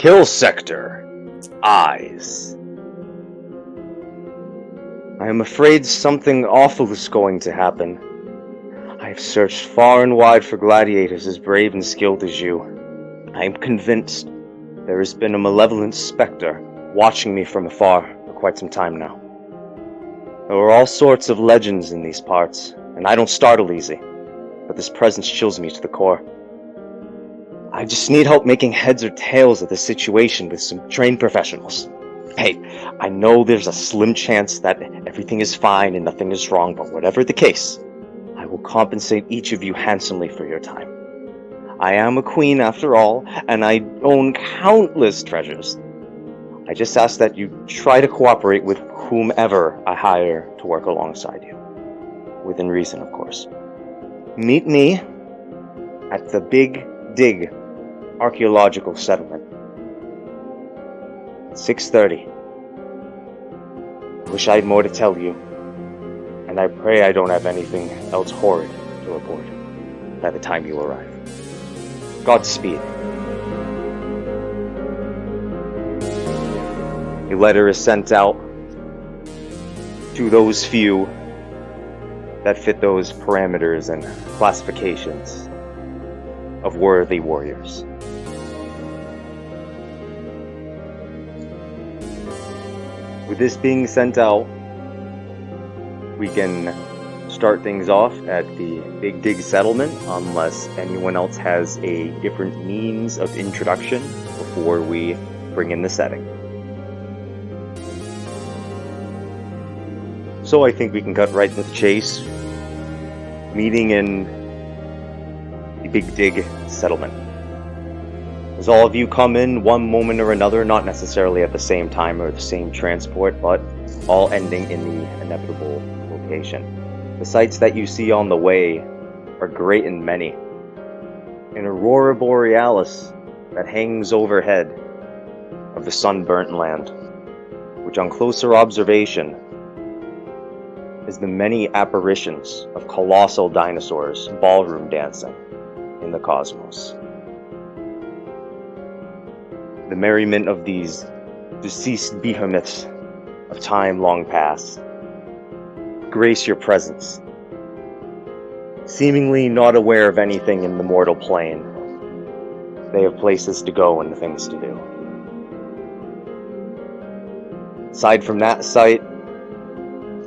Kill Sector. Eyes. I am afraid something awful is going to happen. I have searched far and wide for gladiators as brave and skilled as you. I am convinced there has been a malevolent specter watching me from afar for quite some time now. There are all sorts of legends in these parts, and I don't startle easy, but this presence chills me to the core. I just need help making heads or tails of this situation with some trained professionals. Hey, I know there's a slim chance that everything is fine and nothing is wrong, but whatever the case, I will compensate each of you handsomely for your time. I am a queen after all, and I own countless treasures. I just ask that you try to cooperate with whomever I hire to work alongside you. Within reason, of course. Meet me at the Big Dig Archaeological Settlement. 6:30. Wish I had more to tell you, and I pray I don't have anything else horrid to report by the time you arrive. Godspeed. A letter is sent out to those few that fit those parameters and classifications of worthy warriors. With this being sent out, we can start things off at the Big Dig Settlement, unless anyone else has a different means of introduction before we bring in the setting. So I think we can cut right to the chase. Meeting in the Big Dig Settlement. As all of you come in one moment or another, not necessarily at the same time or the same transport, but all ending in the inevitable location. The sights that you see on the way are great and many. An aurora borealis that hangs overhead of the sunburnt land, which on closer observation is the many apparitions of colossal dinosaurs ballroom dancing in the cosmos. The merriment of these deceased behemoths of time long past grace your presence. Seemingly not aware of anything in the mortal plane, they have places to go and things to do. Aside from that sight,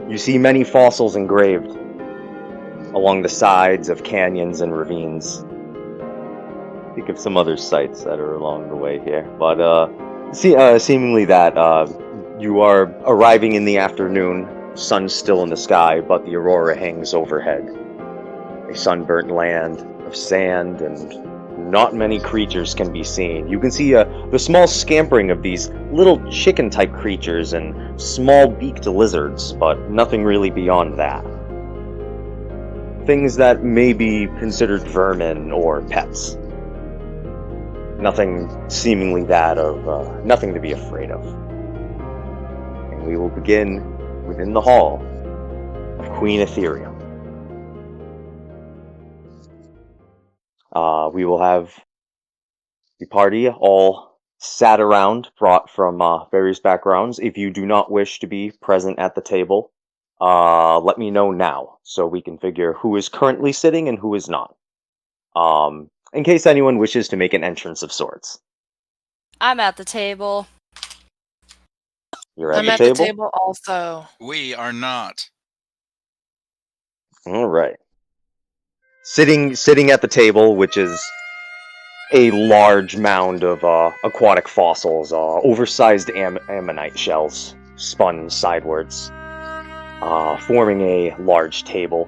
you see many fossils engraved along the sides of canyons and ravines. Think of some other sites that are along the way here, but seemingly that you are arriving in the afternoon, sun's still in the sky, but the aurora hangs overhead. A sunburnt land of sand, and not many creatures can be seen. You can see the small scampering of these little chicken-type creatures and small-beaked lizards, but nothing really beyond that. Things that may be considered vermin or pets. Nothing seemingly that of, nothing to be afraid of. And we will begin within the hall of Queen Ethereum. We will have the party all sat around, brought from various backgrounds. If you do not wish to be present at the table, let me know now, so we can figure who is currently sitting and who is not. In case anyone wishes to make an entrance of sorts. I'm at the table. You're at I'm the at table? the table also. We are not. Alright. Sitting at the table, which is a large mound of aquatic fossils, oversized ammonite shells spun sidewards, forming a large table.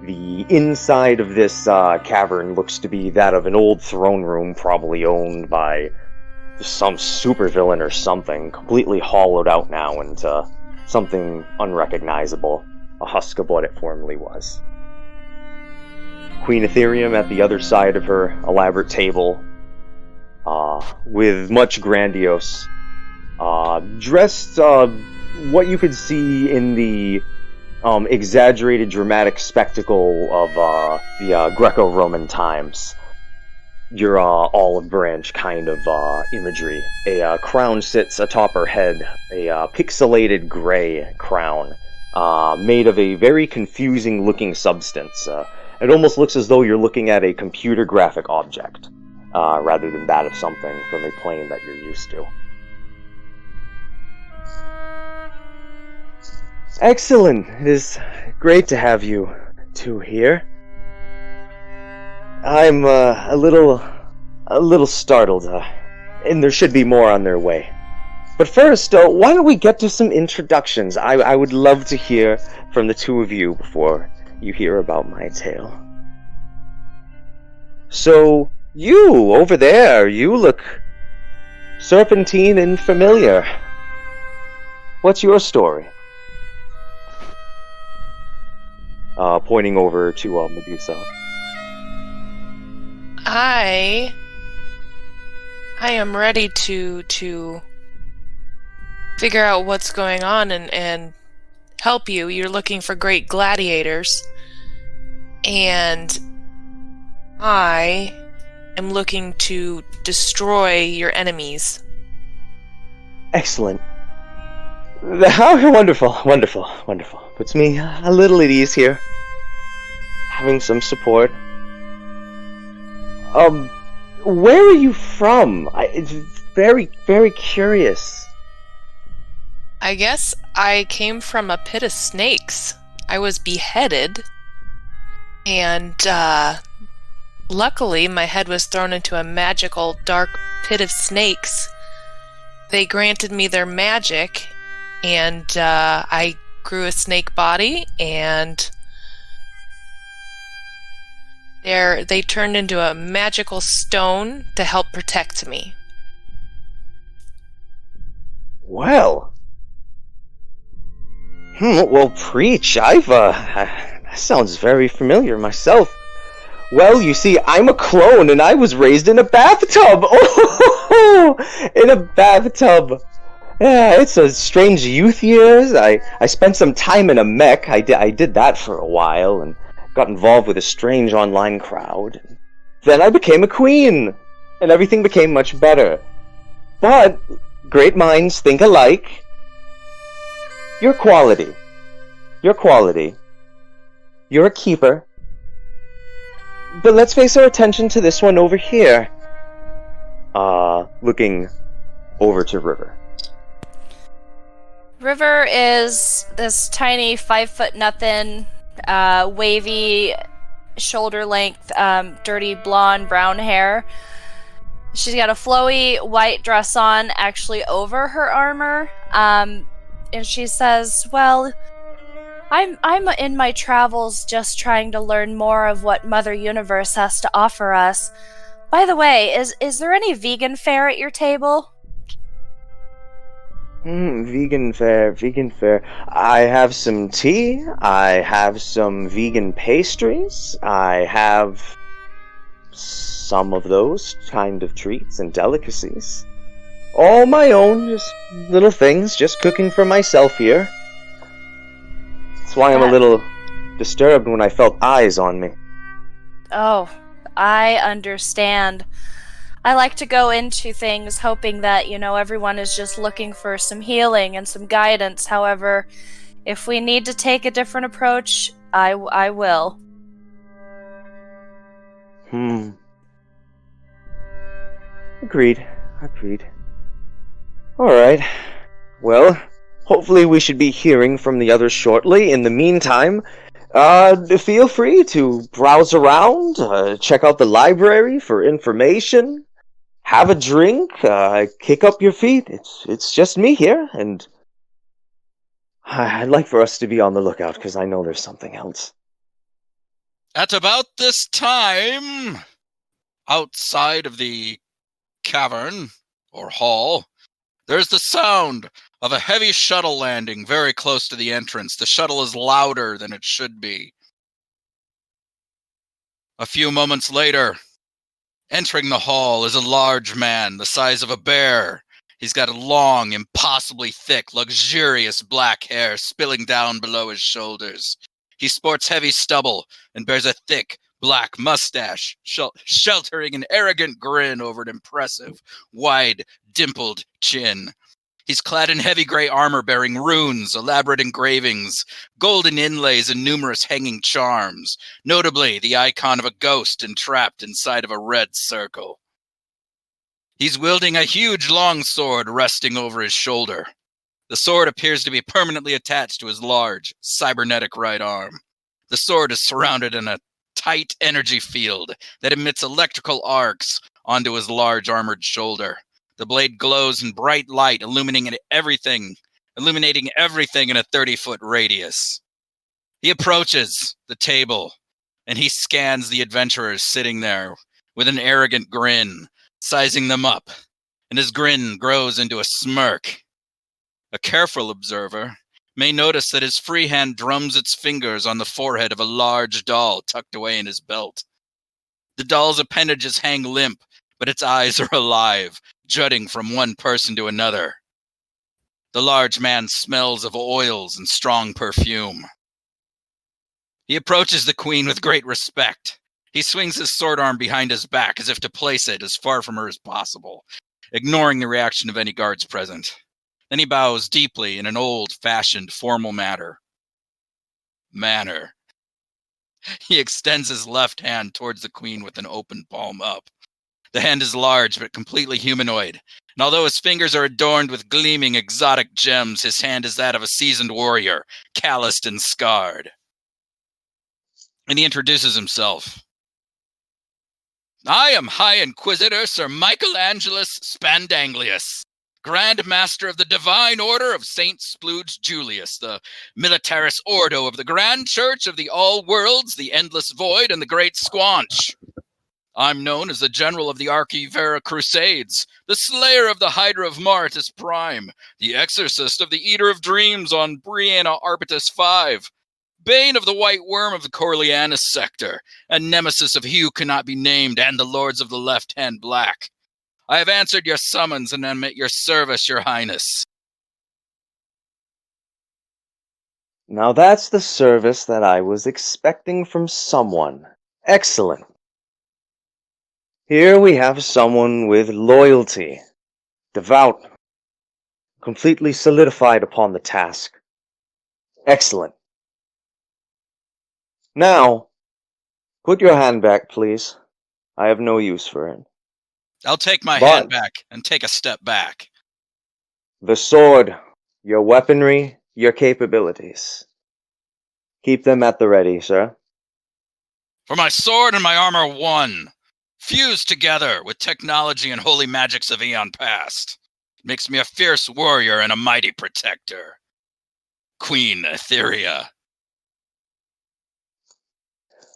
The inside of this cavern looks to be that of an old throne room, probably owned by some supervillain or something, completely hollowed out now into something unrecognizable, a husk of what it formerly was. Queen Ethereum at the other side of her elaborate table, with much grandiose, dressed what you could see in the exaggerated dramatic spectacle of the Greco-Roman times. your olive branch kind of imagery. A crown sits atop her head, a pixelated gray crown, made of a very confusing looking substance. It almost looks as though you're looking at a computer graphic object, rather than that of something from a plane that you're used to. Excellent. It is great to have you two here. I'm a little startled, and there should be more on their way. But first, why don't we get to some introductions? I would love to hear from the two of you before you hear about my tale. So, you, over there, you look serpentine and familiar. What's your story? Pointing over to Medusa. I am ready to figure out what's going on and help you. You're looking for great gladiators, and I am looking to destroy your enemies. Excellent. How wonderful, wonderful, wonderful. Puts me a little at ease here. Having some support. Where are you from? It's very, very curious. I guess I came from a pit of snakes. I was beheaded, and luckily my head was thrown into a magical dark pit of snakes. They granted me their magic, and I grew a snake body, and they turned into a magical stone to help protect me. Well. Well, preach. That sounds very familiar myself. Well, you see, I'm a clone, and I was raised in a bathtub! Oh, in a bathtub! Yeah, it's a strange youth years. I spent some time in a mech. I did that for a while, and got involved with a strange online crowd. Then I became a queen, and everything became much better. But great minds think alike. Your quality. You're a keeper. But let's face our attention to this one over here. Looking over to River. River is this tiny 5'0" wavy, shoulder length, dirty blonde brown hair. She's got a flowy white dress on, actually over her armor. And she says, "Well, I'm in my travels just trying to learn more of what Mother Universe has to offer us. By the way, is there any vegan fare at your table?" Vegan fare. I have some tea, I have some vegan pastries, I have some of those kind of treats and delicacies. All my own, just little things, just cooking for myself here. That's why I'm a little disturbed when I felt eyes on me. Oh, I understand. I like to go into things hoping that, everyone is just looking for some healing and some guidance. However, if we need to take a different approach, I will. Agreed. Alright. Well, hopefully we should be hearing from the others shortly. In the meantime, feel free to browse around, check out the library for information, have a drink, kick up your feet. It's just me here, and I'd like for us to be on the lookout, because I know there's something else. At about this time, outside of the cavern, or hall, there's the sound of a heavy shuttle landing very close to the entrance. The shuttle is louder than it should be. A few moments later, entering the hall is a large man the size of a bear. He's got a long, impossibly thick, luxurious black hair spilling down below his shoulders. He sports heavy stubble and bears a thick, black mustache, sheltering an arrogant grin over an impressive, wide, dimpled chin. He's clad in heavy gray armor bearing runes, elaborate engravings, golden inlays, and numerous hanging charms, notably the icon of a ghost entrapped inside of a red circle. He's wielding a huge long sword resting over his shoulder. The sword appears to be permanently attached to his large, cybernetic right arm. The sword is surrounded in a tight energy field that emits electrical arcs onto his large armored shoulder. The blade glows in bright light, illuminating everything in a 30-foot radius. He approaches the table, and he scans the adventurers sitting there with an arrogant grin, sizing them up, and his grin grows into a smirk. A careful observer may notice that his free hand drums its fingers on the forehead of a large doll tucked away in his belt. The doll's appendages hang limp, but its eyes are alive, jutting from one person to another. The large man smells of oils and strong perfume. He approaches the queen with great respect. He swings his sword arm behind his back as if to place it as far from her as possible, ignoring the reaction of any guards present. Then he bows deeply in an old-fashioned formal manner. He extends his left hand towards the queen with an open palm up. The hand is large but completely humanoid, and although his fingers are adorned with gleaming exotic gems, his hand is that of a seasoned warrior, calloused and scarred. And he introduces himself. I am High Inquisitor Sir Michelangelus Spandanglius, Grand Master of the Divine Order of St. Splooge Julius, the Militaris Ordo of the Grand Church of the All Worlds, the Endless Void, and the Great Squanch. I'm known as the General of the Archivera Crusades, the Slayer of the Hydra of Maritus Prime, the Exorcist of the Eater of Dreams on Brianna Arbitus 5, Bane of the White Worm of the Corleanus Sector, and Nemesis of He Who Cannot Be Named and the Lords of the Left-Hand Black. I have answered your summons and am at your service, your highness. Now that's the service that I was expecting from someone. Excellent. Here we have someone with loyalty, devout, completely solidified upon the task. Excellent. Now, put your hand back, please. I have no use for it. I'll take my hand back and take a step back. The sword, your weaponry, your capabilities. Keep them at the ready, sir. For my sword and my armor one, fused together with technology and holy magics of eon past. It makes me a fierce warrior and a mighty protector. Queen Etheria.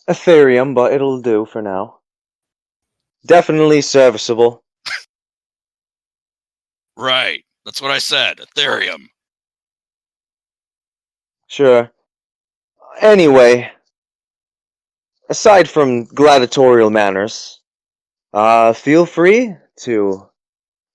Ethereum, but it'll do for now. Definitely serviceable. Right, that's what I said, Ethereum. Sure. Anyway, aside from gladiatorial manners, feel free to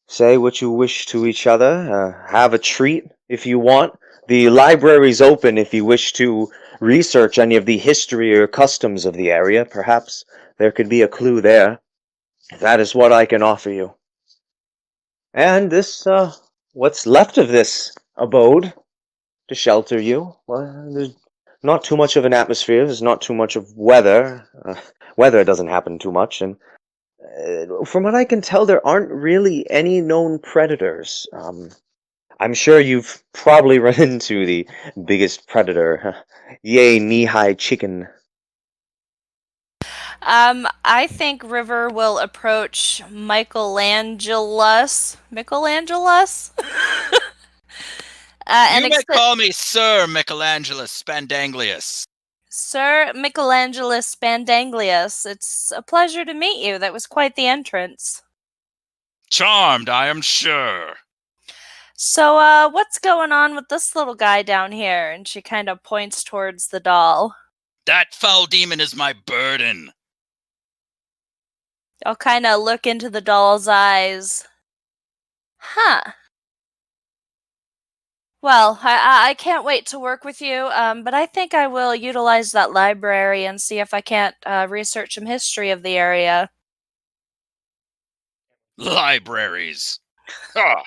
say what you wish to each other, have a treat if you want. The library's open if you wish to research any of the history or customs of the area. Perhaps there could be a clue there. That is what I can offer you. And this, what's left of this abode to shelter you, well, there's not too much of an atmosphere, there's not too much of weather. Weather doesn't happen too much, and from what I can tell, there aren't really any known predators. I'm sure you've probably run into the biggest predator. Yay, knee-high chicken. I think River will approach Michelangelus. You may call me Sir Michelangelus Spandanglius. Sir Michelangelus Spandanglius, it's a pleasure to meet you. That was quite the entrance. Charmed, I am sure. So, what's going on with this little guy down here? And she kind of points towards the doll. That foul demon is my burden. I'll kind of look into the doll's eyes. Huh. Well, I can't wait to work with you, but I think I will utilize that library and see if I can't research some history of the area. Libraries. Ah,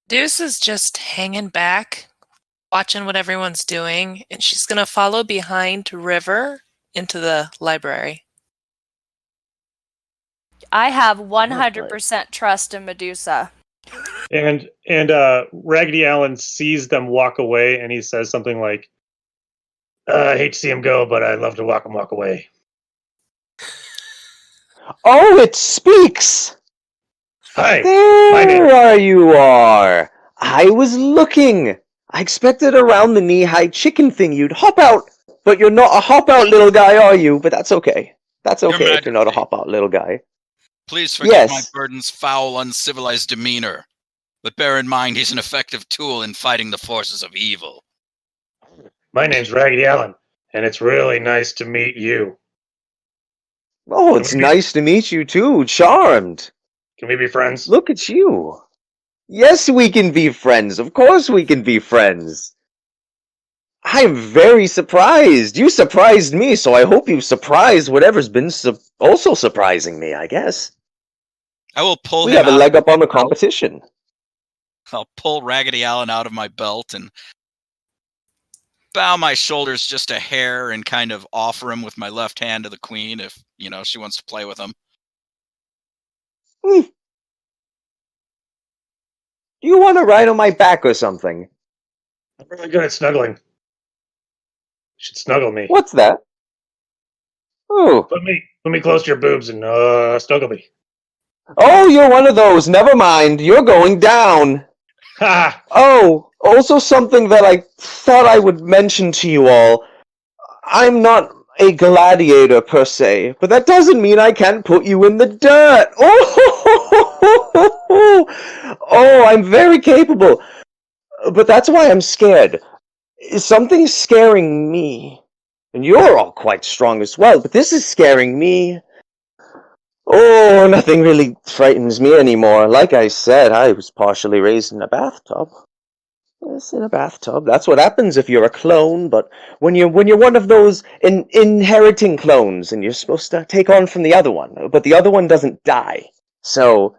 Deuce is just hanging back, watching what everyone's doing, and she's going to follow behind River into the library. I have 100% trust in Medusa. And Raggedy Allen sees them walk away, and he says something like, "I hate to see him go, but I love to walk him walk away." Oh, it speaks! Hi, my name. There you are! I was looking! I expected around the knee-high chicken thing you'd hop out, but you're not a hop-out little guy, are you? But that's okay. That's Your okay if you're not a Majesty. hop-out little guy. Please forgive Yes. my burden's foul, uncivilized demeanor, but bear in mind he's an effective tool in fighting the forces of evil. My name's Raggedy Allen, and it's really nice to meet you. Oh, it's nice to meet you too. Charmed. Can we be friends? Look at you. Yes, we can be friends. Of course we can be friends. I'm very surprised. You surprised me, so I hope you surprise whatever's been also surprising me, I guess. I will pull We him have a out leg of up on my the belt. competition. I'll pull Raggedy Allen out of my belt and bow my shoulders just a hair and kind of offer him with my left hand to the queen if, she wants to play with him. Do you want to ride on my back or something? I'm really good at snuggling. You should snuggle me. What's that? Oh. Put me close to your boobs and snuggle me. Oh, you're one of those. Never mind. You're going down. Ha! Oh, also something that I thought I would mention to you all. I'm not a gladiator per se, but that doesn't mean I can't put you in the dirt. Oh, I'm very capable. But that's why I'm scared. Something's scaring me. And you're all quite strong as well, but this is scaring me. Oh, nothing really frightens me anymore. Like I said, I was partially raised in a bathtub. Yes, in a bathtub. That's what happens if you're a clone, but when you're one of those inheriting clones, and you're supposed to take on from the other one, but the other one doesn't die. So,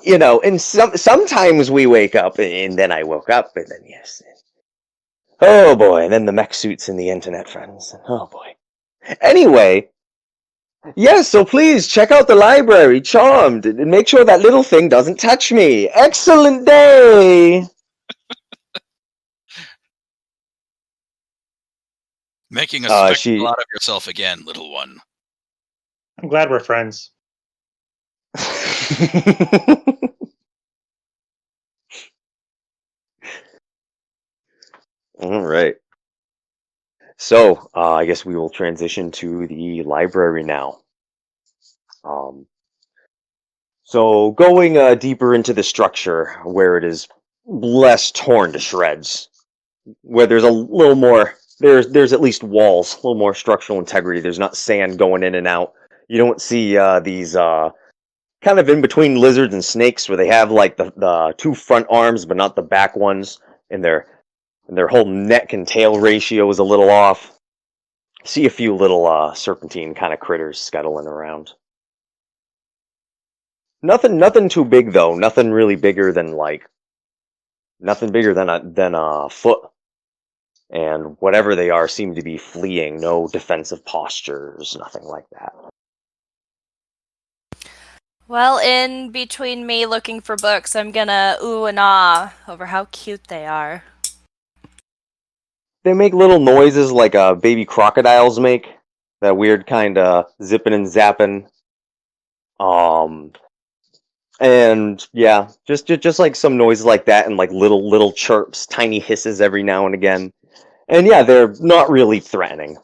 and sometimes we wake up, and then I woke up, and then yes. Oh boy, and then the mech suits and the internet friends. Oh boy. Anyway, yes, so please check out the library, Charmed, and make sure that little thing doesn't touch me. Excellent day! Making a spectacle out of yourself again, little one. I'm glad we're friends. All right. So, I guess we will transition to the library now. So going deeper into the structure, where it is less torn to shreds, where there's a little more, there's at least walls, a little more structural integrity. There's not sand going in and out. You don't see these kind of in between lizards and snakes, where they have like the two front arms, but not the back ones, and their whole neck and tail ratio is a little off. See a few little serpentine kind of critters scuttling around. Nothing too big though. Nothing really bigger than nothing bigger than a foot. And whatever they are seem to be fleeing. No defensive postures. Nothing like that. Well, in between me looking for books, I'm gonna ooh and ah over how cute they are. They make little noises like baby crocodiles make. That weird kind of zipping and zapping. And yeah, just like some noises like that, and like little chirps, tiny hisses every now and again. And yeah, they're not really threatening.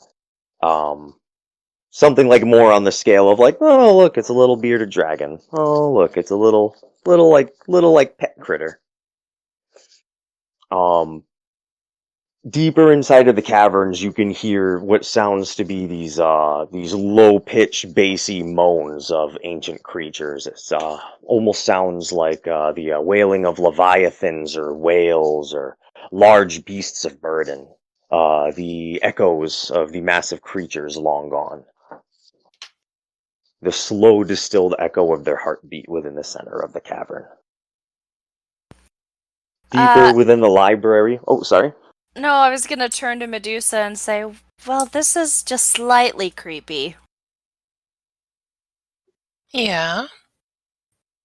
Something like more on the scale of like, oh look, it's a little bearded dragon. Oh look, it's a little pet critter. deeper inside of the caverns, you can hear what sounds to be these low-pitched, bassy moans of ancient creatures. It's almost sounds like the wailing of leviathans or whales or large beasts of burden. The echoes of the massive creatures long gone. The slow, distilled echo of their heartbeat within the center of the cavern. Deeper within the library. Oh, sorry. No, I was gonna turn to Medusa and say, well, this is just slightly creepy. Yeah.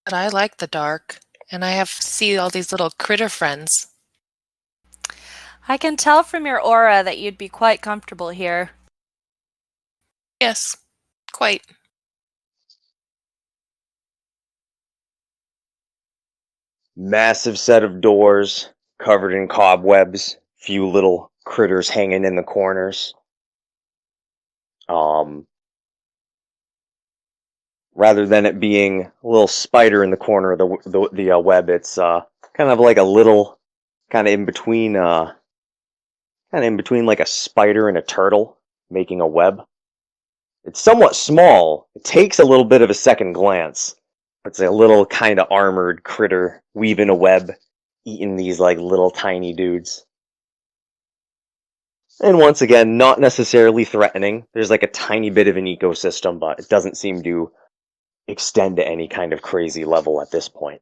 But I like the dark, and I see all these little critter friends. I can tell from your aura that you'd be quite comfortable here. Yes, quite. Massive set of doors, covered in cobwebs, few little critters hanging in the corners. Rather than it being a little spider in the corner of the web, it's kind of like a little, kind of in between like a spider and a turtle, making a web. It's somewhat small. It takes a little bit of a second glance. It's a little kind of armored critter weaving a web, eating these like little tiny dudes. And once again, not necessarily threatening. There's like a tiny bit of an ecosystem, but it doesn't seem to extend to any kind of crazy level at this point.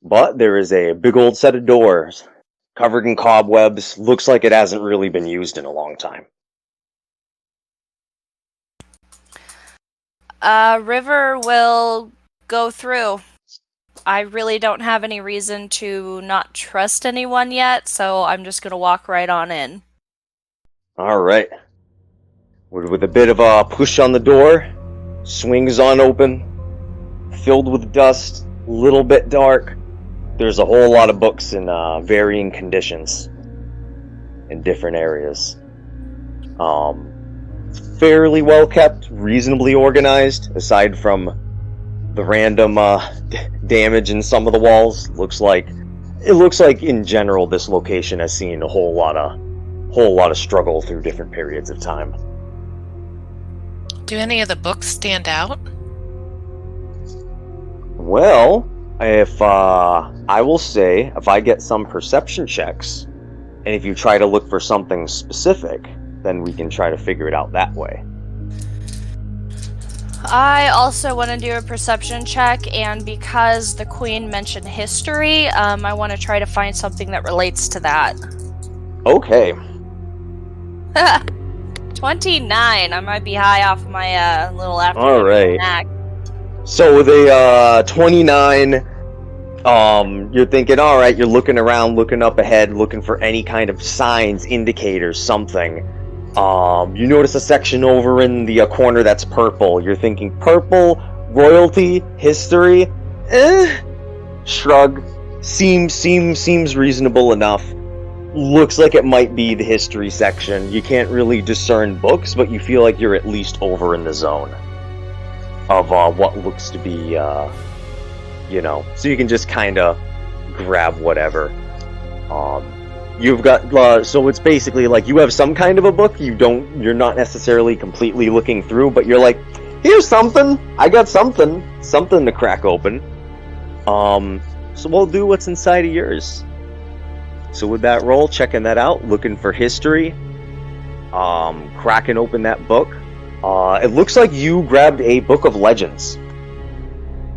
But there is a big old set of doors, covered in cobwebs. Looks like it hasn't really been used in a long time. River will go through. I really don't have any reason to not trust anyone yet, so I'm just gonna walk right on in. Alright. With a bit of a push on the door, swings on open, filled with dust, a little bit dark. There's a whole lot of books in varying conditions in different areas. Fairly well kept, reasonably organized, aside from the random damage in some of the walls. It looks like in general this location has seen a whole lot of struggle through different periods of time. Do any of the books stand out? Well, if I will say, if I get some perception checks, and if you try to look for something specific, then we can try to figure it out that way. I also want to do a perception check, and because the queen mentioned history, I want to try to find something that relates to that. Okay. 29. I might be high off my little afternoon All right. snack. So with a 29, you're thinking, all right, you're looking around, looking up ahead, looking for any kind of signs, indicators, something. You notice a section over in the corner that's purple. You're thinking purple, royalty, history. Shrug. Seems reasonable enough. Looks like it might be the history section. You can't really discern books, but you feel like you're at least over in the zone of what looks to be, so you can just kind of grab whatever. You've got, so it's basically like you have some kind of a book, you're not necessarily completely looking through, but you're like, here's something, I got something to crack open. So we'll do what's inside of yours. So with that roll, checking that out, looking for history, cracking open that book, it looks like you grabbed a book of legends.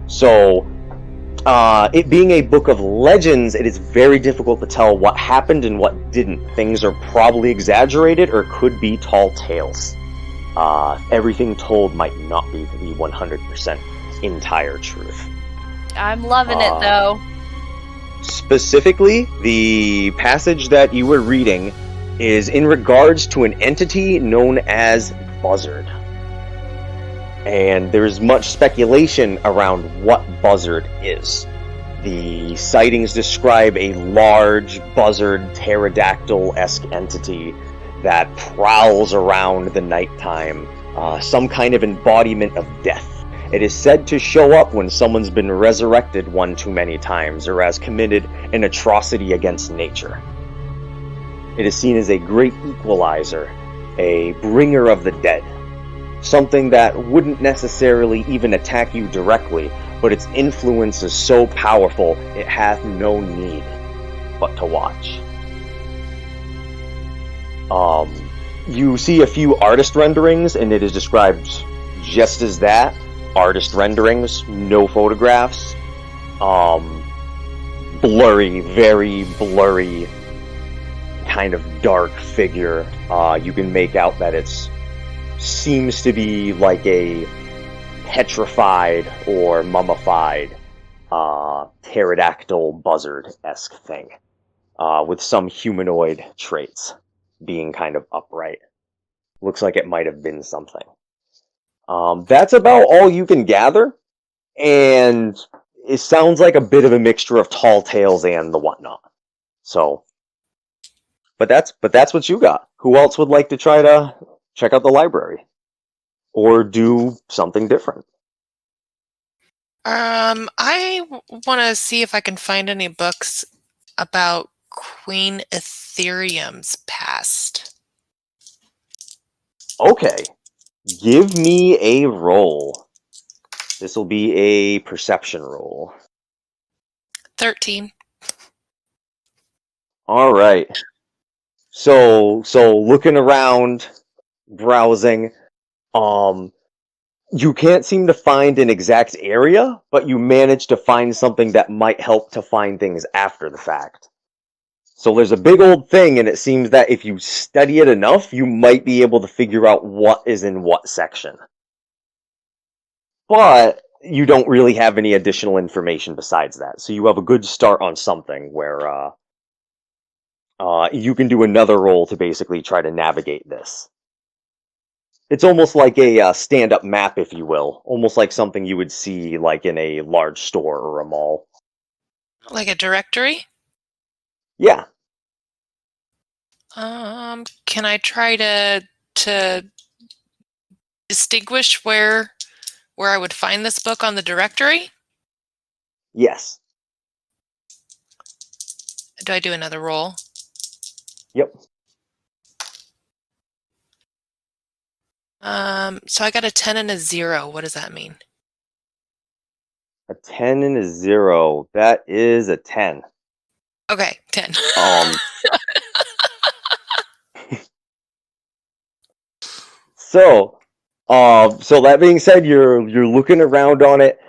So, it being a book of legends, it is very difficult to tell what happened and what didn't. Things are probably exaggerated or could be tall tales. Everything told might not be the 100% entire truth. I'm loving it, though. Specifically, the passage that you were reading is in regards to an entity known as Buzzard. And there's much speculation around what Buzzard is. The sightings describe a large buzzard, pterodactyl-esque entity that prowls around the nighttime, some kind of embodiment of death. It is said to show up when someone's been resurrected one too many times or has committed an atrocity against nature. It is seen as a great equalizer, a bringer of the dead, something that wouldn't necessarily even attack you directly, but its influence is so powerful it hath no need but to watch. You see a few artist renderings, and it is described just as that. Artist renderings, no photographs. Blurry, very blurry, kind of dark figure. You can make out that it's seems to be like a petrified or mummified pterodactyl buzzard-esque thing, with some humanoid traits being kind of upright. Looks like it might have been something. That's about all you can gather, and it sounds like a bit of a mixture of tall tales and the whatnot. So, but that's what you got. Who else would like to try to check out the library or do something different? I want to see if I can find any books about Queen Ethereum's past. Okay, give me a roll. This will be a perception roll. 13. All right. So looking around, browsing, you can't seem to find an exact area, but you manage to find something that might help to find things after the fact. So there's a big old thing, and it seems that if you study it enough, you might be able to figure out what is in what section. But you don't really have any additional information besides that. So you have a good start on something where you can do another roll to basically try to navigate this. It's almost like a stand-up map, if you will. Almost like something you would see like in a large store or a mall. Like a directory? Yeah. Can I try to distinguish where I would find this book on the directory? Yes. Do I do another roll? Yep. So I got a 10 and a 0. What does that mean? A 10 and a 0. That is a 10. Okay, 10. So that being said, you're looking around on it.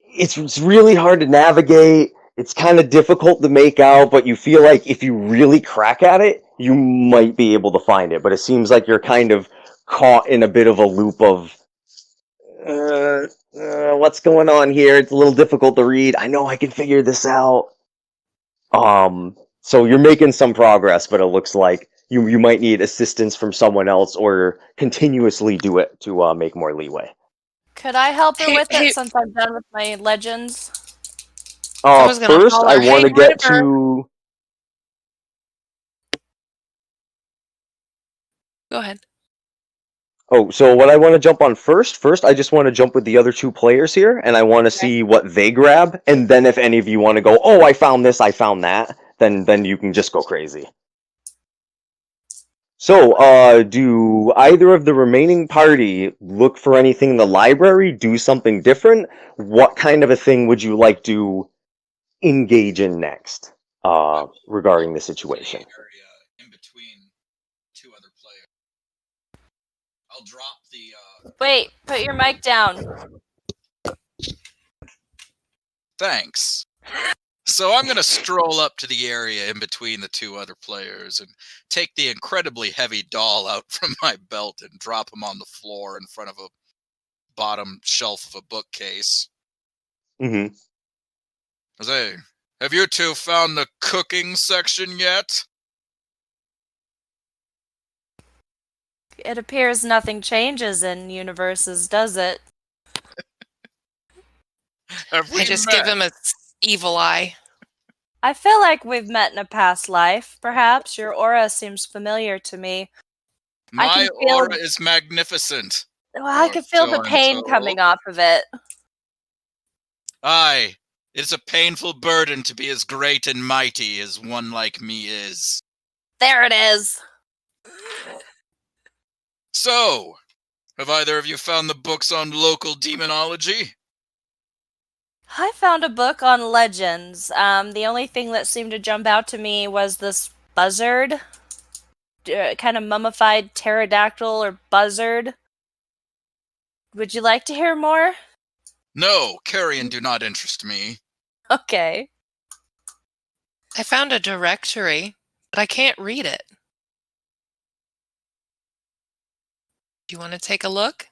It's really hard to navigate. It's kind of difficult to make out, but you feel like if you really crack at it, you might be able to find it. But it seems like you're kind of caught in a bit of a loop of what's going on here. It's a little difficult to read. I know I can figure this out. So you're making some progress, but it looks like you might need assistance from someone else or continuously do it to make more leeway. Could I help her with Hey. it since I'm done with my legends? I was gonna First, holler, I want to "Hey, get River." to... Go ahead. Oh, so what I want to jump on first, I just want to jump with the other two players here, and I want to see what they grab, and then if any of you want to go, oh, I found this, I found that, then you can just go crazy. So, do either of the remaining party look for anything in the library, do something different? What kind of a thing would you like to engage in next, regarding the situation? Area in between two other players. I'll drop the. Wait, put your mic down. Thanks. So I'm going to stroll up to the area in between the two other players and take the incredibly heavy doll out from my belt and drop him on the floor in front of a bottom shelf of a bookcase. Mm-hmm. I say, have you two found the cooking section yet? It appears nothing changes in universes, does it? Have we I just met? give him a evil eye. I feel like we've met in a past life. Perhaps your aura seems familiar to me. I My can feel- aura is magnificent. Well, I could feel the pain coming off of it. Aye, it is a painful burden to be as great and mighty as one like me is. There it is. So, have either of you found the books on local demonology? I found a book on legends. The only thing that seemed to jump out to me was this buzzard. Kind of mummified pterodactyl or buzzard. Would you like to hear more? No, carrion do not interest me. Okay. I found a directory, but I can't read it. Do you want to take a look?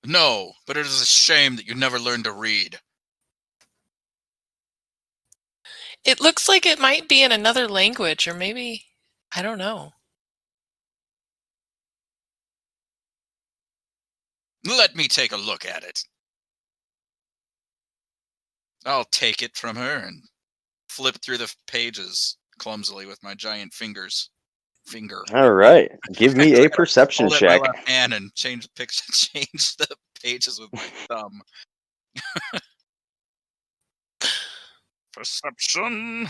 No, but it is a shame that you never learned to read. It looks like it might be in another language, or maybe, I don't know. Let me take a look at it. I'll take it from her and flip through the pages clumsily with my giant fingers. All right. Give me a perception Hold it in check. my left hand and change the picture, change the pages with my thumb. Perception.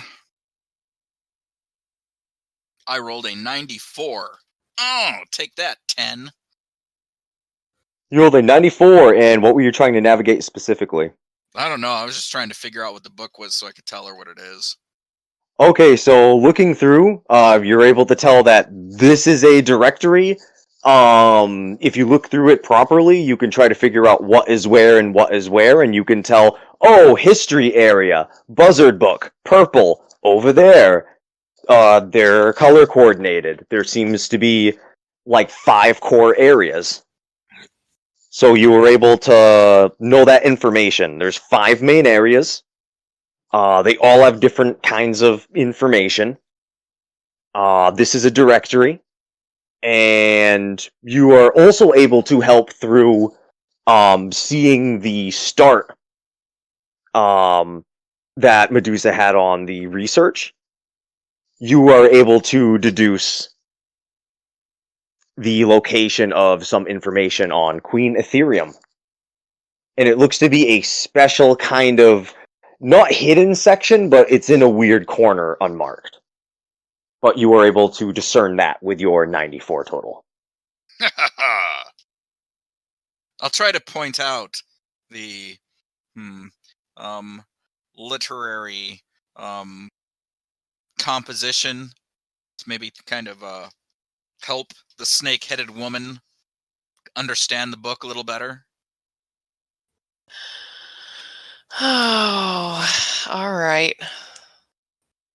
I rolled a 94. Oh, take that, 10. You rolled a 94, and what were you trying to navigate specifically? I don't know. I was just trying to figure out what the book was so I could tell her what it is. Okay, so looking through, you're able to tell that this is a directory. If you look through it properly, you can try to figure out what is where, and you can tell, oh, history area, buzzard book, purple, over there. They're color coordinated. There seems to be like 5 core areas. So you were able to know that information. There's 5 main areas. They all have different kinds of information. This is a directory. And you are also able to help through seeing the start that Medusa had on the research. You are able to deduce the location of some information on Queen Ethereum. And it looks to be a special kind of, not hidden section, but it's in a weird corner unmarked. But you were able to discern that with your 94 total. I'll try to point out the literary composition to maybe kind of help the snake-headed woman understand the book a little better. Oh, all right.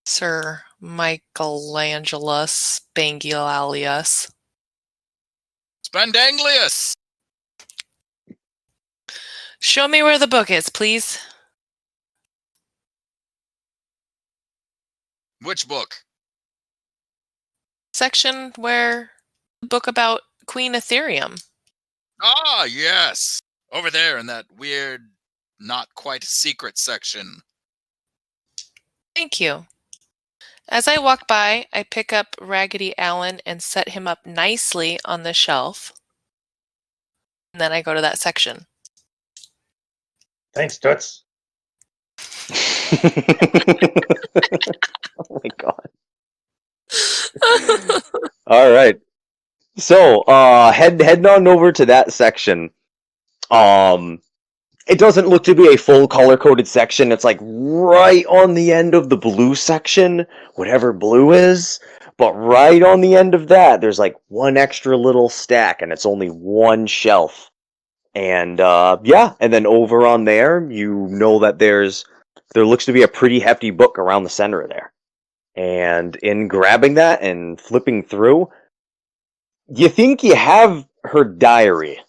Sir Michelangelus Bangalius. Spandanglius! Show me where the book is, please. Which book? Section where the book about Queen Ethereum. Ah, yes! Over there in that weird, not quite secret section. Thank you. As I walk by, I pick up Raggedy Allen and set him up nicely on the shelf. And then I go to that section. Thanks, Toots. Oh my god. All right. So, heading on over to that section. It doesn't look to be a full color-coded section. It's like right on the end of the blue section, whatever blue is. But right on the end of that, there's like one extra little stack, and it's only one shelf. And yeah, and then over on there, you know that there looks to be a pretty hefty book around the center of there. And in grabbing that and flipping through, you think you have her diary,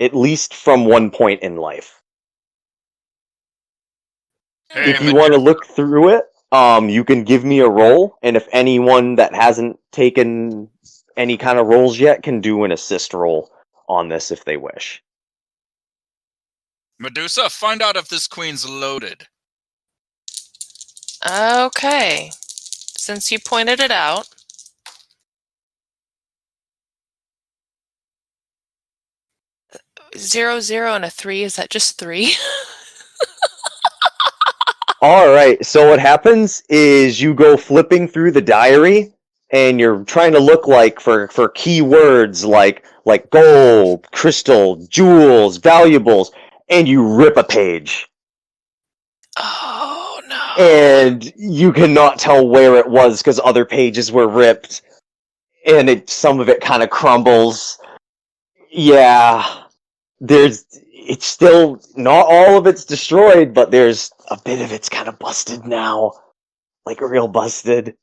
at least from one point in life. Hey, If you want to look through it, you can give me a roll, and if anyone that hasn't taken any kind of rolls yet can do an assist roll on this if they wish. Medusa, find out if this queen's loaded. Okay. Since you pointed it out. 0, 0, and a 3. Is that just 3? Alright, so what happens is you go flipping through the diary, and you're trying to look for key words like gold, crystal, jewels, valuables, and you rip a page. Oh, no. And you cannot tell where it was because other pages were ripped, and some of it kind of crumbles. Yeah, it's still, not all of it's destroyed, but there's a bit of it's kind of busted now. Like, real busted.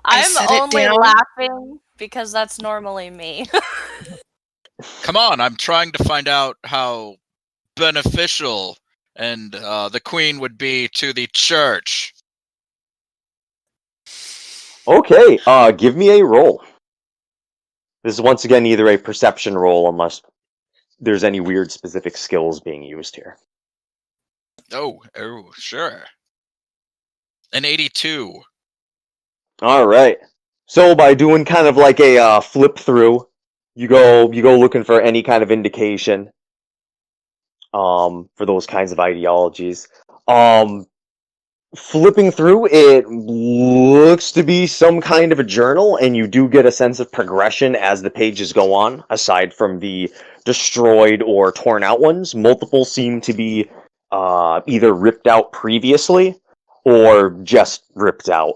I'm set it only down. laughing because that's normally me. Come on, I'm trying to find out how beneficial and the queen would be to the church. Okay, give me a roll. This is once again either a perception roll, unless there's any weird specific skills being used here. Oh, sure. An 82. Alright. So by doing kind of like a flip through, you go looking for any kind of indication for those kinds of ideologies. Flipping through, it looks to be some kind of a journal, and you do get a sense of progression as the pages go on, aside from the destroyed or torn out ones. Multiple seem to be either ripped out previously or just ripped out.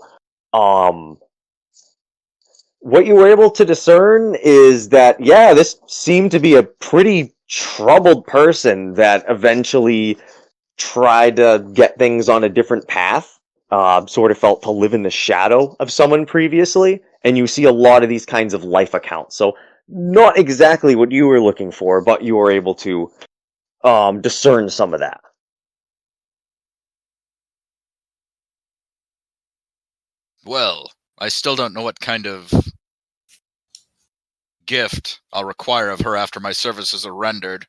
What you were able to discern is that, yeah, this seemed to be a pretty troubled person that eventually tried to get things on a different path, sort of felt to live in the shadow of someone previously, and you see a lot of these kinds of life accounts. So, not exactly what you were looking for, but you were able to discern some of that. Well, I still don't know what kind of gift I'll require of her after my services are rendered.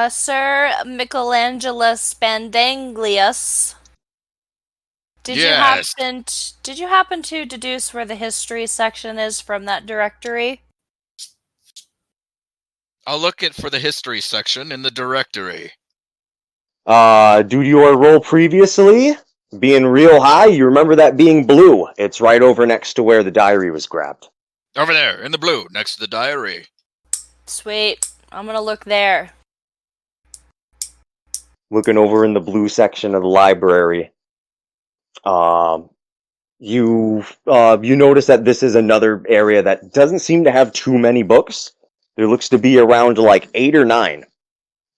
Sir Michelangelo Spandanglius. Did Yes. you happen to deduce where the history section is from that directory? I'll look for the history section in the directory. Due to your roll previously being real high, you remember that being blue. It's right over next to where the diary was grabbed. Over there, in the blue, next to the diary. Sweet. I'm gonna look there. Looking over in the blue section of the library, you notice that this is another area that doesn't seem to have too many books. There looks to be around like 8 or 9.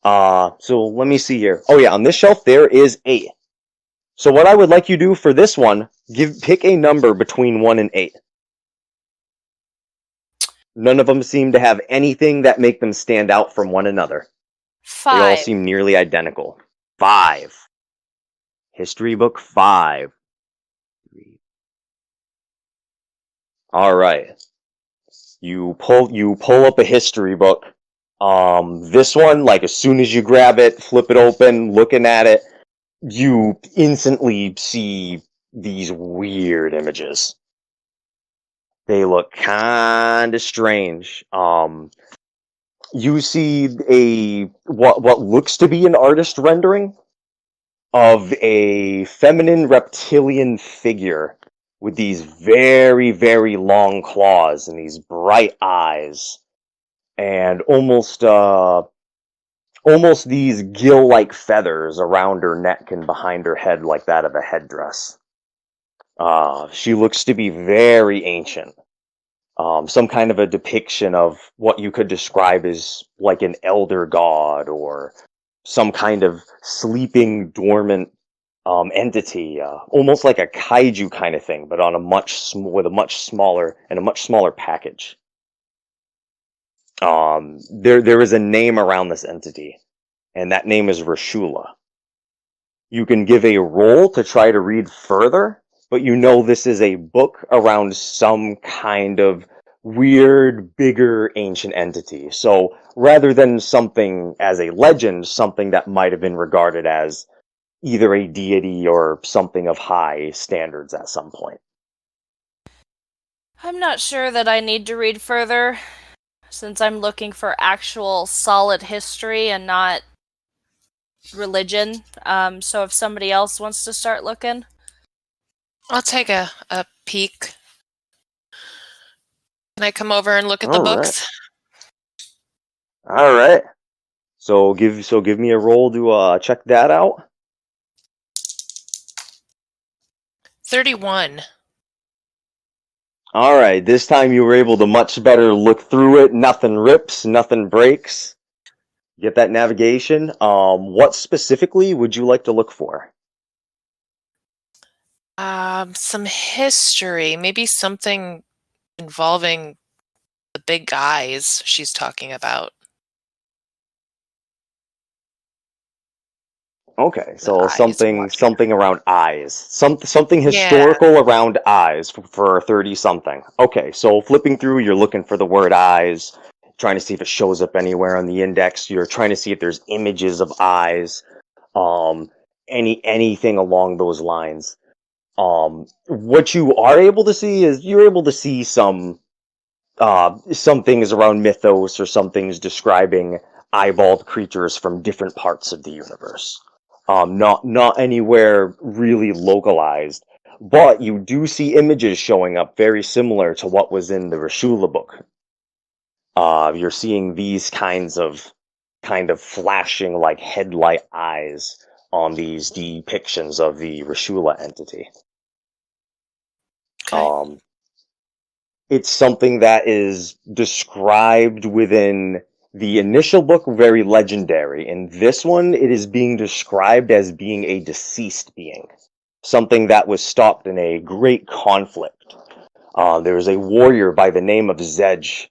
So let me see here. Oh yeah, on this shelf there is 8. So what I would like you to do for this one, pick a number between 1 and 8. None of them seem to have anything that make them stand out from one another. 5. They all seem nearly identical. 5. History book 5. Alright. You pull up a history book. This one, like, as soon as you grab it, flip it open, looking at it, you instantly see these weird images. They look kinda strange. You see what looks to be an artist rendering of a feminine reptilian figure with these very, very long claws and these bright eyes, and almost these gill-like feathers around her neck and behind her head, like that of a headdress. She looks to be very ancient. Some kind of a depiction of what you could describe as like an elder god or some kind of sleeping dormant entity, almost like a kaiju kind of thing, but on with a much smaller package. There is a name around this entity, and that name is Rashula. You can give a roll to try to read further, but you know this is a book around some kind of weird, bigger, ancient entity. So rather than something as a legend, something that might have been regarded as either a deity or something of high standards at some point. I'm not sure that I need to read further, since I'm looking for actual solid history and not religion. So if somebody else wants to start looking. I'll take a peek. Can I come over and look at the All right. books? All right. So give me a roll to check that out. 31. All right. This time you were able to much better look through it. Nothing rips, nothing breaks. Get that navigation. What specifically would you like to look for? Some history. Maybe something involving the big guys she's talking about. Okay, The so eyes watching. something around eyes. Something Yeah. historical around eyes for 30 something. Okay, so flipping through, you're looking for the word eyes, trying to see if it shows up anywhere on the index. You're trying to see if there's images of eyes. Anything along those lines. What you are able to see is you're able to see some things around mythos or some things describing eyeballed creatures from different parts of the universe. Not anywhere really localized, but you do see images showing up very similar to what was in the Rashula book. You're seeing these kind of flashing like headlight eyes on these depictions of the Rashula entity. Okay. It's something that is described within the initial book very legendary. In this one, it is being described as being a deceased being, something that was stopped in a great conflict. There was a warrior by the name of Zedge,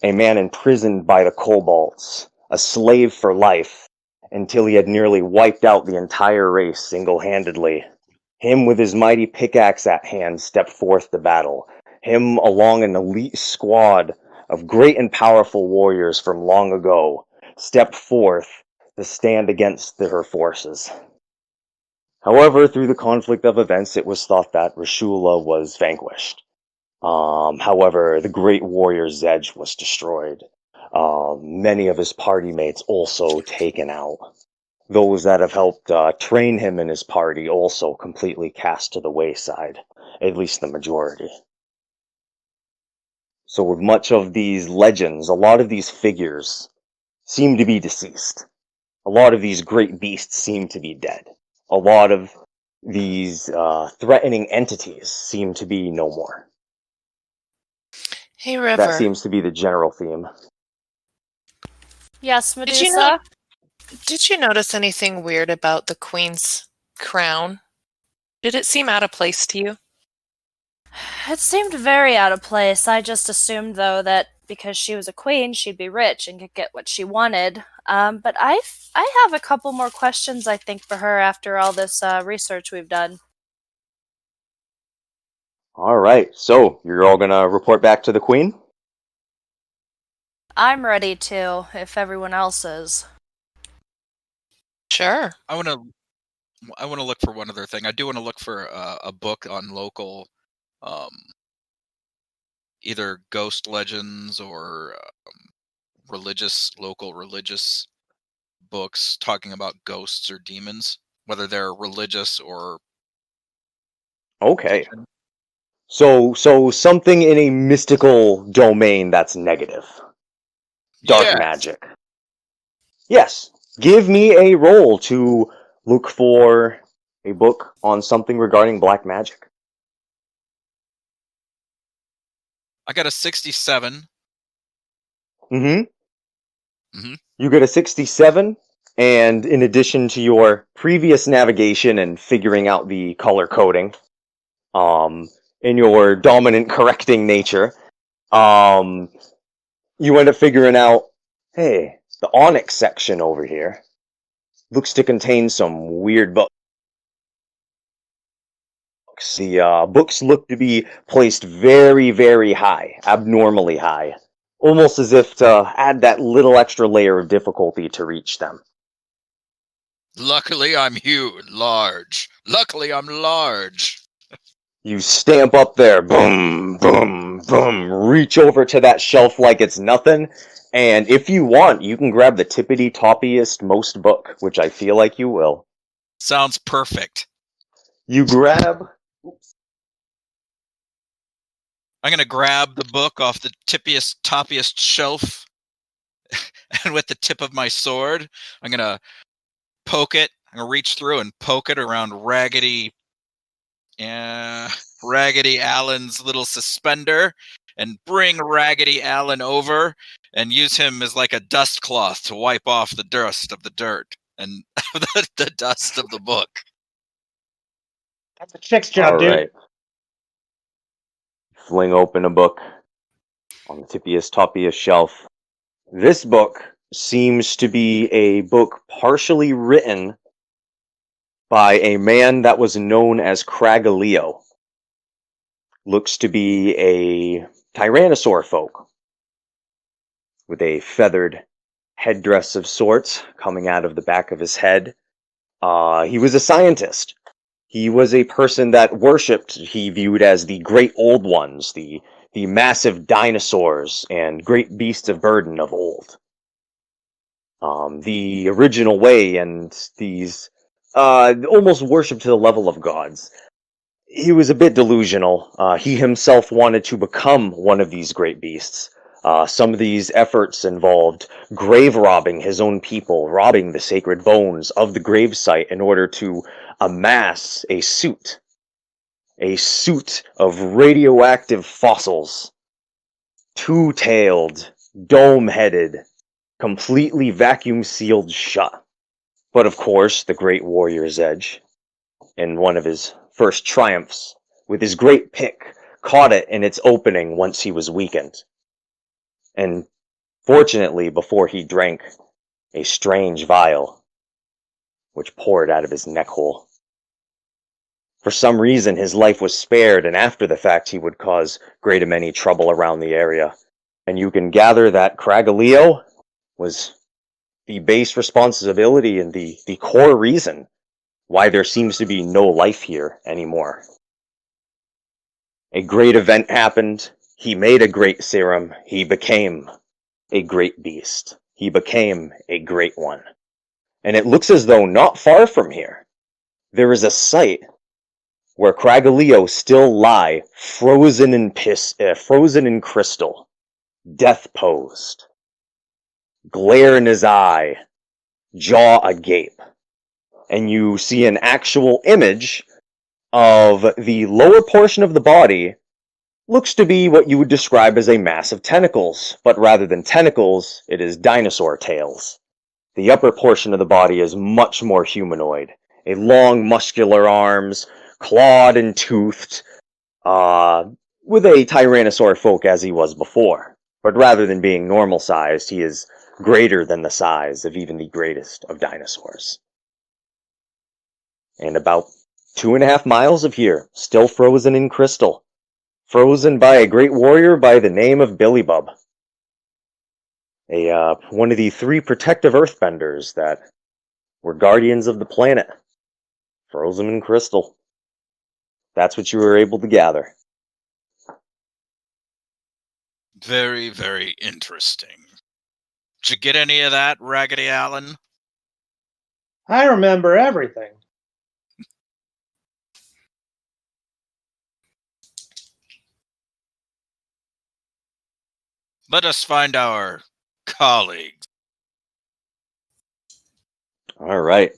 a man imprisoned by the kobolds, a slave for life, until he had nearly wiped out the entire race single-handedly. Him with his mighty pickaxe at hand stepped forth to battle. Him along an elite squad of great and powerful warriors from long ago stepped forth to stand against her forces. However, through the conflict of events, it was thought that Rashula was vanquished. However, the great warrior Zedge was destroyed. Many of his party mates also taken out. Those that have helped train him and his party also completely cast to the wayside, at least the majority. So with much of these legends, a lot of these figures seem to be deceased. A lot of these great beasts seem to be dead. A lot of these threatening entities seem to be no more. Hey, That River. seems to be the general theme. Yes, Did you know? Medusa? Did you notice anything weird about the queen's crown? Did it seem out of place to you? It seemed very out of place. I just assumed, though, that because she was a queen, she'd be rich and could get what she wanted. But I have a couple more questions, I think, for her after all this research we've done. All right, so you're all gonna report back to the queen? I'm ready to, if everyone else is. Sure. I want to look for one other thing. I do want to look for a book on local, either ghost legends or local religious books talking about ghosts or demons, whether they're religious or Okay. fiction. So something in a mystical domain that's negative. Dark Yeah. magic. Yes. Give me a roll to look for a book on something regarding black magic. I got a 67. Mm-hmm. You get a 67, and in addition to your previous navigation and figuring out the color coding, in your dominant correcting nature, you end up figuring out, hey, the onyx section over here looks to contain some weird books. The books look to be placed very, very high, abnormally high, almost as if to add that little extra layer of difficulty to reach them. Luckily, I'm huge, large. Luckily, I'm large. You stamp up there, boom, boom, boom, reach over to that shelf like it's nothing, and if you want, you can grab the tippity-toppiest most book, which I feel like you will. Sounds perfect. You grab... I'm going to grab the book off the toppiest shelf, and with the tip of my sword, I'm going to poke it. I'm going to reach through and poke it around Raggedy Allen's little suspender and bring Raggedy Allen over and use him as like a dust cloth to wipe off the dust of the dirt and the dust of the book. That's a chick's job, dude. Right. Fling open a book on the toppiest shelf. This book seems to be a book partially written by a man that was known as Cragaleo. Looks to be a tyrannosaur folk with a feathered headdress of sorts coming out of the back of his head. He was a scientist. He was a person that worshipped, he viewed as the great old ones, the massive dinosaurs and great beasts of burden of old. The original way, and these almost worshipped to the level of gods. He was a bit delusional. He himself wanted to become one of these great beasts. Some of these efforts involved grave robbing his own people, robbing the sacred bones of the gravesite in order to amass a suit of radioactive fossils, two-tailed, dome-headed, completely vacuum-sealed shut. But of course, the great warrior's edge, in one of his first triumphs, with his great pick, caught it in its opening once he was weakened. And fortunately, before he drank a strange vial, which poured out of his neck hole. For some reason, his life was spared, and after the fact, he would cause great many trouble around the area. And you can gather that Cragaleo was the base responsibility and the core reason why there seems to be no life here anymore. A great event happened. He made a great serum. He became a great beast. He became a great one. And it looks as though not far from here, there is a site where Cragaleo still lie, frozen in crystal, death-posed, glare in his eye, jaw agape. And you see an actual image of the lower portion of the body. Looks to be what you would describe as a mass of tentacles, but rather than tentacles, it is dinosaur tails. The upper portion of the body is much more humanoid. A long, muscular arms, clawed and toothed, with a tyrannosaur folk as he was before. But rather than being normal-sized, he is greater than the size of even the greatest of dinosaurs. And about 2.5 miles of here, still frozen in crystal. Frozen by a great warrior by the name of Billybub. One of the 3 protective earthbenders that were guardians of the planet. Frozen in crystal. That's what you were able to gather. Very, very interesting. Did you get any of that, Raggedy Allen? I remember everything. Let us find our colleagues. All right.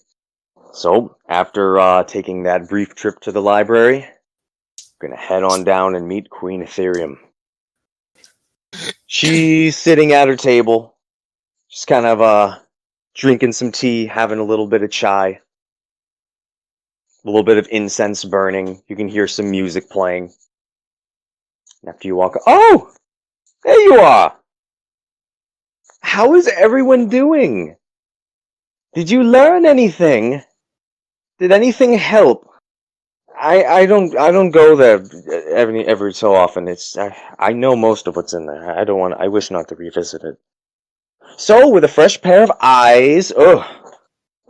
So, after taking that brief trip to the library, I'm going to head on down and meet Queen Ethereum. She's sitting at her table, just kind of drinking some tea, having a little bit of chai. A little bit of incense burning. You can hear some music playing. After you walk... Oh! There you are! How is everyone doing? Did you learn anything? Did anything help? I don't go there every so often. I know most of what's in there. I wish not to revisit it. So, with a fresh pair of eyes,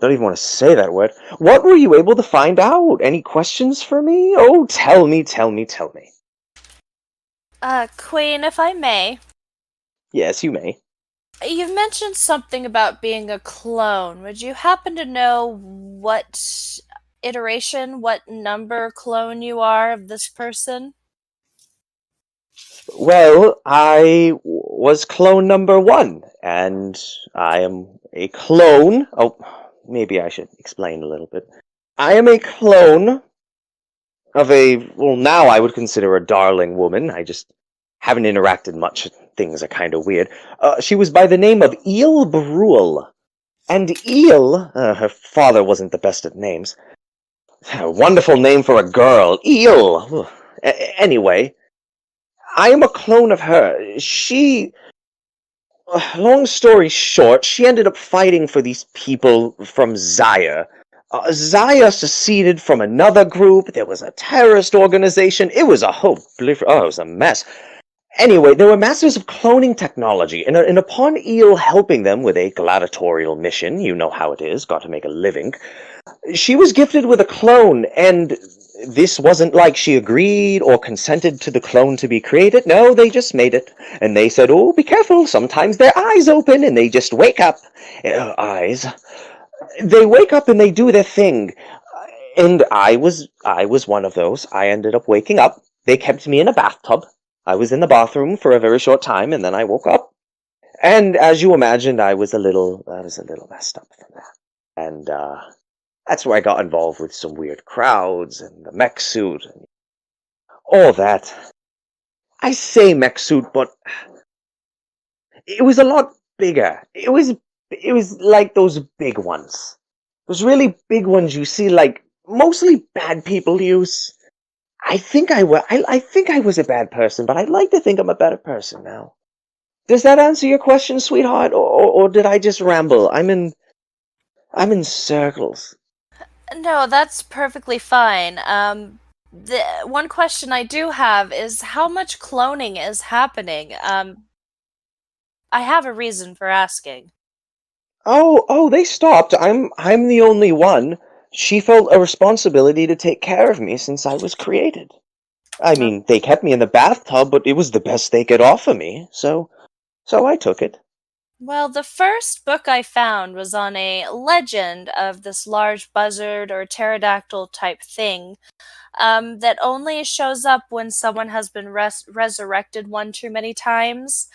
don't even want to say that word. What were you able to find out? Any questions for me? Oh, tell me. Queen, if I may, Yes, you may. you've mentioned something about being a clone. Would you happen to know what iteration, what number clone you are of this person? Well, was clone number 1, and I am a clone. Oh, maybe I should explain a little bit. I am a clone of well, now I would consider a darling woman. I just haven't interacted much. Things are kind of weird. She was by the name of Eel Brule. And Eel, her father wasn't the best at names. A wonderful name for a girl, Eel. Anyway, I am a clone of her. Long story short, she ended up fighting for these people from Zaya. Zaya seceded from another group. There was a terrorist organization. It was it was a mess. Anyway, they were masters of cloning technology, and upon Eel helping them with a gladiatorial mission, you know how it is, got to make a living, she was gifted with a clone, and this wasn't like she agreed or consented to the clone to be created. No, they just made it. And they said, oh, be careful, sometimes their eyes open, and they just wake up. Eyes. They wake up and they do their thing. And I was one of those. I ended up waking up. They kept me in a bathtub. I was in the bathroom for a very short time, and then I woke up. And as you imagined, I was a little messed up from that. And, that's where I got involved with some weird crowds and the mech suit and all that. I say mech suit, but it was a lot bigger. It was like those big ones. Those really big ones you see like mostly bad people use. I think I was a bad person, but I'd like to think I'm a better person now. Does that answer your question, sweetheart? Or did I just ramble? I'm in circles. No, that's perfectly fine. The one question I do have is how much cloning is happening? I have a reason for asking. Oh, they stopped. I'm the only one. She felt a responsibility to take care of me since I was created. I mean, they kept me in the bathtub, but it was the best they could offer me, so I took it. Well, the first book I found was on a legend of this large buzzard or pterodactyl type thing that only shows up when someone has been resurrected one too many times,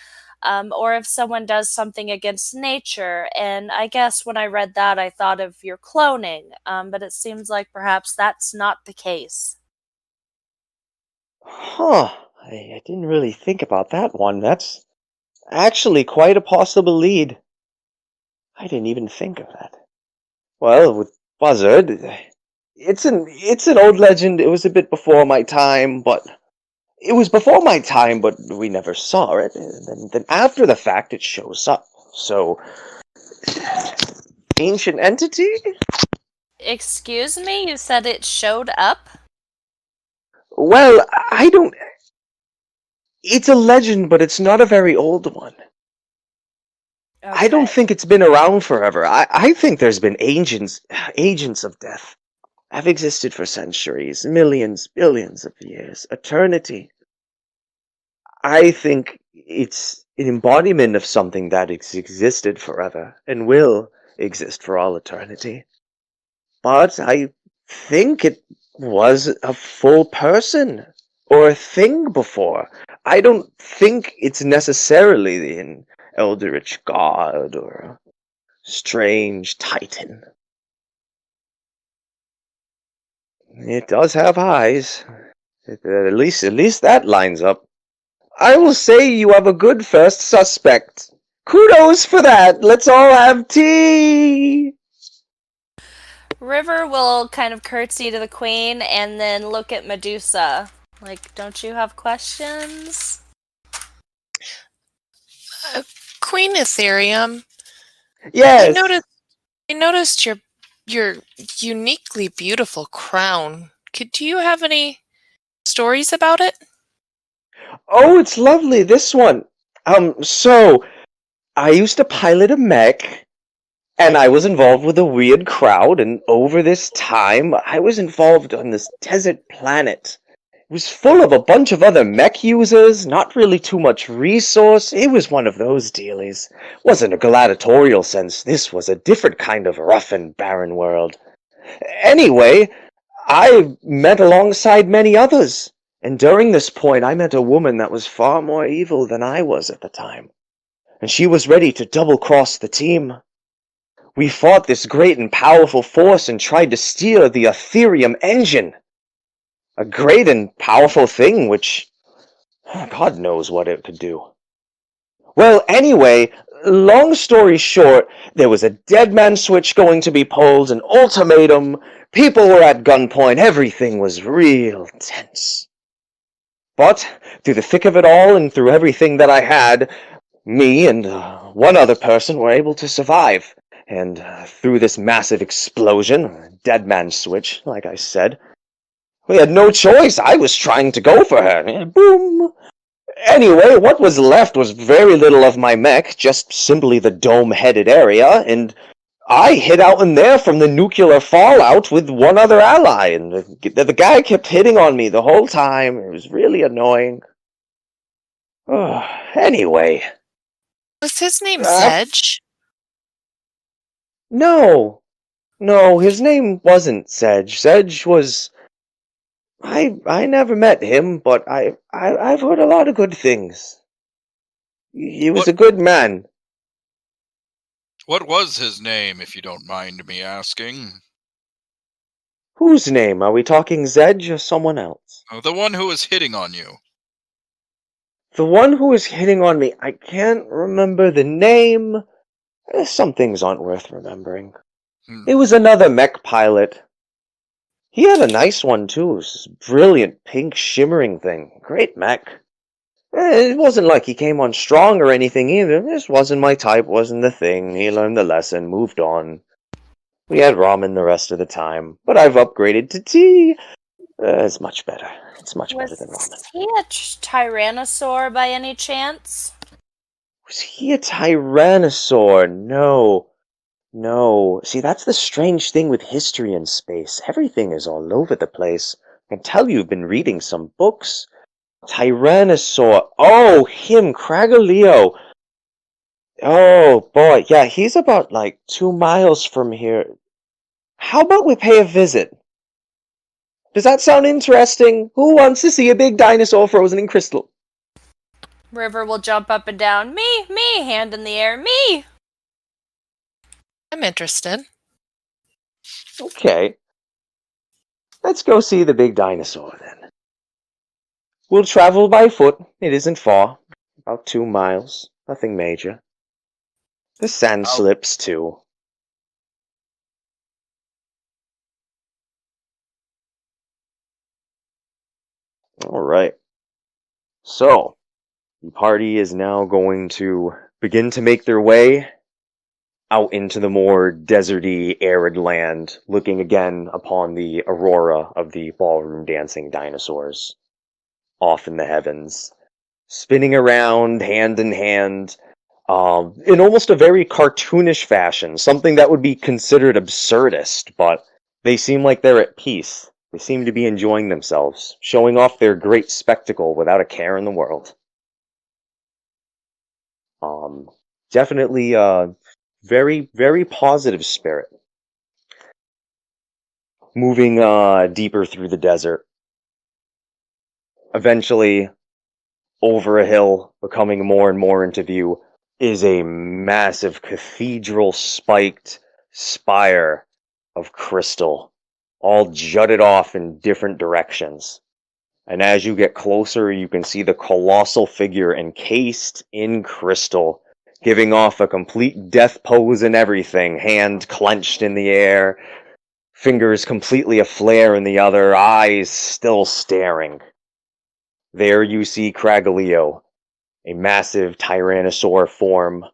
or if someone does something against nature. And I guess when I read that, I thought of your cloning, but it seems like perhaps that's not the case. Huh. I didn't really think about that one. That's actually quite a possible lead. I didn't even think of that. Well, with Buzzard, it's an old legend. It was a bit before my time, but it was before my time, but we never saw it. And then after the fact, it shows up. So, ancient entity? Excuse me? You said it showed up? Well, I don't... It's a legend, but it's not a very old one. Okay. I don't think it's been around forever. I think there's been agents of death. Have existed for centuries, millions, billions of years, eternity. I think it's an embodiment of something that has existed forever and will exist for all eternity. But I think it was a full person or a thing before. I don't think it's necessarily an eldritch god or a strange titan. It does have eyes. At least that lines up. I will say you have a good first suspect. Kudos for that. Let's all have tea. River will kind of curtsy to the queen and then look at Medusa. Like, don't you have questions? Queen Ethereum. Yes. I noticed your uniquely beautiful crown. Do you have any stories about it? Oh, it's lovely, this one. So, I used to pilot a mech, And I was involved with a weird crowd, and over this time, I was involved on this desert planet. It was full of a bunch of other mech users, not really too much resource. It was one of those dealies. Wasn't a gladiatorial sense. This was a different kind of rough and barren world. Anyway, I met alongside many others, and during this point I met a woman that was far more evil than I was at the time. And she was ready to double-cross the team. We fought this great and powerful force and tried to steal the Ethereum engine. A great and powerful thing which God knows what it could do. Well, anyway, long story short, there was a dead man switch going to be pulled, an ultimatum, people were at gunpoint, everything was real tense. But, through the thick of it all and through everything that I had, me and one other person were able to survive. And through this massive explosion, dead man switch, like I said, we had no choice. I was trying to go for her. Boom! Anyway, what was left was very little of my mech, just simply the dome-headed area, and I hid out in there from the nuclear fallout with one other ally, and the guy kept hitting on me the whole time. It was really annoying. Anyway. Was his name Sedge? No, his name wasn't Sedge. Sedge was... I never met him, but I've heard a lot of good things. He was a good man. What was his name, if you don't mind me asking? Whose name? Are we talking Sedge or someone else? Oh, the one who was hitting on you. The one who was hitting on me, I can't remember the name. Some things aren't worth remembering. It was another mech pilot. He had a nice one, too. It was this brilliant, pink, shimmering thing. Great mech. It wasn't like he came on strong or anything, either. This wasn't my type, wasn't the thing. He learned the lesson, moved on. We had ramen the rest of the time, but I've upgraded to tea. It's much better. It's much better than ramen. Was he a tyrannosaur by any chance? Was he a tyrannosaur? No. See, that's the strange thing with history in space. Everything is all over the place. I can tell you've been reading some books. Tyrannosaur. Oh, him, Cragoleo. Oh, boy. Yeah, he's about, 2 miles from here. How about we pay a visit? Does that sound interesting? Who wants to see a big dinosaur frozen in crystal? River will jump up and down. Me, hand in the air, me! I'm interested. Okay. Let's go see the big dinosaur, then. We'll travel by foot. It isn't far. About 2 miles. Nothing major. The sand slips, too. Alright. So, the party is now going to begin to make their way out into the more deserty, arid land, looking again upon the aurora of the ballroom dancing dinosaurs off in the heavens, spinning around hand in hand, in almost a very cartoonish fashion, something that would be considered absurdist, but they seem like they're at peace. They seem to be enjoying themselves, showing off their great spectacle without a care in the world. Definitely, very, very positive spirit. Moving deeper through the desert. Eventually, over a hill, becoming more and more into view, is a massive cathedral-spiked spire of crystal, all jutted off in different directions. And as you get closer, you can see the colossal figure encased in crystal, giving off a complete death pose and everything, hand clenched in the air, fingers completely aflare in the other, eyes still staring. There you see Cragoleo, a massive tyrannosaur form,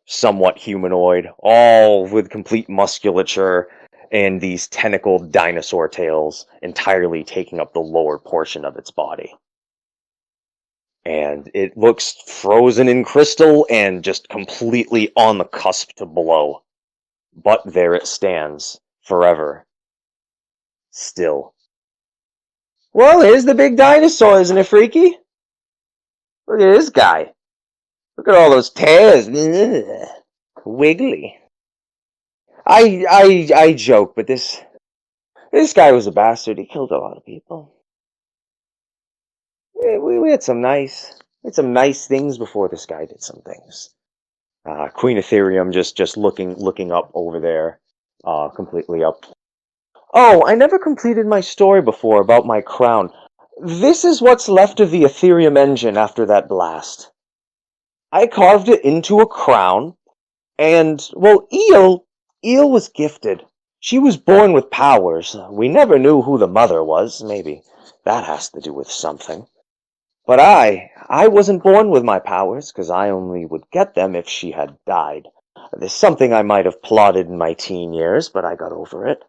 somewhat humanoid, all with complete musculature and these tentacled dinosaur tails entirely taking up the lower portion of its body. And it looks frozen in crystal and just completely on the cusp to blow. But there it stands, forever. Still. Well, here's the big dinosaur, isn't it freaky? Look at this guy. Look at all those tears. Ugh. Wiggly. I joke, but this guy was a bastard. He killed a lot of people. We had some nice things before this guy did some things. Queen Ethereum just looking up over there, completely up. Oh, I never completed my story before about my crown. This is what's left of the Ethereum engine after that blast. I carved it into a crown, and, well, Eel was gifted. She was born with powers. We never knew who the mother was. Maybe that has to do with something. But I wasn't born with my powers, because I only would get them if she had died. There's something I might have plotted in my teen years, but I got over it.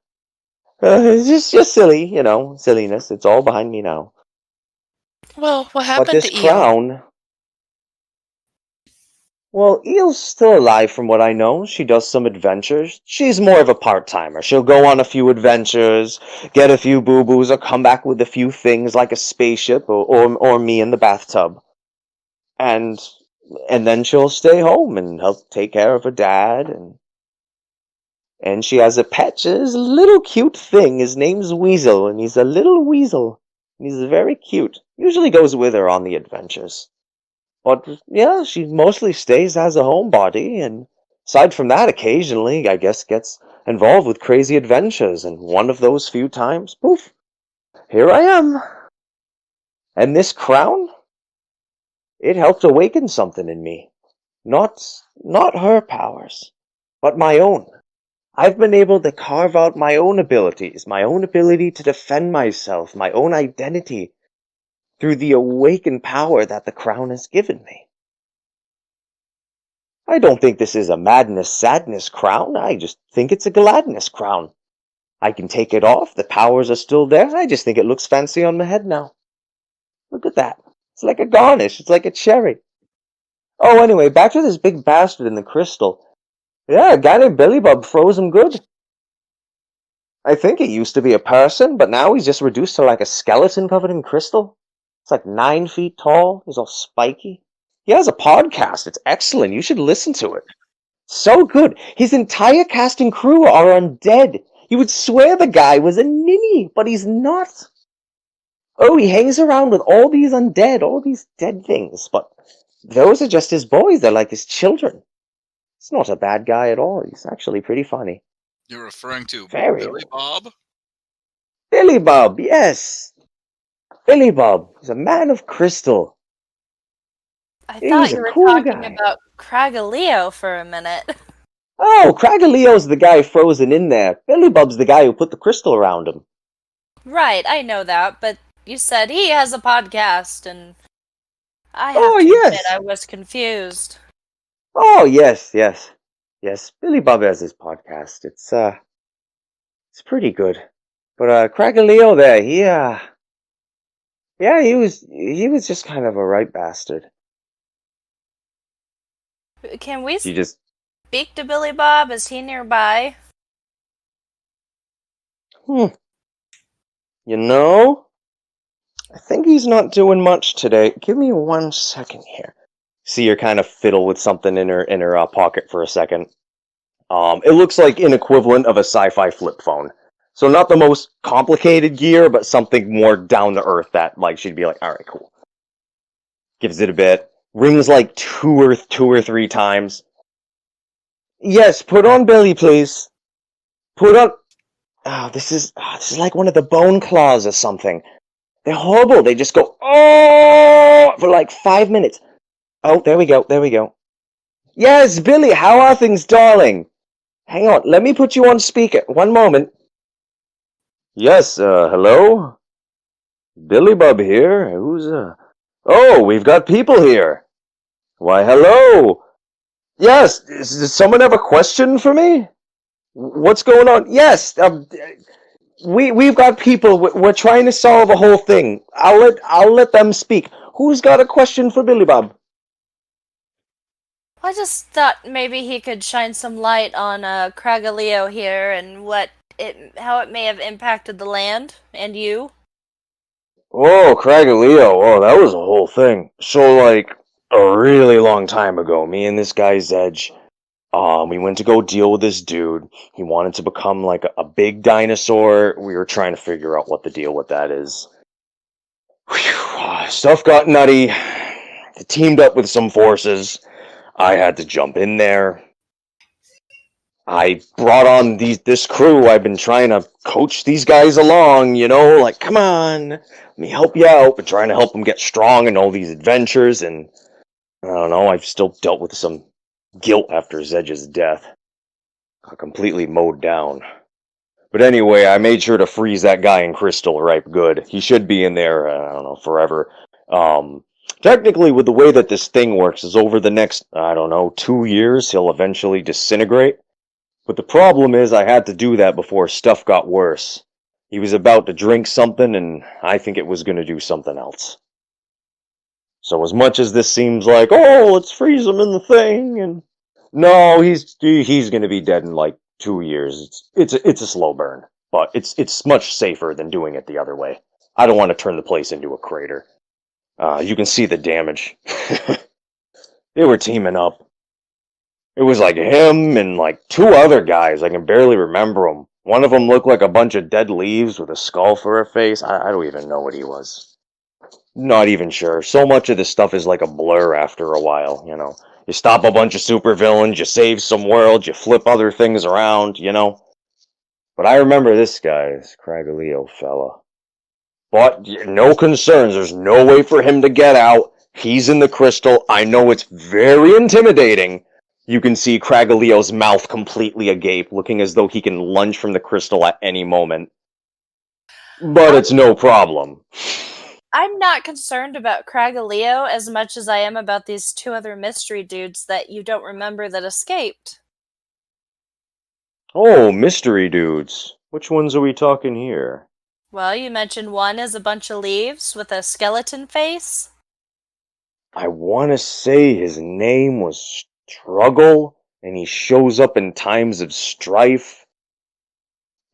It's just silly, silliness. It's all behind me now. Well, what But happened this to Eel? crown... Well, Eel's still alive from what I know. She does some adventures. She's more of a part-timer. She'll go on a few adventures, get a few boo-boos, or come back with a few things like a spaceship or me in the bathtub. And then she'll stay home and help take care of her dad. And she has a pet. She's a little cute thing. His name's Weasel, and he's a little weasel. And he's very cute. Usually goes with her on the adventures. But, yeah, she mostly stays as a homebody, and aside from that, occasionally, I guess, gets involved with crazy adventures, and one of those few times, poof, here I am. And this crown? It helped awaken something in me. Not her powers, but my own. I've been able to carve out my own abilities, my own ability to defend myself, my own identity, through the awakened power that the crown has given me. I don't think this is a madness-sadness crown. I just think it's a gladness crown. I can take it off. The powers are still there. I just think it looks fancy on my head now. Look at that. It's like a garnish. It's like a cherry. Oh, anyway, back to this big bastard in the crystal. Yeah, a guy named Billy Bob froze him good. I think he used to be a person, but now he's just reduced to like a skeleton covered in crystal. It's like 9 feet tall. He's all spiky. He has a podcast. It's excellent. You should listen to it. So good. His entire cast and crew are undead. You would swear the guy was a ninny, but he's not. Oh, he hangs around with all these undead, all these dead things, but those are just his boys. They're like his children. He's not a bad guy at all. He's actually pretty funny. You're referring to Very. Billy Bob? Billy Bob, yes. Billy Bob. He's a man of crystal. I He's thought a you were cool talking guy. about Cragaleo for a minute. Oh, Cragaleo's the guy frozen in there. Billy Bob's the guy who put the crystal around him. Right, I know that, but you said he has a podcast, and I have Oh, to yes. admit I was confused. Oh, yes. Billy Bob has his podcast. It's pretty good. But Cragaleo there, he was just kind of a right bastard. Can we You just speak to Billy Bob? Is he nearby? You know, I think he's not doing much today. Give me 1 second here. See her kind of fiddle with something in her pocket for a second. It looks like an equivalent of a sci-fi flip phone. So not the most complicated gear, but something more down to earth that like she'd be like, all right, cool. Gives it a bit. Rings like two or three times. Yes, put on Billy, please. Put on. Oh, this is like one of the bone claws or something. They're horrible. They just go oh for like 5 minutes. Oh, there we go. Yes, Billy, how are things, darling? Hang on, let me put you on speaker. 1 moment. Yes, hello? Billy Bob here. Who's, Oh, we've got people here. Why, hello. Yes, does someone have a question for me? What's going on? Yes, we've got people. We're trying to solve a whole thing. I'll let them speak. Who's got a question for Billy Bob? I just thought maybe he could shine some light on Kragaleo here and how it may have impacted the land and you. Oh, Cragaleo. Oh, that was a whole thing. So, like, a really long time ago, me and this guy Zedge, we went to go deal with this dude. He wanted to become like a big dinosaur. We were trying to figure out what the deal with that is. Whew, stuff got nutty. Teamed up with some forces. I had to jump in there. I brought on this crew. I've been trying to coach these guys along, like, come on, let me help you out. But trying to help them get strong in all these adventures, and I don't know, I've still dealt with some guilt after Zedge's death. Got completely mowed down. But anyway, I made sure to freeze that guy in Crystal right good. He should be in there, I don't know, forever. Technically, with the way that this thing works, is over the next, 2 years, he'll eventually disintegrate. But the problem is I had to do that before stuff got worse. He was about to drink something, and I think it was going to do something else. So as much as this seems like, oh, let's freeze him in the thing, and no, he's going to be dead in like 2 years. It's a slow burn, but it's much safer than doing it the other way. I don't want to turn the place into a crater. You can see the damage. They were teaming up. It was like him and like 2 other guys. I can barely remember them. One of them looked like a bunch of dead leaves with a skull for a face. I don't even know what he was. Not even sure. So much of this stuff is like a blur after a while, You stop a bunch of supervillains, you save some worlds, you flip other things around, But I remember this guy, this Cragaleo fella. But no concerns. There's no way for him to get out. He's in the crystal. I know it's very intimidating. You can see Kragaleo's mouth completely agape, looking as though he can lunge from the crystal at any moment. But it's no problem. I'm not concerned about Kragaleo as much as I am about these 2 other mystery dudes that you don't remember that escaped. Oh, mystery dudes. Which ones are we talking here? Well, you mentioned one is a bunch of leaves with a skeleton face. I want to say his name was Struggle, and he shows up in times of strife.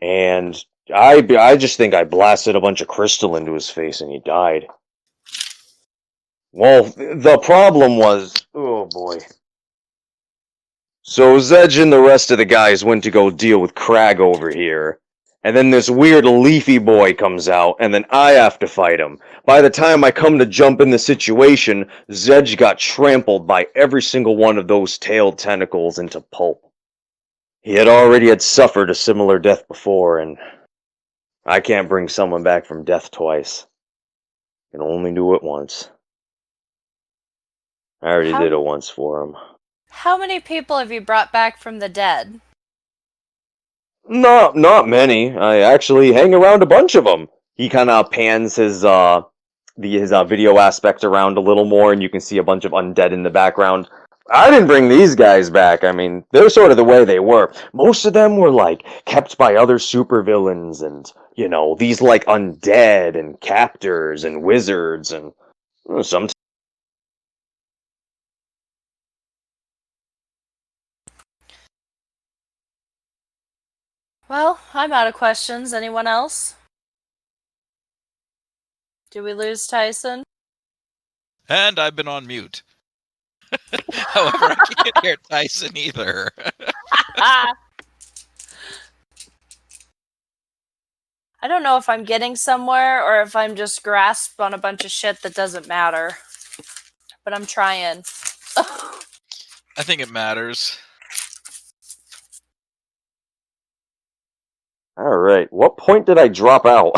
And I just think I blasted a bunch of crystal into his face and he died. Well, the problem was, oh boy. So Zedge and the rest of the guys went to go deal with Crag over here. And then this weird leafy boy comes out, and then I have to fight him. By the time I come to jump in the situation, Zedge got trampled by every single one of those tailed tentacles into pulp. He had suffered a similar death before, and I can't bring someone back from death twice. I can only do it once. I already did it once for him. How many people have you brought back from the dead? Not many. I actually hang around a bunch of them. He kind of pans his video aspect around a little more, and you can see a bunch of undead in the background. I didn't bring these guys back. I mean, they're sort of the way they were. Most of them were like kept by other supervillains, and these like undead and captors and wizards, and some. Well, I'm out of questions. Anyone else? Did we lose Tyson? And I've been on mute. However, I can't hear Tyson either. I don't know if I'm getting somewhere or if I'm just grasped on a bunch of shit that doesn't matter. But I'm trying. I think it matters. Alright, what point did I drop out?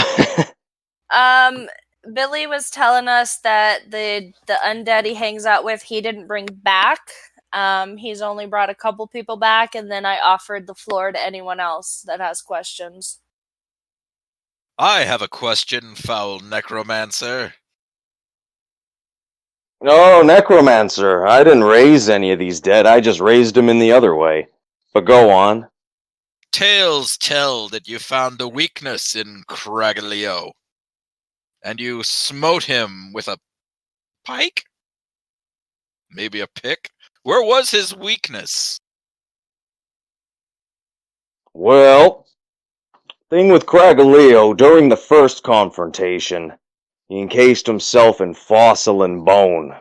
Billy was telling us that the undead he hangs out with, he didn't bring back. He's only brought a couple people back, and then I offered the floor to anyone else that has questions. I have a question, foul necromancer. No, necromancer. I didn't raise any of these dead. I just raised them in the other way. But go on. Tales tell that you found a weakness in Kragaleo, and you smote him with a pike? Maybe a pick? Where was his weakness? Well, thing with Cragaleo, during the first confrontation, he encased himself in fossil and bone.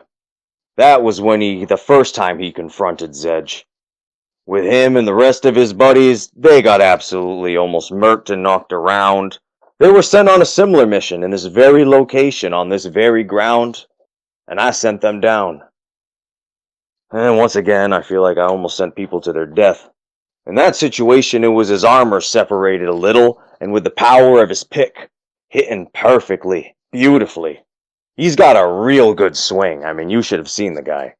That was the first time he confronted Zedge. With him and the rest of his buddies, they got absolutely almost murked and knocked around. They were sent on a similar mission in this very location, on this very ground, and I sent them down. And once again, I feel like I almost sent people to their death. In that situation, it was his armor separated a little, and with the power of his pick, hitting perfectly, beautifully. He's got a real good swing. I mean, you should have seen the guy.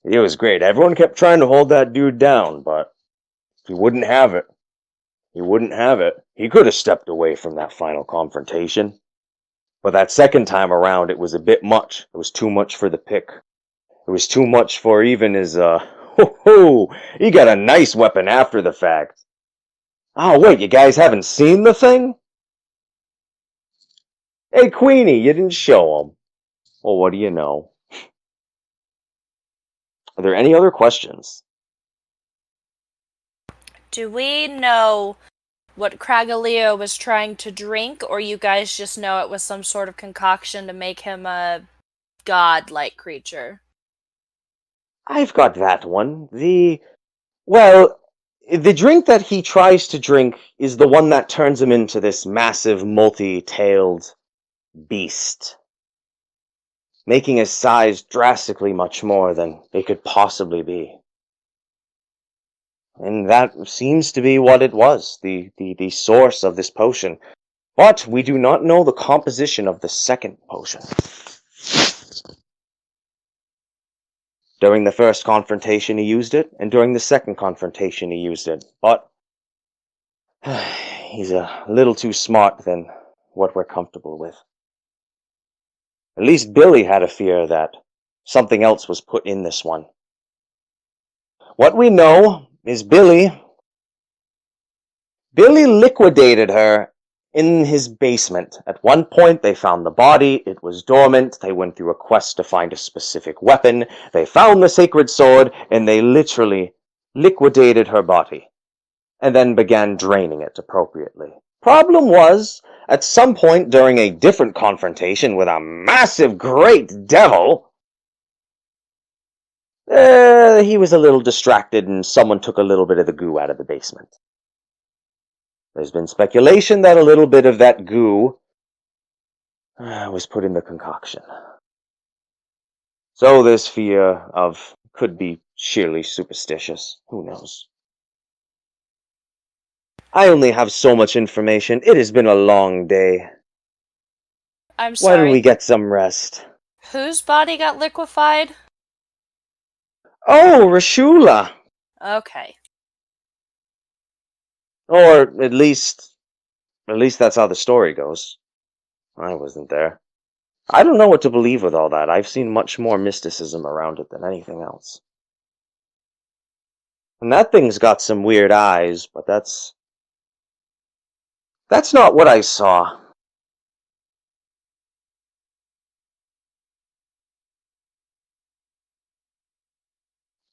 It was great. Everyone kept trying to hold that dude down, but he wouldn't have it. He wouldn't have it. He could have stepped away from that final confrontation. But that second time around, it was a bit much. It was too much for the pick. It was too much for even his, he got a nice weapon after the fact. Oh, wait, you guys haven't seen the thing? Hey, Queenie, you didn't show him. Well, what do you know? Are there any other questions? Do we know what Cragaleo was trying to drink, or you guys just know it was some sort of concoction to make him a god-like creature? I've got that one. The drink that he tries to drink is the one that turns him into this massive, multi-tailed beast, making his size drastically much more than it could possibly be. And that seems to be what it was, the source of this potion. But we do not know the composition of the second potion. During the first confrontation he used it, and during the second confrontation he used it. But he's a little too smart than what we're comfortable with. At least Billy had a fear that something else was put in this one. What we know is Billy liquidated her in his basement. At one point, they found the body. It was dormant. They went through a quest to find a specific weapon. They found the sacred sword, and they literally liquidated her body, and then began draining it appropriately. Problem was, at some point during a different confrontation with a massive great devil, he was a little distracted and someone took a little bit of the goo out of the basement. There's been speculation that a little bit of that goo was put in the concoction. So this fear of could be sheerly superstitious. Who knows? I only have so much information. It has been a long day. I'm sorry. Why don't we get some rest? Whose body got liquefied? Oh, Rashula! Okay. Or at least that's how the story goes. I wasn't there. I don't know what to believe with all that. I've seen much more mysticism around it than anything else. And that thing's got some weird eyes, but that's not what I saw.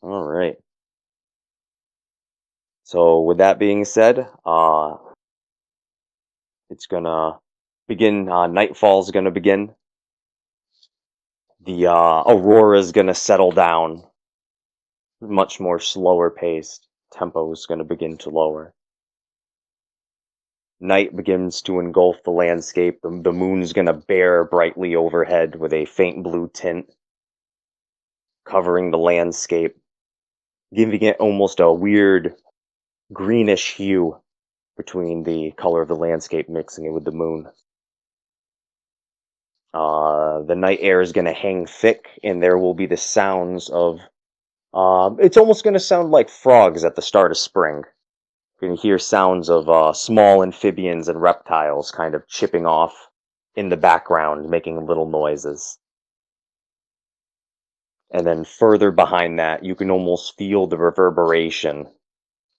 Alright. So with that being said, it's gonna begin, nightfall's gonna begin. The aurora's gonna settle down. Much more slower paced. Tempo's gonna begin to lower. Night begins to engulf the landscape. The moon's gonna bear brightly overhead with a faint blue tint, covering the landscape, giving it almost a weird greenish hue between the color of the landscape, mixing it with the moon. The night air is going to hang thick, and there will be the sounds of... it's almost going to sound like frogs at the start of spring. You're going to hear sounds of small amphibians and reptiles kind of chipping off in the background, making little noises. And then further behind that, you can almost feel the reverberation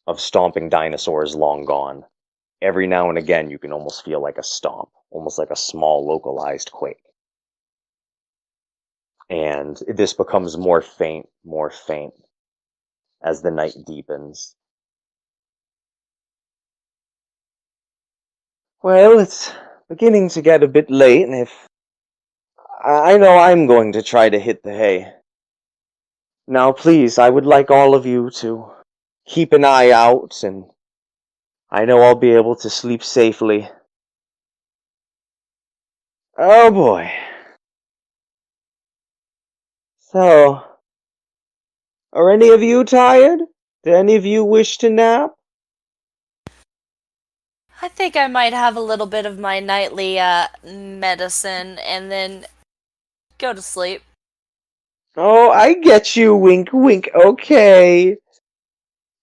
of stomping dinosaurs long gone. Every now and again, you can almost feel like a stomp, almost like a small localized quake. And this becomes more faint, as the night deepens. Well, it's beginning to get a bit late, and if I know I'm going to try to hit the hay. Now, please, I would like all of you to keep an eye out, and I know I'll be able to sleep safely. Oh boy. So, are any of you tired? Do any of you wish to nap? I think I might have a little bit of my nightly medicine and then go to sleep. Oh, I get you, wink wink, okay.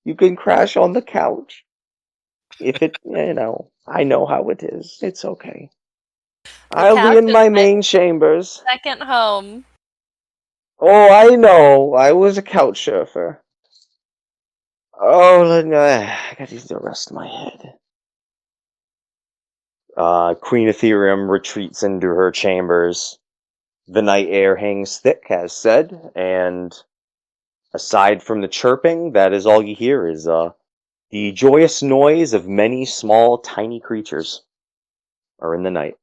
You can crash on the couch. If it, I know how it is. It's okay. The I'll be couch in is my my main chambers. second home. Oh, I know. I was a couch surfer. Oh, I gotta use the rest of my head. Queen Ethereum retreats into her chambers. The night air hangs thick, as said, and aside from the chirping, that is all you hear is the joyous noise of many small, tiny creatures are in the night.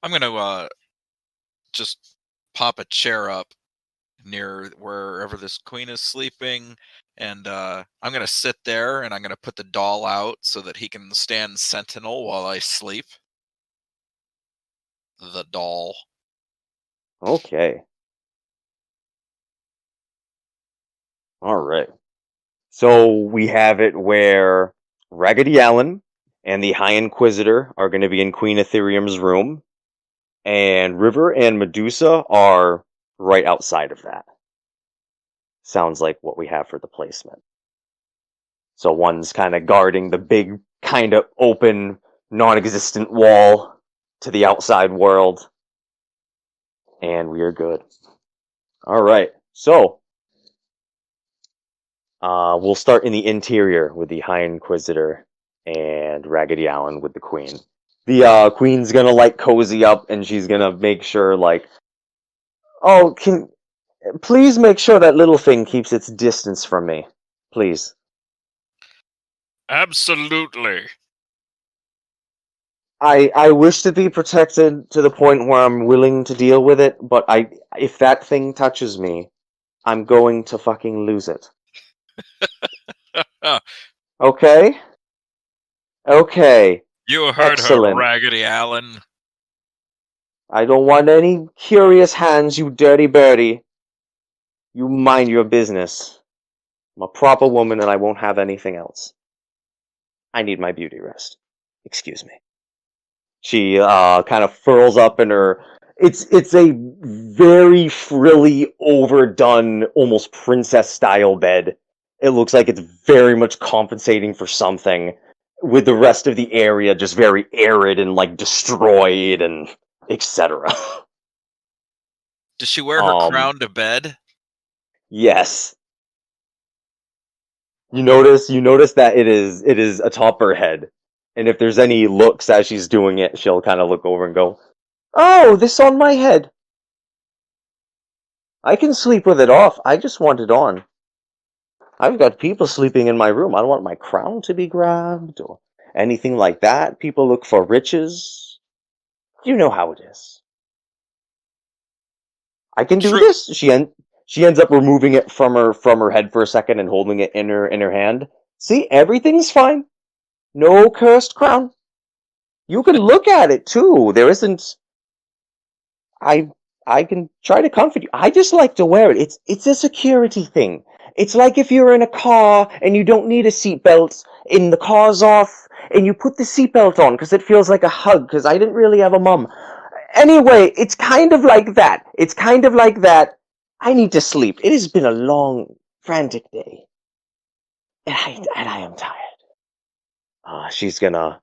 I'm gonna just pop a chair up near wherever this queen is sleeping, and I'm gonna sit there and I'm gonna put the doll out so that he can stand sentinel while I sleep. The doll. Okay. Alright. So we have it where Raggedy Allen and the High Inquisitor are going to be in Queen Ethereum's room, and River and Medusa are right outside of that. Sounds like what we have for the placement. So one's kind of guarding the big, kind of open, non-existent wall to the outside world. And we are good. Alright, so we'll start in the interior with the High Inquisitor and Raggedy Allen with the Queen. The Queen's gonna like cozy up, and she's gonna make sure oh, please make sure that little thing keeps its distance from me, please. Absolutely. I wish to be protected to the point where I'm willing to deal with it, but if that thing touches me, I'm going to fucking lose it. Okay? Okay. You heard Excellent. her, Raggedy Allen. I don't want any curious hands, you dirty birdie. You mind your business. I'm a proper woman and I won't have anything else. I need my beauty rest. Excuse me. She kind of furls up in her... It's a very frilly, overdone, almost princess-style bed. It looks like it's very much compensating for something, with the rest of the area just very arid and destroyed and etc. Does she wear her crown to bed? Yes. You notice that it is atop her head. And if there's any looks as she's doing it, she'll kind of look over and go, "Oh, this on my head. I can sleep with it off. I just want it on. I've got people sleeping in my room. I don't want my crown to be grabbed or anything like that. People look for riches. You know how it is. I can do True. this." She ends up removing it from her head for a second and holding it in her hand. "See, everything's fine. No cursed crown. You can look at it too. There isn't. I can try to comfort you. I just like to wear it. It's a security thing. It's like if you're in a car and you don't need a seatbelt and the car's off and you put the seatbelt on because it feels like a hug because I didn't really have a mum. Anyway, it's kind of like that. It's kind of like that. I need to sleep. It has been a long, frantic day. And I am tired." She's gonna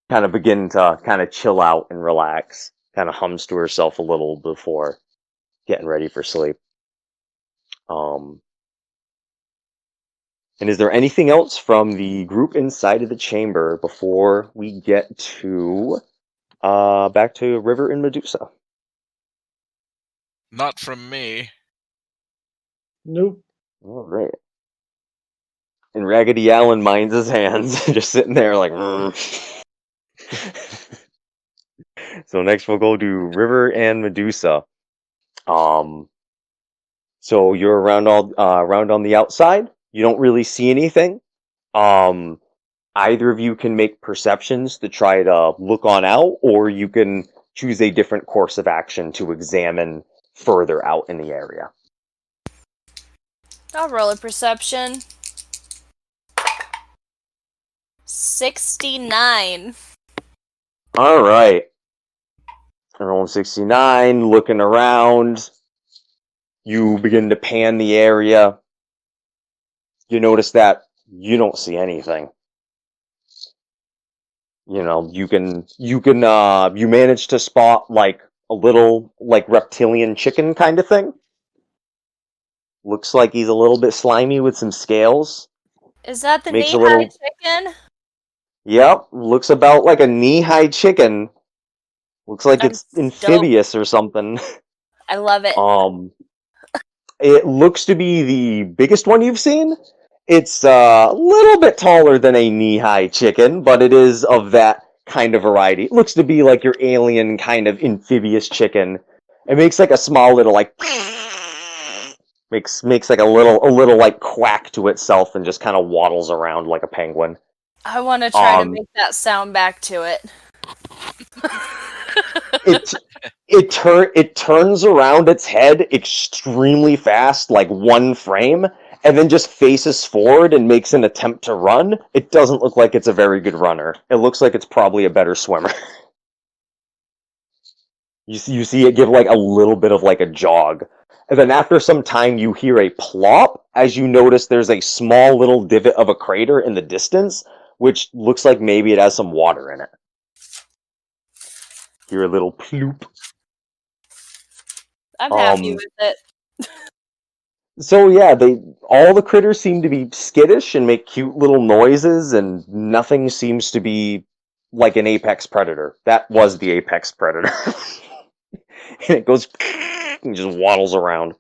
kind of begin to kind of chill out and relax. Kind of hums to herself a little before getting ready for sleep. And is there anything else from the group inside of the chamber before we get to back to River and Medusa. Not from me. Nope. All right. And Raggedy Allen minds his hands, just sitting there like. So next we'll go to River and Medusa. So you're around on the outside. You don't really see anything. Either of you can make perceptions to try to look on out, or you can choose a different course of action to examine further out in the area. I'll roll a perception. 69. All right. Rolling 69, looking around. You begin to pan the area. You notice that you don't see anything. You know, you manage to spot like a little like reptilian chicken kind of thing. Looks like he's a little bit slimy with some scales. Is that the Makes a knee-high little- chicken? Yep, looks about like a knee-high chicken. Looks like That's it's amphibious or something. I love it. It looks to be the biggest one you've seen. It's a little bit taller than a knee-high chicken, but it is of that kind of variety. It looks to be like your alien kind of amphibious chicken. It makes like a small little like makes like a little like quack to itself and just kind of waddles around like a penguin. I want to try to make that sound back to it. It turns around its head extremely fast, like one frame, and then just faces forward and makes an attempt to run. It doesn't look like it's a very good runner. It looks like it's probably a better swimmer. You see it give like a little bit of like a jog. And then after some time you hear a plop as you notice there's a small little divot of a crater in the distance, which looks like maybe it has some water in it. Hear a little ploop. I'm happy with it. So yeah, all the critters seem to be skittish and make cute little noises, and nothing seems to be like an apex predator. That was the apex predator. And it goes and just waddles around.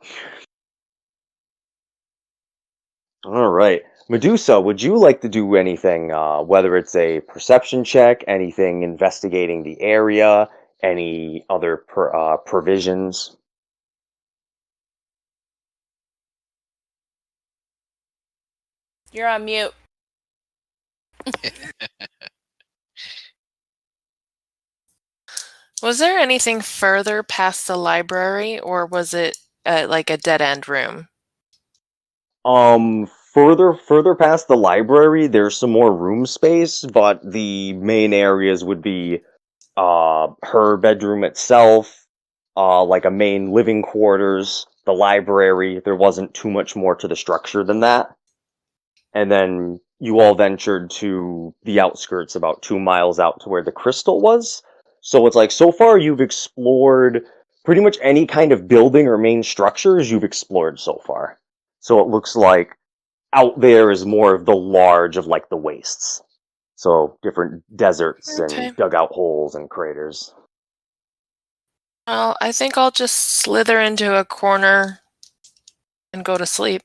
All right. Medusa, would you like to do anything, whether it's a perception check, anything investigating the area, any other provisions? You're on mute. Was there anything further past the library, or was it like a dead-end room? Further past the library, there's some more room space, but the main areas would be her bedroom itself, like a main living quarters, the library. There wasn't too much more to the structure than that. And then you all ventured to the outskirts about 2 miles out to where the crystal was. So it's like, so far you've explored pretty much any kind of building or main structures you've explored so far. So it looks like out there is more of the large of like the wastes. So different deserts Okay. and dugout holes and craters. Well, I think I'll just slither into a corner and go to sleep.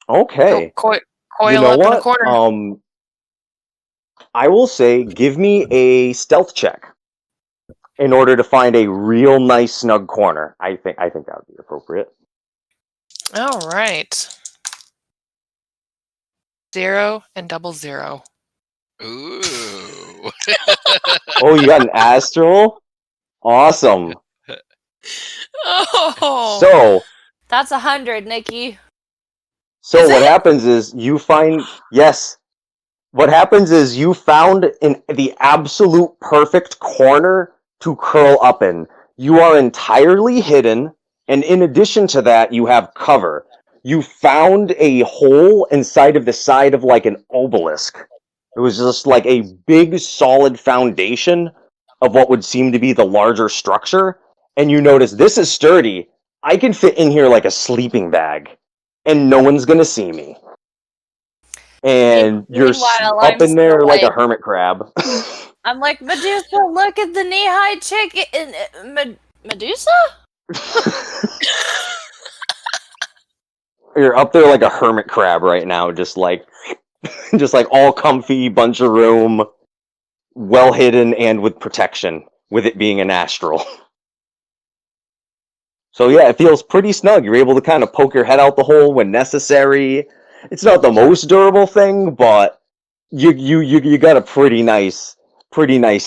Okay. Coil You know up what? in a corner. I will say, give me a stealth check in order to find a real nice snug corner. I think that would be appropriate. All right. 0 and 00. Ooh. Oh, you got an astral? Awesome. Oh. So That's 100, Nikki. Is what it? happens is you find yes. What happens is you found the absolute perfect corner to curl up in. You are entirely hidden, and in addition to that, you have cover. You found a hole inside of the side of like an obelisk. It was just like a big, solid foundation of what would seem to be the larger structure, and you notice this is sturdy. I can fit in here like a sleeping bag, and no one's gonna see me. And you're Meanwhile, up I'm in there still like a like- hermit crab. I'm like, Medusa, look at the knee-high chick in Medusa? You're up there like a hermit crab right now, just like all comfy, bunch of room, well hidden and with protection, with it being an astral. So yeah, it feels pretty snug. You're able to kind of poke your head out the hole when necessary. It's not the most durable thing, but you got a pretty nice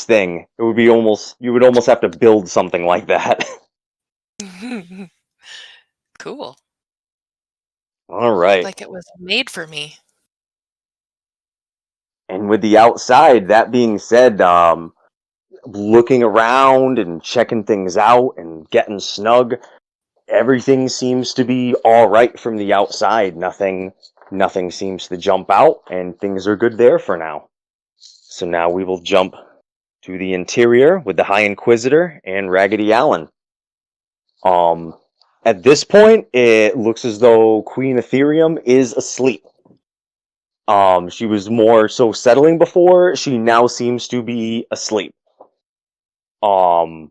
thing. It would be you would almost have to build something like that. Cool. All right. Like it was made for me. And with the outside, that being said, looking around and checking things out and getting snug, everything seems to be all right from the outside. Nothing seems to jump out, and things are good there for now. So now we will jump to the interior with the High Inquisitor and Raggedy Allen. At this point, it looks as though Queen Ethereum is asleep. She was more so settling before. She now seems to be asleep. You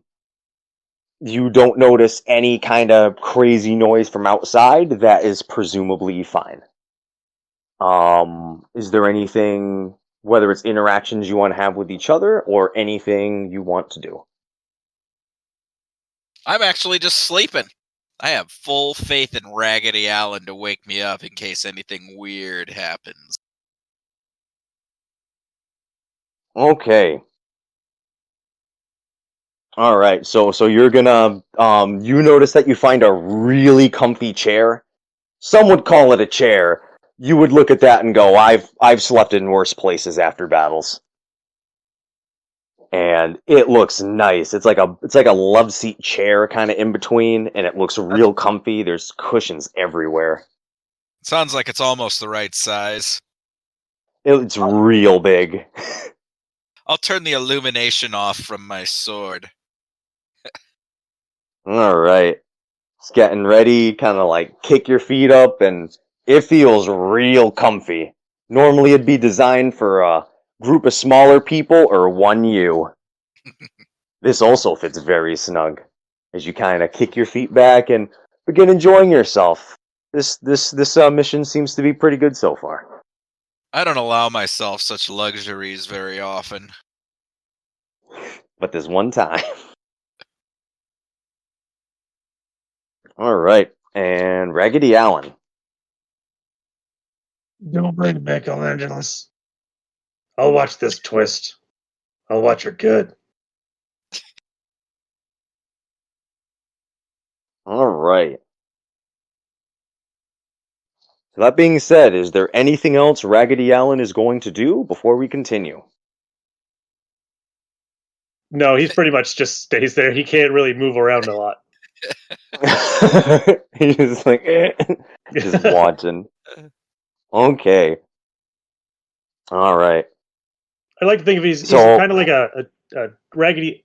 don't notice any kind of crazy noise from outside. That is presumably fine. Is there anything, whether it's interactions you want to have with each other or anything you want to do? I'm actually just sleeping. I have full faith in Raggedy Allen to wake me up in case anything weird happens. Okay. All right. So you're gonna you notice that you find a really comfy chair. Some would call it a chair. You would look at that and go, I've slept in worse places after battles. And it looks nice. It's like a love seat chair kind of in between, and it looks real comfy. There's cushions everywhere. Sounds like it's almost the right size. It's real big. I'll turn the illumination off from my sword. All right. It's getting ready, kind of like kick your feet up, and it feels real comfy. Normally it'd be designed for a group of smaller people or one you. This also fits very snug as you kind of kick your feet back and begin enjoying yourself. This mission seems to be pretty good so far. I don't allow myself such luxuries very often. But this one time. All right, and Raggedy Allen. Don't bring back Angeles. I'll watch this twist. I'll watch her good. All right. So that being said, is there anything else Raggedy Allen is going to do before we continue? No, he's pretty much just stays there. He can't really move around a lot. He's just like, just watching. Okay. All right. I like to think of he's kind of like a Raggedy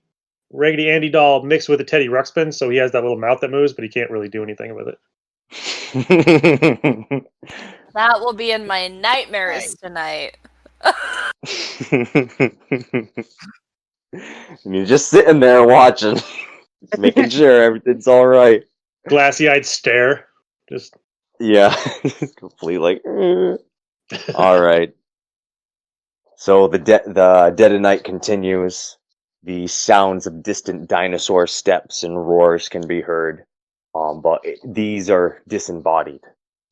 Andy doll mixed with a Teddy Ruxpin, so he has that little mouth that moves, but he can't really do anything with it. That will be in my nightmares tonight. And you're just sitting there watching, making sure everything's all right. Glassy-eyed stare. Just yeah, complete like. All right. So the dead of night continues. The sounds of distant dinosaur steps and roars can be heard, but these are disembodied.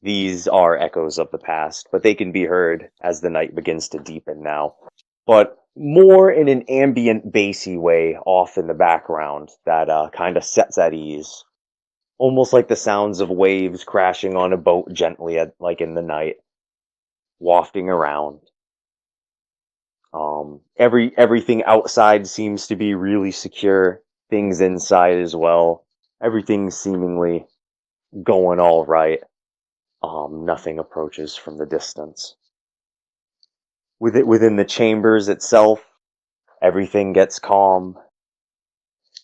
These are echoes of the past, but they can be heard as the night begins to deepen now. But more in an ambient, bassy way off in the background that kind of sets at ease. Almost like the sounds of waves crashing on a boat gently like in the night, wafting around. Everything outside seems to be really secure. Things inside as well. Everything's seemingly going all right. Nothing approaches from the distance. Within the chambers itself, everything gets calm.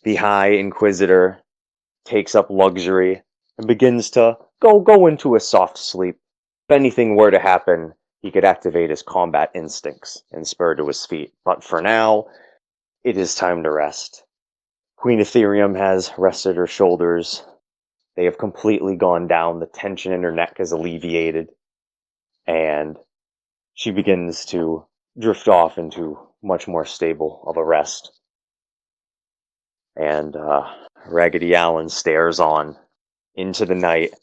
The High Inquisitor takes up luxury and begins to go into a soft sleep. If anything were to happen, he could activate his combat instincts and spur to his feet. But for now, it is time to rest. Queen Ethereum has rested her shoulders. They have completely gone down. The tension in her neck is alleviated. And she begins to drift off into much more stable of a rest. And Raggedy Allen stares on into the night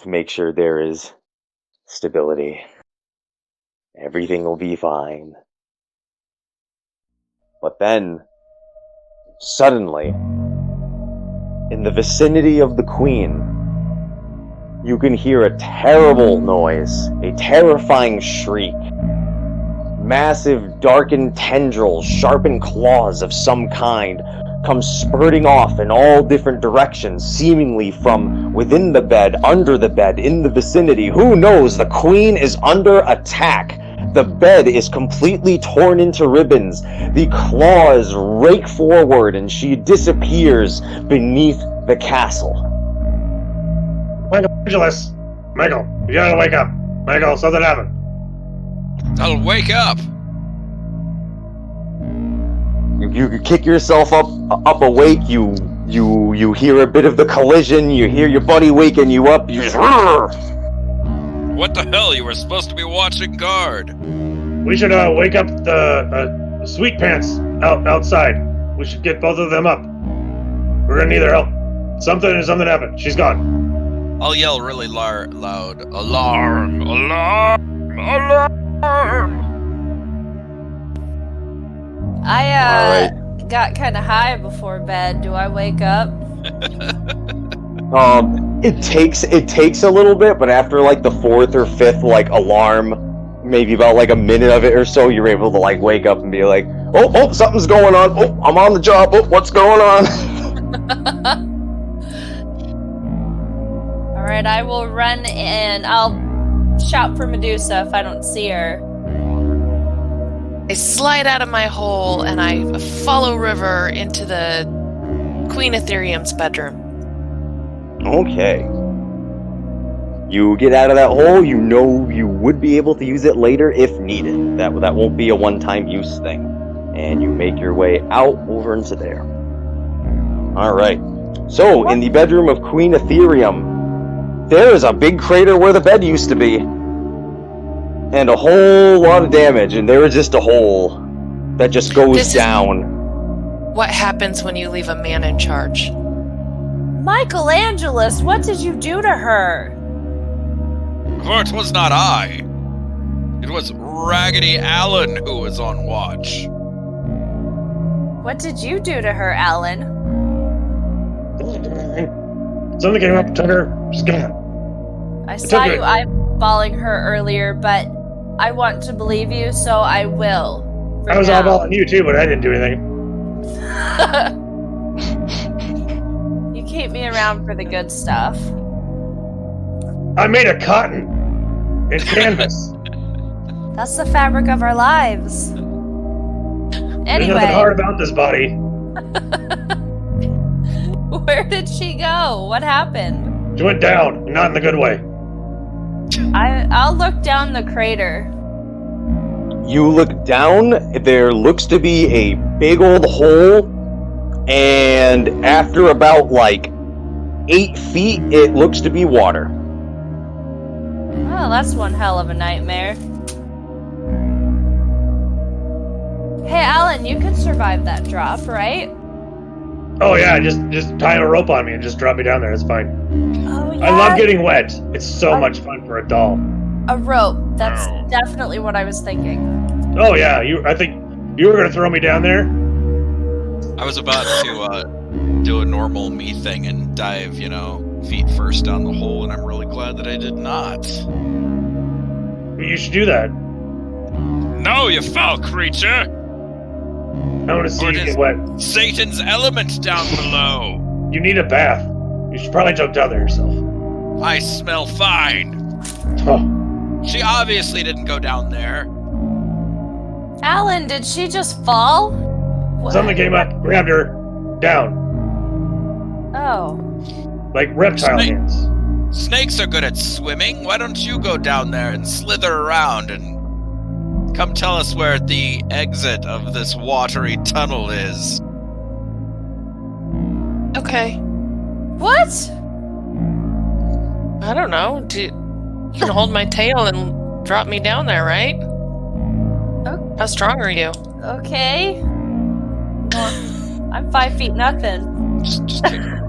to make sure there is stability. Everything will be fine. But then, suddenly, in the vicinity of the Queen, you can hear a terrible noise, a terrifying shriek. Massive, darkened tendrils, sharpened claws of some kind come spurting off in all different directions, seemingly from within the bed, under the bed, in the vicinity. Who knows? The Queen is under attack. The bed is completely torn into ribbons. The claws rake forward and she disappears beneath the castle. Michael Angelus! Michael, you gotta wake up. Michael, something happened. I'll wake up. You kick yourself up awake. You hear a bit of the collision. You hear your buddy waking you up. You just. What the hell? You were supposed to be watching guard. We should wake up the Sweet Pants outside. We should get both of them up. We're gonna need their help. Something happened. She's gone. I'll yell really loud. Alarm! Alarm! Alarm! I got kind of high before bed. Do I wake up? It takes a little bit, but after like the fourth or fifth like alarm, maybe about like a minute of it or so, you're able to like wake up and be like, oh, something's going on. Oh, I'm on the job. Oh, what's going on? All right, I will run and I'll shout for Medusa if I don't see her. I slide out of my hole and I follow River into the Queen Ethereum's bedroom. Okay. You get out of that hole, you know you would be able to use it later if needed. That won't be a one-time use thing. And you make your way out over into there. Alright. So, in the bedroom of Queen Ethereum, there is a big crater where the bed used to be. And a whole lot of damage, and there is just a hole that just goes down. What happens when you leave a man in charge? Michelangelis, what did you do to her? For it was not I. It was Raggedy Allen who was on watch. What did you do to her, Alan? Something came up, took her. She's gone. I saw you eyeballing her earlier, but I want to believe you, so I will. I was eyeballing you too, but I didn't do anything. You keep me around for the good stuff. I made a cotton and canvas. That's the fabric of our lives. There's nothing hard about this body. Where did she go? What happened? She went down, not in the good way. I'll look down the crater. You look down, there looks to be a big old hole, and after about like 8 feet, it looks to be water. Oh, that's one hell of a nightmare. Hey, Alan, you could survive that drop, right? Oh yeah, just tie a rope on me and just drop me down there. It's fine. Oh yeah. I love getting wet. It's so much fun for a doll. A rope. That's definitely what I was thinking. Oh yeah, I think you were gonna throw me down there. I was about to do a normal me thing and dive, feet first down the hole, and I'm really glad that I did not. You should do that. No, you foul creature! I want to see you get wet. Satan's element down below. You need a bath. You should probably jump down there yourself. I smell fine. Oh. She obviously didn't go down there. Alan, did she just fall? Something came up, grabbed her, down. Oh. Like reptile hands. Snakes are good at swimming. Why don't you go down there and slither around and Come tell us where the exit of this watery tunnel is. Okay. What? I don't know. You can hold my tail and drop me down there, right? Oh. How strong are you? Okay. Well, I'm 5 feet nothing. Just kick it.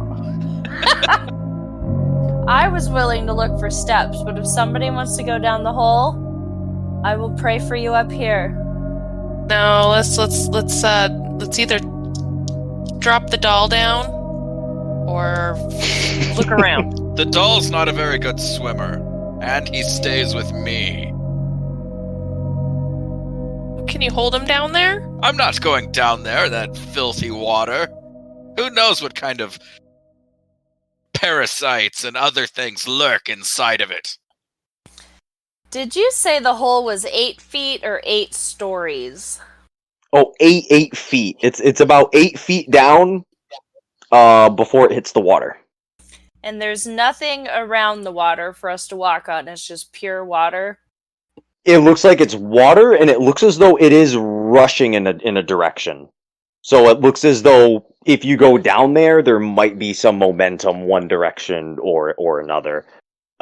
I was willing to look for steps, but if somebody wants to go down the hole, I will pray for you up here. No, let's either drop the doll down or look around. The doll's not a very good swimmer, and he stays with me. Can you hold him down there? I'm not going down there, that filthy water. Who knows what kind of parasites and other things lurk inside of it. Did you say the hole was 8 feet or 8 stories? Oh, 8 feet. It's about 8 feet down before it hits the water. And there's nothing around the water for us to walk on. It's just pure water. It looks like it's water, and it looks as though it is rushing in a direction. So it looks as though if you go down there might be some momentum one direction or another.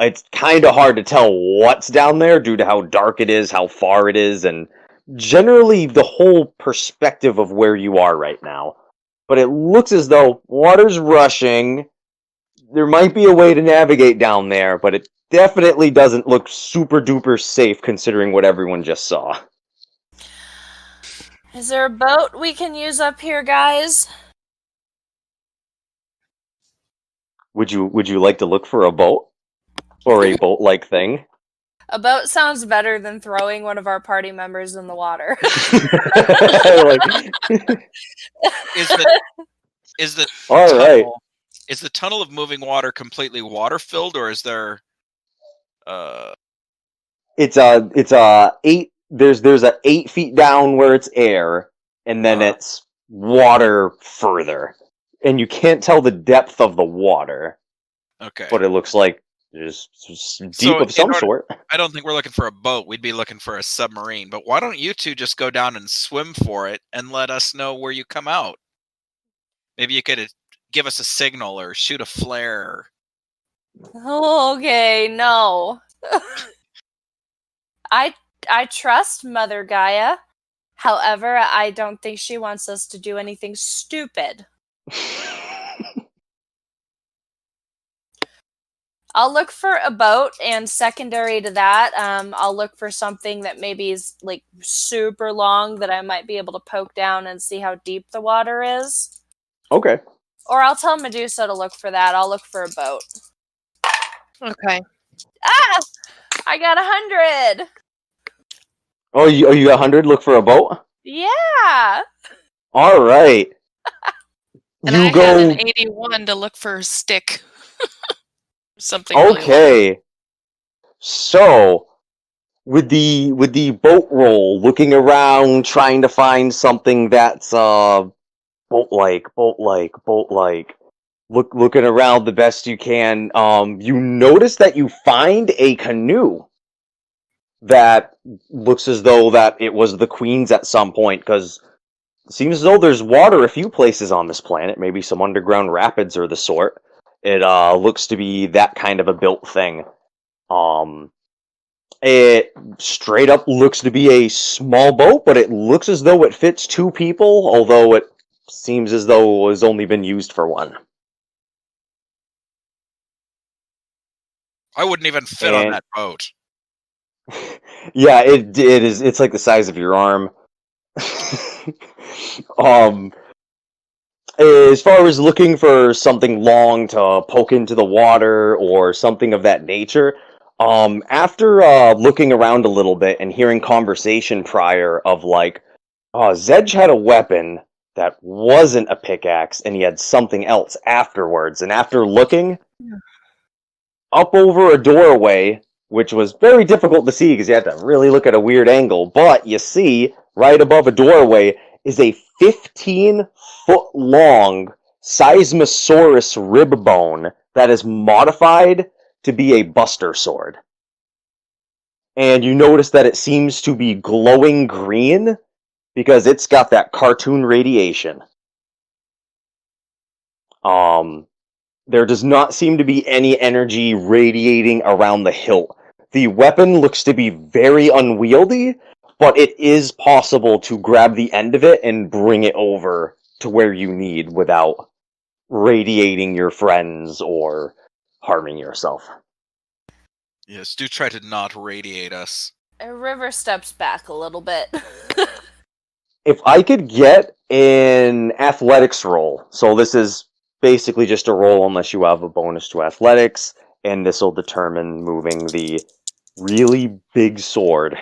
It's kind of hard to tell what's down there due to how dark it is, how far it is, and generally the whole perspective of where you are right now. But it looks as though water's rushing. There might be a way to navigate down there, but it definitely doesn't look super duper safe considering what everyone just saw. Is there a boat we can use up here, guys? Would you like to look for a boat? Or a boat-like thing? A boat sounds better than throwing one of our party members in the water. Is the All tunnel, right. Is the tunnel of moving water completely water filled, or is there It's a 8. There's a 8 feet down where it's air, and then it's water further, and you can't tell the depth of the water. Okay. But it looks like there's deep of some sort. I don't think we're looking for a boat. We'd be looking for a submarine. But why don't you two just go down and swim for it and let us know where you come out? Maybe you could give us a signal or shoot a flare. Okay, no. I trust Mother Gaia. However, I don't think she wants us to do anything stupid. I'll look for a boat, and secondary to that, I'll look for something that maybe is like super long that I might be able to poke down and see how deep the water is. Okay. Or I'll tell Medusa to look for that. I'll look for a boat. Okay. Ah! I got 100! Oh, you got 100? Look for a boat? Yeah! All right. And you I go. had an 81 to look for a stick. Something. Okay. Really So, with the boat roll, looking around, trying to find something that's boat-like, looking around the best you can. You notice that you find a canoe that looks as though that it was the Queen's at some point, because it seems as though there's water a few places on this planet, maybe some underground rapids or the sort. It looks to be that kind of a built thing. It straight up looks to be a small boat, but it looks as though it fits 2 people, although it seems as though it has only been used for 1. I wouldn't even fit on that boat. Yeah, it is. It's like the size of your arm. As far as looking for something long to poke into the water or something of that nature, after looking around a little bit and hearing conversation prior of like, Zedge had a weapon that wasn't a pickaxe and he had something else afterwards. And after looking up over a doorway, which was very difficult to see because you had to really look at a weird angle, but you see right above a doorway is a 15-foot-long Seismosaurus rib bone that is modified to be a buster sword. and you notice that it seems to be glowing green because it's got that cartoon radiation. There does not seem to be any energy radiating around the hilt. The weapon looks to be very unwieldy, but it is possible to grab the end of it and bring it over to where you need without radiating your friends or harming yourself. Yes, do try to not radiate us. River steps back a little bit. If I could get an athletics roll, so this is basically just a roll unless you have a bonus to athletics, and this will determine moving the really big sword.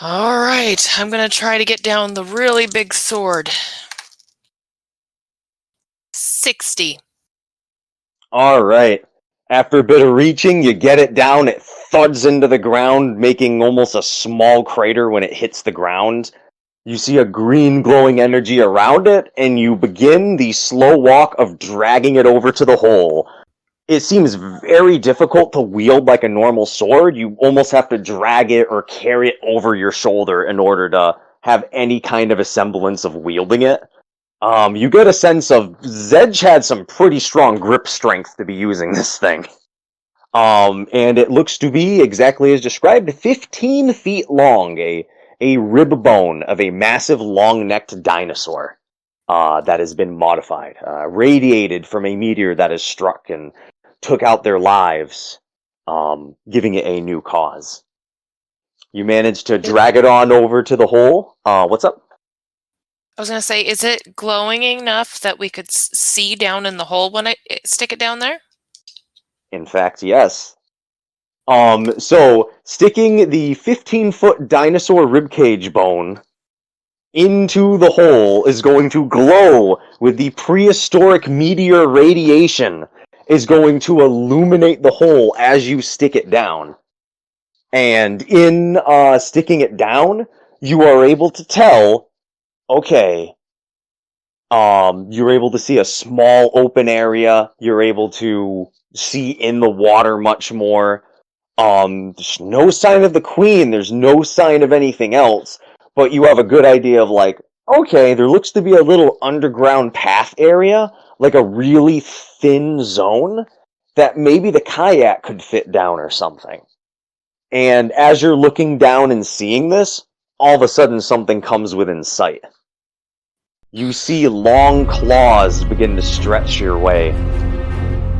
Alright, I'm gonna try to get down the really big sword. 60. Alright. After a bit of reaching, you get it down, it thuds into the ground, making almost a small crater when it hits the ground. You see a green glowing energy around it, and you begin the slow walk of dragging it over to the hole. It seems very difficult to wield like a normal sword. You almost have to drag it or carry it over your shoulder in order to have any kind of a semblance of wielding it. You get a sense of Zedge had some pretty strong grip strength to be using this thing. And it looks to be, exactly as described, 15 feet long, a rib bone of a massive long-necked dinosaur that has been modified, radiated from a meteor that has struck and took out their lives, giving it a new cause. You managed to drag it on over to the hole. What's up? I was gonna say, is it glowing enough that we could see down in the hole when I stick it down there? In fact, yes. So, sticking the 15-foot dinosaur ribcage bone into the hole is going to glow with the prehistoric meteor radiation, is going to illuminate the hole as you stick it down. And in sticking it down, you are able to tell, okay, you're able to see a small open area, you're able to see in the water much more. There's no sign of the queen, there's no sign of anything else, but you have a good idea of like, okay, there looks to be a little underground path area, like a really thin zone, that maybe the kayak could fit down or something. And as you're looking down and seeing this, all of a sudden something comes within sight. You see long claws begin to stretch your way.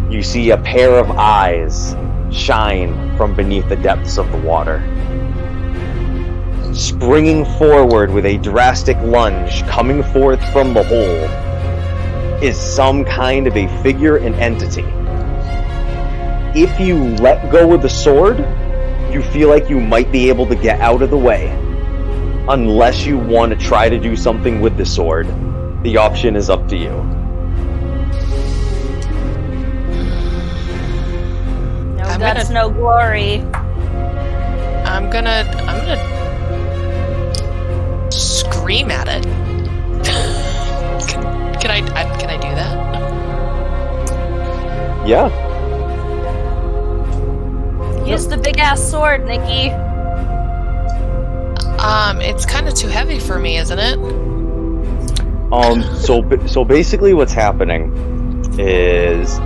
You see a pair of eyes shine from beneath the depths of the water. Springing forward with a drastic lunge, coming forth from the hole, is some kind of a figure and entity. If you let go of the sword, you feel like you might be able to get out of the way. Unless you want to try to do something with the sword, the option is up to you. No guts, no glory. I'm gonna scream at it. Can I do that? Yeah. Use the big ass sword, Nikki. It's kind of too heavy for me, isn't it? So basically what's happening is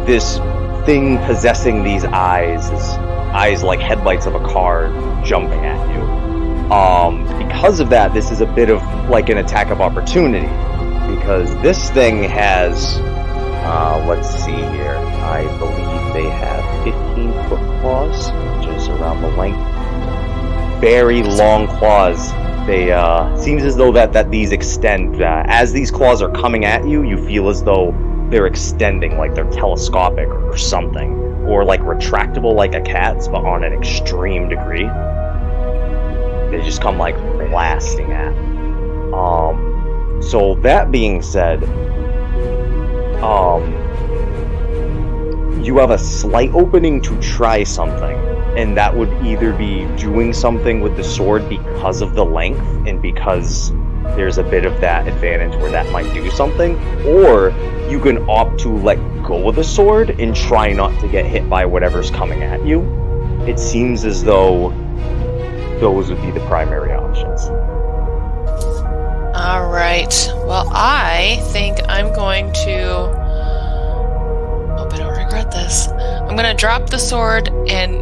this thing possessing these eyes is eyes like headlights of a car jumping at you. Because of that, this is a bit of like an attack of opportunity, because this thing has, let's see here, I believe they have 15-foot claws, which is around the length. Very long claws. They, seems as though that these extend, as these claws are coming at you, you feel as though they're extending, like they're telescopic or something, or like retractable like a cat's, but on an extreme degree. They just come like blasting at. So that being said, you have a slight opening to try something, and that would either be doing something with the sword because of the length and because there's a bit of that advantage where that might do something, or you can opt to let go with the sword and try not to get hit by whatever's coming at you. It seems as though those would be the primary options. All right. Well, I think I'm going to. Hope I don't regret this. I'm gonna drop the sword and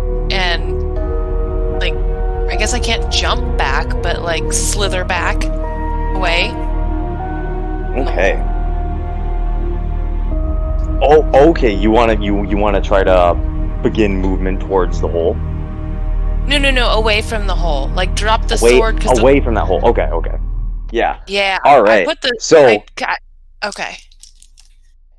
like, I guess I can't jump back, but like slither back away. Okay. Oh, okay. You wanna try to begin movement towards the hole? No, away from the hole. Like drop the Away, sword. away from that hole. Okay. Yeah. Yeah. All right. I put the. So. Okay.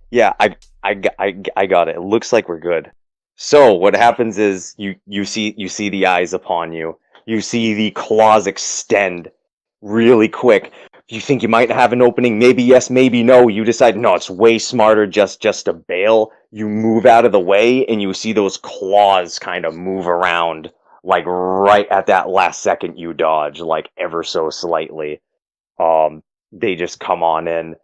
Yeah, I got it. It looks like we're good. So what happens is you see the eyes upon you. You see the claws extend really quick. You think you might have an opening, maybe yes, maybe no. You decide no, it's way smarter just to bail. You move out of the way and you see those claws kind of move around like right at that last second you dodge, like ever so slightly. They just come on in.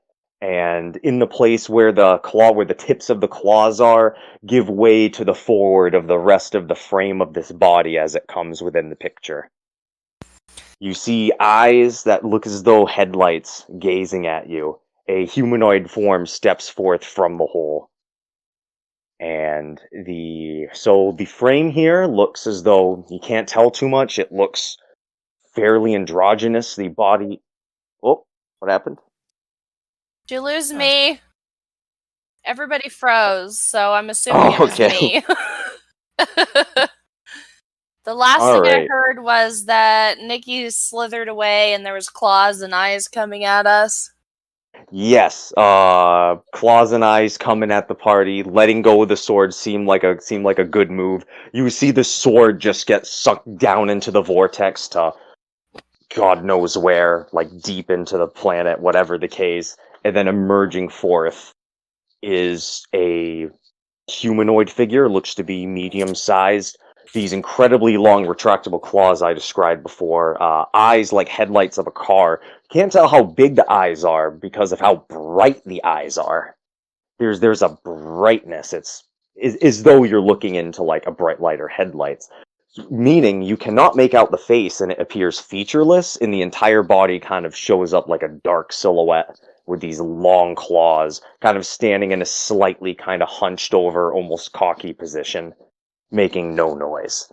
And in the place where the tips of the claws are, give way to the forward of the rest of the frame of this body as it comes within the picture. You see eyes that look as though headlights gazing at you. A humanoid form steps forth from the hole. And the frame here looks as though you can't tell too much. It looks fairly androgynous. The body... Oh, what happened? Did you lose me? Everybody froze, so I'm assuming it was me. The last thing I heard was that Nikki slithered away and there was claws and eyes coming at us. Yes, claws and eyes coming at the party. Letting go of the sword seemed like a good move. You see the sword just get sucked down into the vortex to God knows where, like deep into the planet, whatever the case. And then emerging forth is a humanoid figure, looks to be medium-sized. These incredibly long retractable claws I described before. Eyes like headlights of a car. Can't tell how big the eyes are because of how bright the eyes are. There's a brightness. It's as though you're looking into like a bright light or headlights. Meaning you cannot make out the face and it appears featureless, and the entire body kind of shows up like a dark silhouette with these long claws, kind of standing in a slightly kind of hunched over, almost cocky position, making no noise.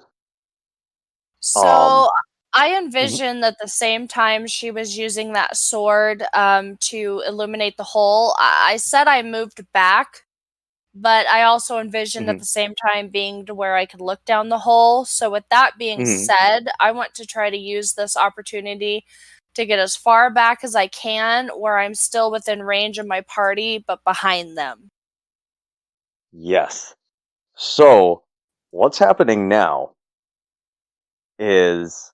So I envision that the same time she was using that sword to illuminate the hole, I said I moved back, but I also envisioned at the same time being to where I could look down the hole. So with that being said, I want to try to use this opportunity to get as far back as I can, where I'm still within range of my party, but behind them. Yes. So, what's happening now is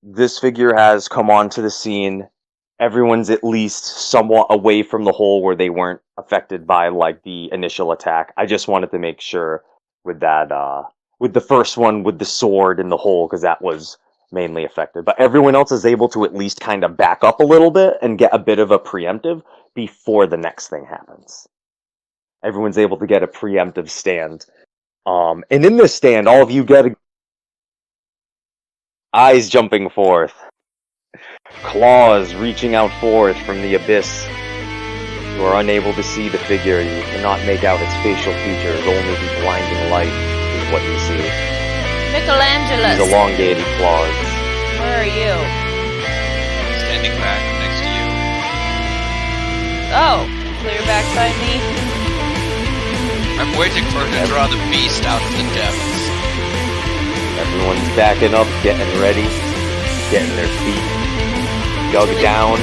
this figure has come onto the scene. Everyone's at least somewhat away from the hole where they weren't affected by like the initial attack. I just wanted to make sure with that, with the first one with the sword in the hole, because that was mainly affected. But everyone else is able to at least kind of back up a little bit and get a bit of a preemptive before the next thing happens. Everyone's able to get a preemptive stand. And in this stand, all of you get eyes jumping forth. Claws reaching out forth from the abyss. You are unable to see the figure. You cannot make out its facial features. Only the blinding light is what you see. Michelangelos. These elongated claws. Where are you? Standing back next to you. Oh, clear back by me. I'm waiting for her to draw the beast out of the depths. Everyone's backing up, getting ready, getting their feet dug down.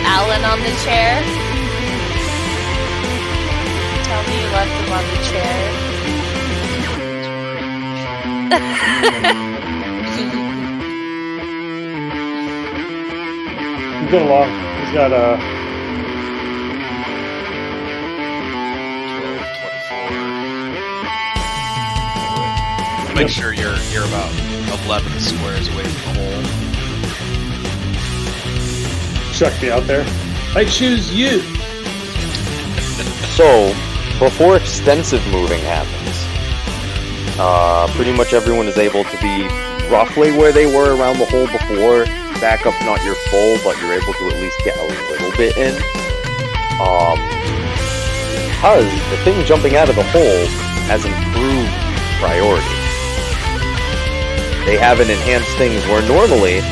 Alan on the chair. Tell me you left him on the chair. He's going along. He's got 12, 24. Make sure you're about 11 squares away from the hole. Chuck me out there. I choose you. So, before extensive moving happens, pretty much everyone is able to be roughly where they were around the hole before. Backup's not your full, but you're able to at least get a little bit in. Because the thing jumping out of the hole has improved priority. They haven't enhanced things where normally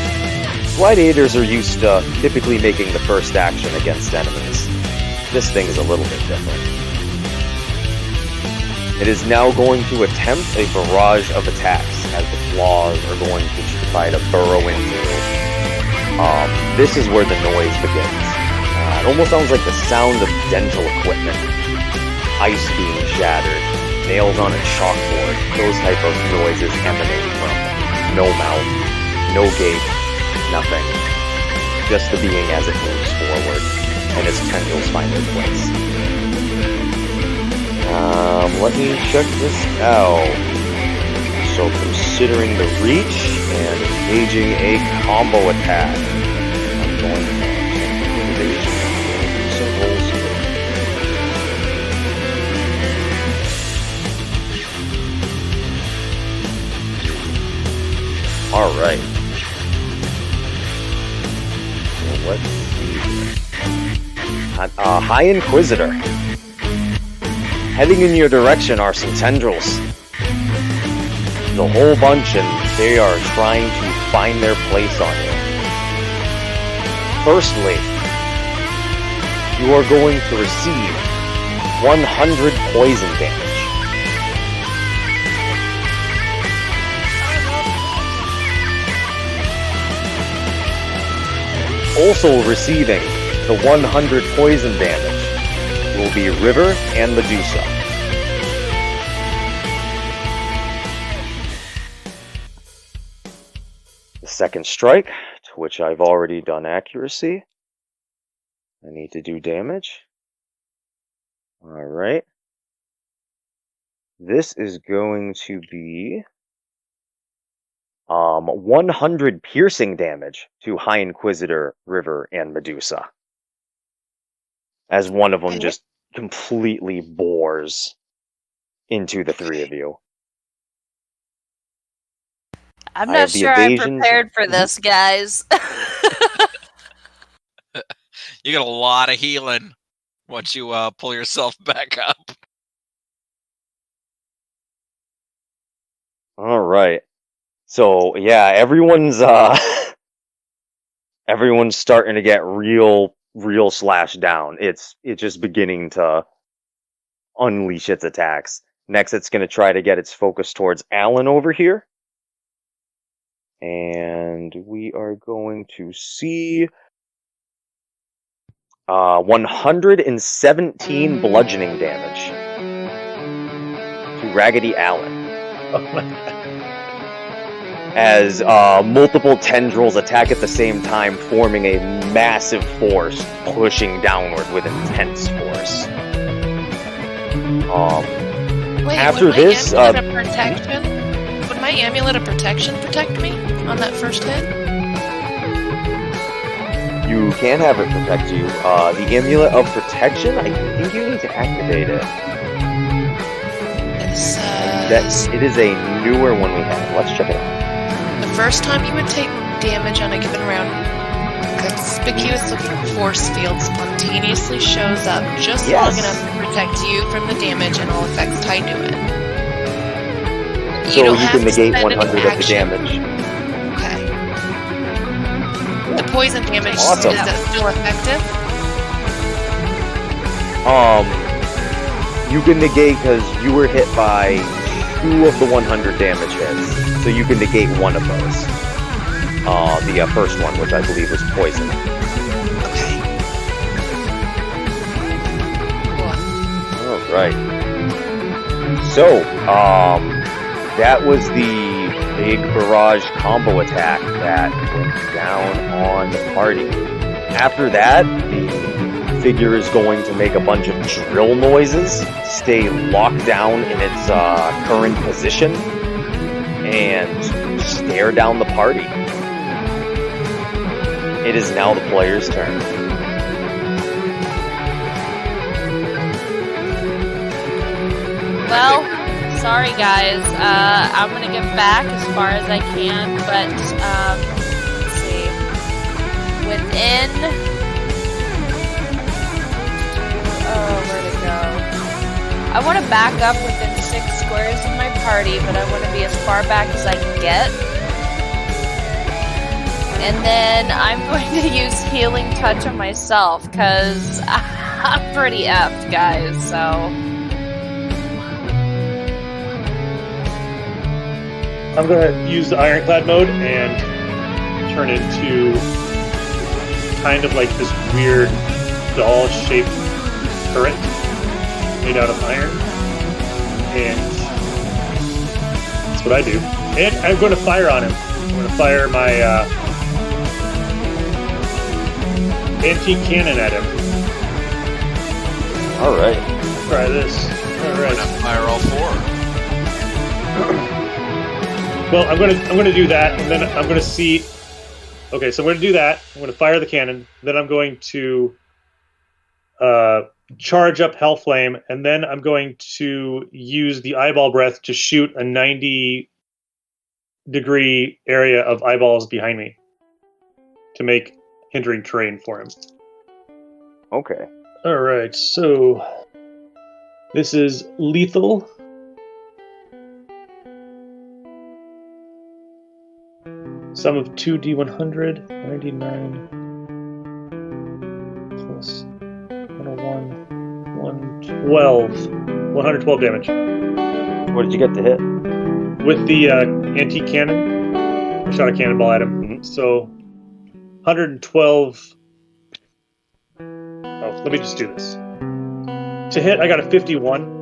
gladiators are used to typically making the first action against enemies. This thing is a little bit different. It is now going to attempt a barrage of attacks as the claws are going to try to burrow into. This is where the noise begins. It almost sounds like the sound of dental equipment. Ice being shattered, nails on a chalkboard, those type of noises emanate from no mouth, no gate, nothing. Just the being as it moves forward, and its tendrils find their place. Let me check this out. So considering the reach and engaging a combo attack, I'm going to invasion and do some rolls here. Alright. So let's see. High Inquisitor. Heading in your direction are some tendrils. The whole bunch, and they are trying to find their place on you. Firstly, you are going to receive 100 poison damage. Also receiving the 100 poison damage will be River and Medusa. The second strike, to which I've already done accuracy. I need to do damage. Alright. This is going to be 100 piercing damage to High Inquisitor, River, and Medusa. As one of them just completely bores into the three of you. I'm not sure I'm prepared for Mm-hmm. this, guys. You get a lot of healing once you pull yourself back up. Alright. So, yeah, everyone's everyone's starting to get real slashed down. It's just beginning to unleash its attacks. Next, it's going to try to get its focus towards Alan over here. And we are going to see 117 bludgeoning damage to Raggedy Alan. Oh my god. As multiple tendrils attack at the same time, forming a massive force, pushing downward with intense force. Wait, after would this, would my amulet of protection protect me on that first hit? You can have it protect you. The Amulet of Protection, I think you need to activate it. It is a newer one we have. Let's check it out. The first time you would take damage on a given round, a conspicuous looking force field spontaneously shows up just long enough to protect you from the damage and all effects tied to it. So you can negate 100 of the damage. Okay. The poison damage, Awesome. is that still effective? You can negate because you were hit by 2 of the 100 damage hits. So you can negate one of those. The first one, which I believe was poison. Okay. Cool. Alright. So, that was the big barrage combo attack that went down on the party. After that, the figure is going to make a bunch of drill noises, stay locked down in its current position, and stare down the party. It is now the player's turn. Well, sorry guys. I'm gonna get back as far as I can, but let's see. Within. Where'd it go? I want to back up within 6 squares of my party, but I want to be as far back as I can get. And then I'm going to use Healing Touch on myself, because I'm pretty effed, guys, so... I'm going to use the Ironclad mode and turn into kind of like this weird doll-shaped turret made out of iron. And that's what I do. And I'm going to fire on him. I'm going to fire my antique cannon at him. Alright. Try this. Alright. Gonna fire all 4. Well, I'm gonna do that, and then I'm gonna see. Okay, so I'm gonna do that. I'm gonna fire the cannon. Then I'm going to charge up Hellflame, and then I'm going to use the eyeball breath to shoot a 90-degree area of eyeballs behind me to make hindering terrain for him. Okay. All right, so this is lethal. Sum of 2d100, 99 plus 101, 112. 112 damage. What did you get to hit? With the antique cannon, I shot a cannonball at him. Mhm. So 112. Oh, let me just do this. To hit, I got a 51.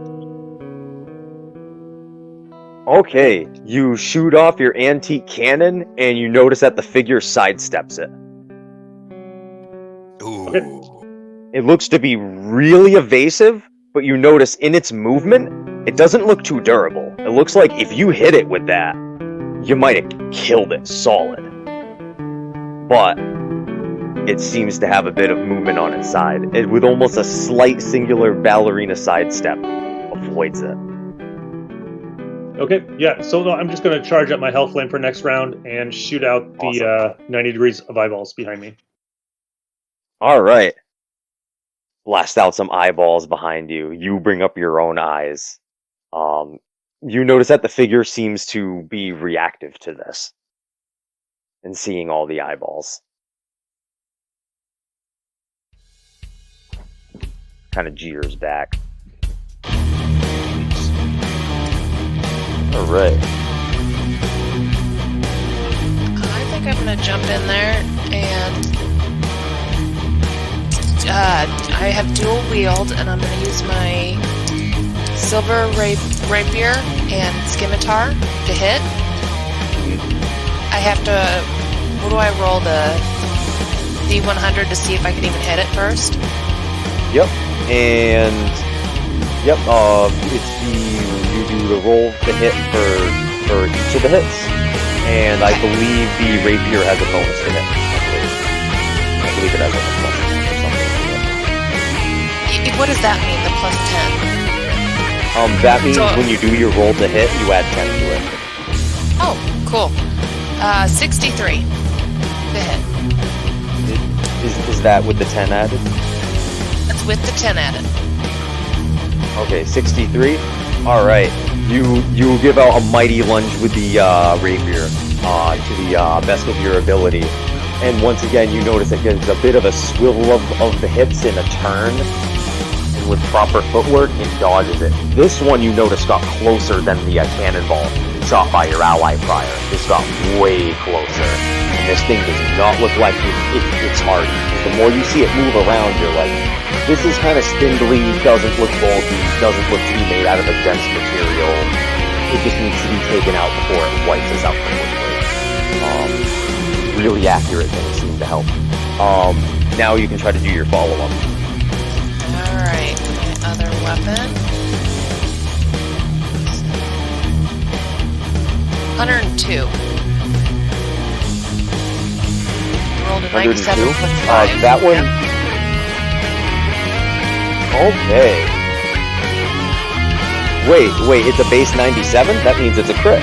Okay, you shoot off your antique cannon, and you notice that the figure sidesteps it. Ooh. Okay. It looks to be really evasive, but you notice in its movement, it doesn't look too durable. It looks like if you hit it with that, you might have killed it solid. But it seems to have a bit of movement on its side. It, with almost a slight singular ballerina sidestep, avoids it. Okay, yeah, so no, I'm just going to charge up my Hellflame for next round and shoot out the 90 degrees of eyeballs behind me. Alright. Blast out some eyeballs behind you. You bring up your own eyes. You notice that the figure seems to be reactive to this. And seeing all the eyeballs. Kind of jeers back. Alright. I think I'm gonna jump in there and I have dual wield, and I'm gonna use my silver rapier and scimitar to hit. I have to. What do I roll, the D100 to see if I can even hit it first? Yep. And yep. It's you do the roll to hit for each of the hits, and I believe the rapier has a bonus to hit. I believe it has a plus or something. What does that mean? The plus 10? That means when you do your roll to hit, you add 10 to it. Oh, cool. 63 to hit. Is that with the 10 added? That's with the 10 added. Okay, 63. All right. You give out a mighty lunge with the rapier to the best of your ability, and once again you notice it gets a bit of a swivel of the hips in a turn, and with proper footwork it dodges it. This one you notice got closer than the cannonball shot by your ally prior. This got way closer, and this thing does not look like it's hardy. The more you see it move around, you're like, this is kind of spindly, doesn't look bulky, doesn't look to be made out of a dense material. It just needs to be taken out before it wipes us out completely. Really accurate things seem to help. Now you can try to do your follow-up. Alright, my other weapon. 102. Rolled a 97 plus 5. That one... Yep. Okay. Wait, it's a base 97? That means it's a crit.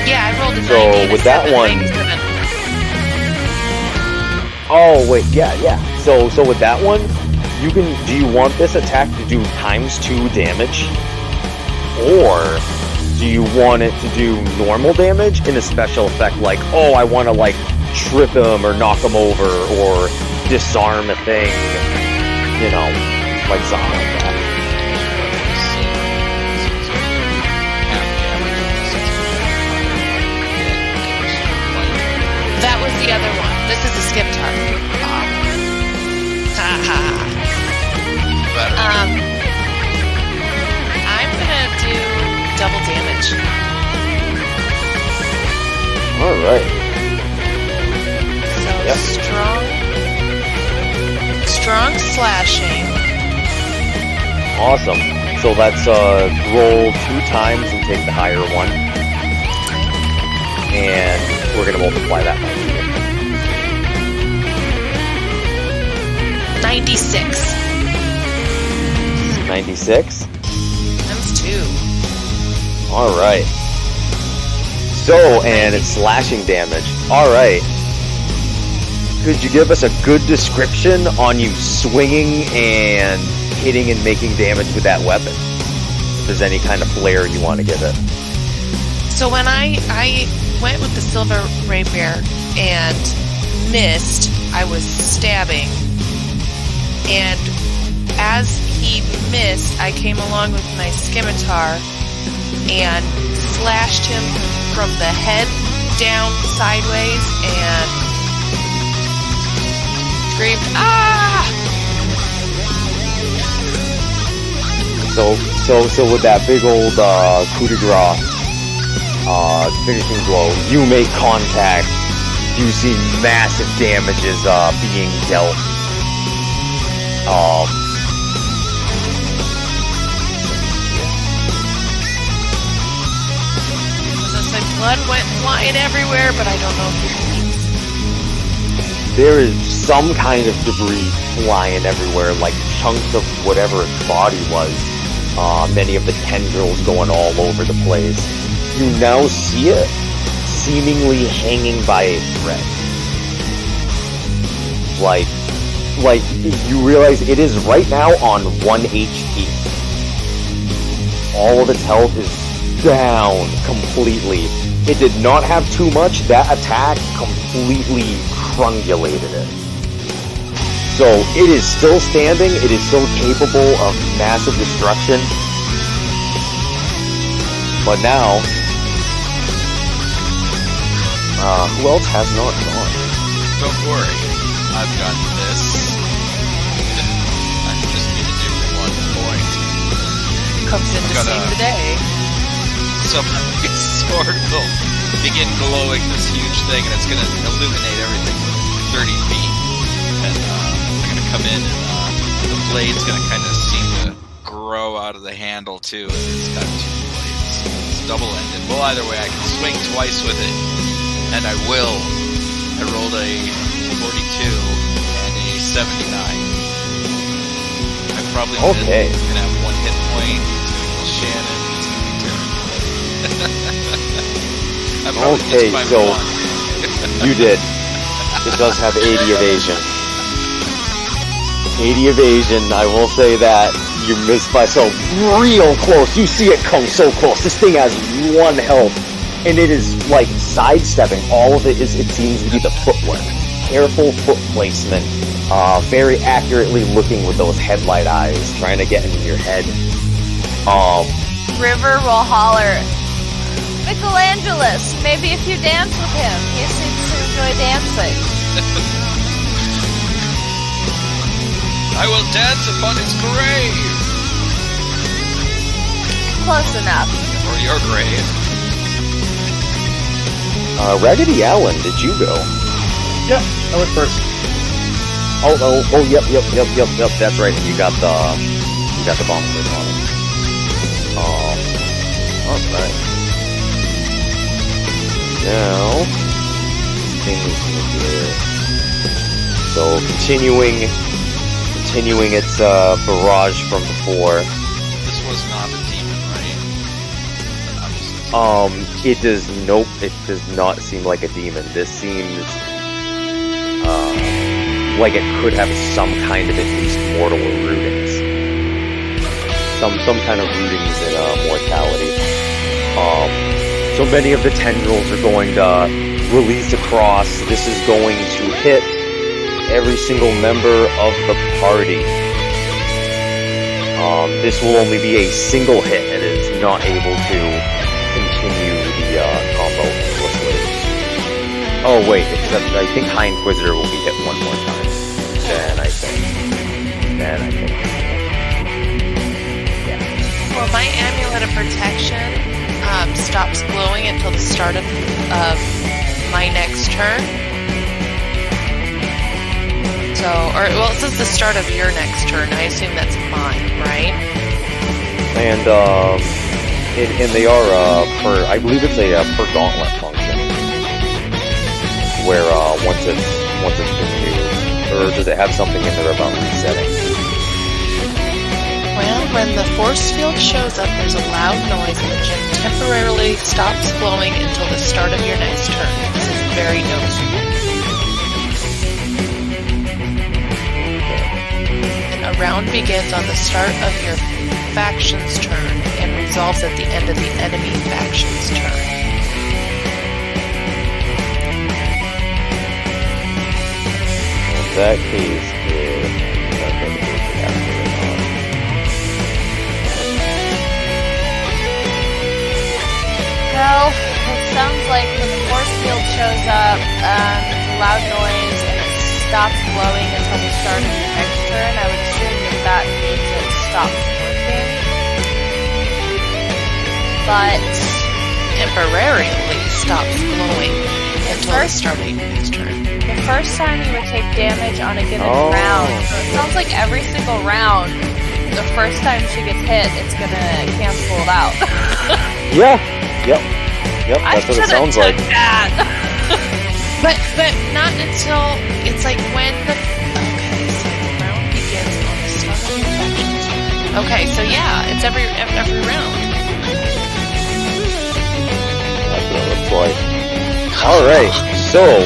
Yeah, I rolled a So, 90 and a with that 7, one- 97. Oh, wait, yeah. So with that one, do you want this attack to do ×2 damage? Or do you want it to do normal damage in a special effect like, oh, I want to, like, trip him or knock him over or disarm a thing, you know, like something like that. That was the other one. This is a Skiptar. I'm gonna do double damage. Alright. So Yep. strong slashing. Awesome. So let's roll 2 times and take the higher one. And we're going to multiply that by 96. 96? Times 2. Alright. So, and it's slashing damage. Alright. Could you give us a good description on you swinging and hitting and making damage with that weapon? If there's any kind of flair you want to give it. So when I went with the silver rapier and missed, I was stabbing. And as he missed, I came along with my scimitar and slashed him from the head down sideways and screamed, "Ah!" So with that big old coup de grace, finishing blow, you make contact. You see massive damages being dealt. As I said, blood went flying everywhere, but I don't know if it bleeds. There is some kind of debris flying everywhere, like chunks of whatever its body was. Many of the tendrils going all over the place. You now see it seemingly hanging by a thread. Like you realize it is right now on 1 HP. All of its health is down completely. It did not have too much. That attack completely crungulated it. So it is still standing. It is still capable of massive destruction. But now, who else has not gone? Don't worry, I've got this. I just need to do 1 point. Comes in to Gotta- save the day. So my sword will begin glowing this huge thing, and it's going to illuminate everything with 30 feet. And I'm going to come in, and the blade's going to kind of seem to grow out of the handle too. And it's got 2 blades. It's double-ended. Well, either way, I can swing twice with it, and I will. I rolled a 42 and a 79. I probably going to have 1 hit point. Typical Shannon. It's going to be terrible. I probably missed by 1. You did. It does have 80 evasion. 80 evasion, I will say that. You missed by so real close. You see it come so close. This thing has 1 health. And it is like sidestepping. All of it seems to be the footwork. Careful foot placement. Very accurately looking with those headlight eyes, trying to get into your head. River will holler, Michelangelos, maybe if you dance with him. He seems to enjoy dancing. I will dance upon its grave! Close enough. Or your grave. Raggedy Allen, did you go? Yeah, I went first. Yep. That's right. You got the bomb clip on it. Alright. Now, things here. So continuing its barrage from before. This It does. Nope. It does not seem like a demon. This seems like it could have some kind of at least mortal rootings. Some kind of rootings in mortality. So many of the tendrils are going to release across. This is going to hit every single member of the party. This will only be a single hit, and it is not able to continue the combo endlessly. Oh wait, except I think High Inquisitor will be hit one more time. Then I think. Well, my Amulet of Protection stops glowing until the start of my next turn. So, it says the start of your next turn. I assume that's mine, right? And they are per. I believe it's a per gauntlet function, where once it's been used, or does it have something in there about resetting? Well, when the force field shows up, there's a loud noise and the gem temporarily stops glowing until the start of your next turn. This is very noticeable. A round begins on the start of your faction's turn and resolves at the end of the enemy faction's turn. In that case, Well, it sounds like when the force field shows up, loud noise, and it stops glowing until the start of your next turn. I would assume that means it stops working. But temporarily stops glowing until the start of your next turn. The first time you would take damage on a given round. So it sounds like every single round, the first time she gets hit, it's gonna cancel it out. Yeah. Yep. That's what it sounds like. That. but not until it's like when the round begins on the start of your faction's turn. Okay, so yeah, it's every round. That's what it looks like. All right, so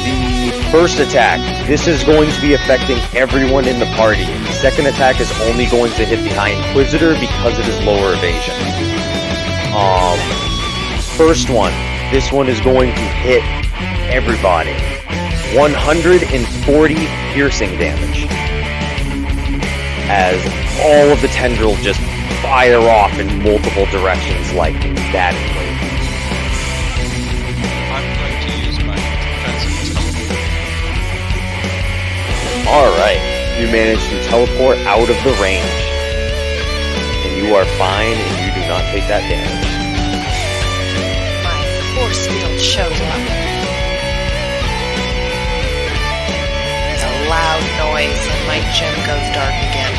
the first attack. This is going to be affecting everyone in the party. The second attack is only going to hit the High Inquisitor because it is lower evasion. First one. This one is going to hit everybody. 140 piercing damage. As all of the tendrils just fire off in multiple directions like emphatically. I'm going to use my defensive teleport. Alright. You manage to teleport out of the range. And you are fine and you do not take that damage. Force field shows up. There's a loud noise and my gem goes dark again.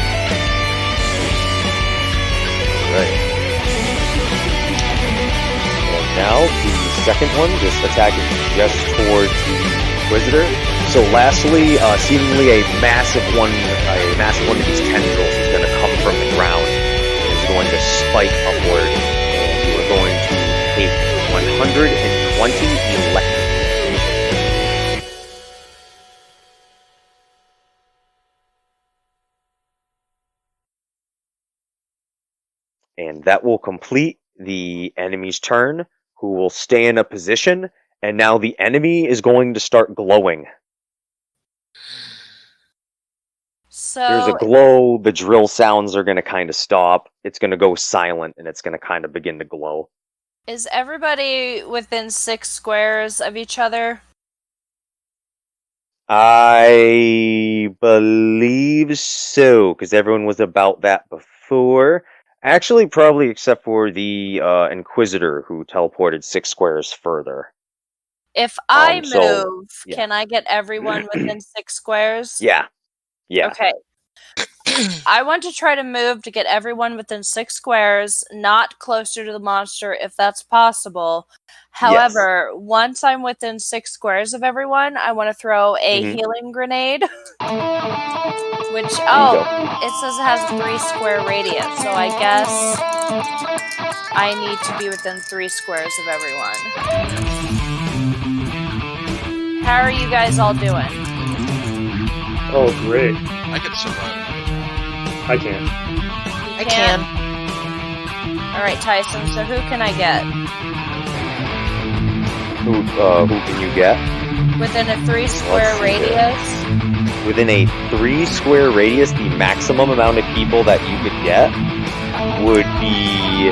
Right. And now the second one, this attack is just towards the Inquisitor. So lastly, seemingly a massive one of these tendrils is going to come from the ground and is going to spike upward, and you are going to take 120 electric. And that will complete the enemy's turn, who will stay in a position, and now the enemy is going to start glowing. So There's a glow, the drill sounds are going to kind of stop, it's going to go silent, and it's going to kind of begin to glow. is everybody within 6 squares of each other? I believe so, because everyone was about that before. Actually, probably except for the Inquisitor, who teleported 6 squares further. If I so, move, yeah. can I get everyone within 6 squares? Yeah. Okay. I want to try to move to get everyone within 6 squares, not closer to the monster if that's possible. However, once I'm within 6 squares of everyone, I want to throw a healing grenade. Which, it says it has a 3 square radius, so I guess I need to be within 3 squares of everyone. How are you guys all doing? Oh, great. I could survive. I can't. I can. Alright, Tyson, so who can I get? Who can you get? Within a 3 square radius? Within a 3 square radius, the maximum amount of people that you could get would be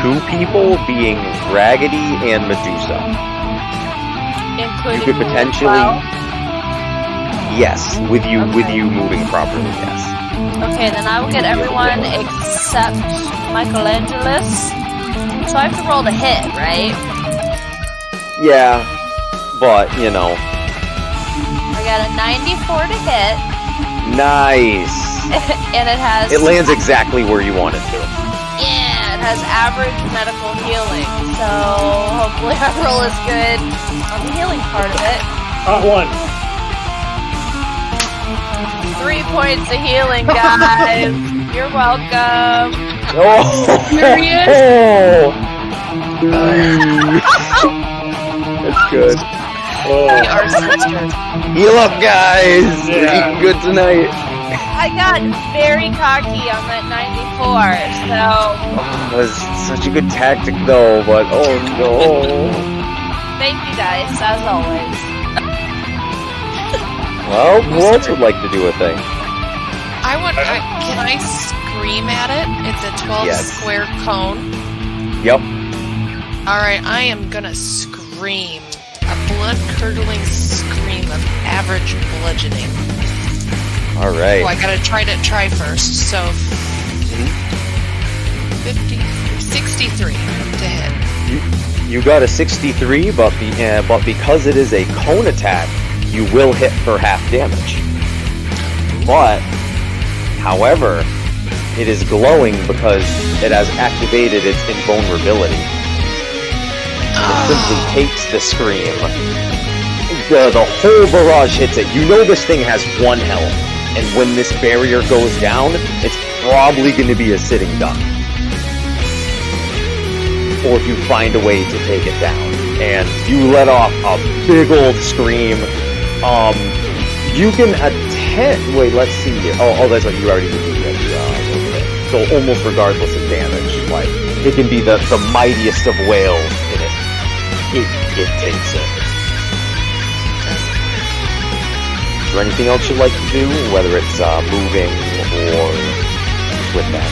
2 people, being Raggedy and Medusa. Including You could potentially, yes, with you moving properly, yes. Okay, then I will get everyone except Michelangelos. So I have to roll to hit, right? Yeah, but you know. I got a 94 to hit. Nice. And it has... It lands exactly where you want it to. Yeah, it has average medical healing. So hopefully I roll is good on the healing part of it. Hot one. 3 points of healing, guys. You're welcome. Oh! Serious? That's good. Oh. We are sisters. Heal up, guys! We're Yeah. eating good tonight. I got very cocky on that 94, so... That was such a good tactic, though, but oh no. Thank you guys, as always. Well, who else would like to do a thing? Can I scream at it? It's a 12 Yes. square cone. Yep. Alright, I am gonna scream. A blood-curdling scream of average bludgeoning. Alright. Oh, I gotta try first. So, 63 to hit. You got a 63, but because it is a cone attack, you will hit for half damage. But, however, it is glowing because it has activated its invulnerability. It simply takes the scream. The whole barrage hits it. You know this thing has 1 health, and when this barrier goes down, it's probably going to be a sitting duck. Or if you find a way to take it down. And you let off a big old scream. You can attempt... Wait, let's see here. Oh, that's what you already did. So almost regardless of damage, like, it can be the mightiest of whales, and it takes it. Is there anything else you'd like to do? Whether it's moving or with that?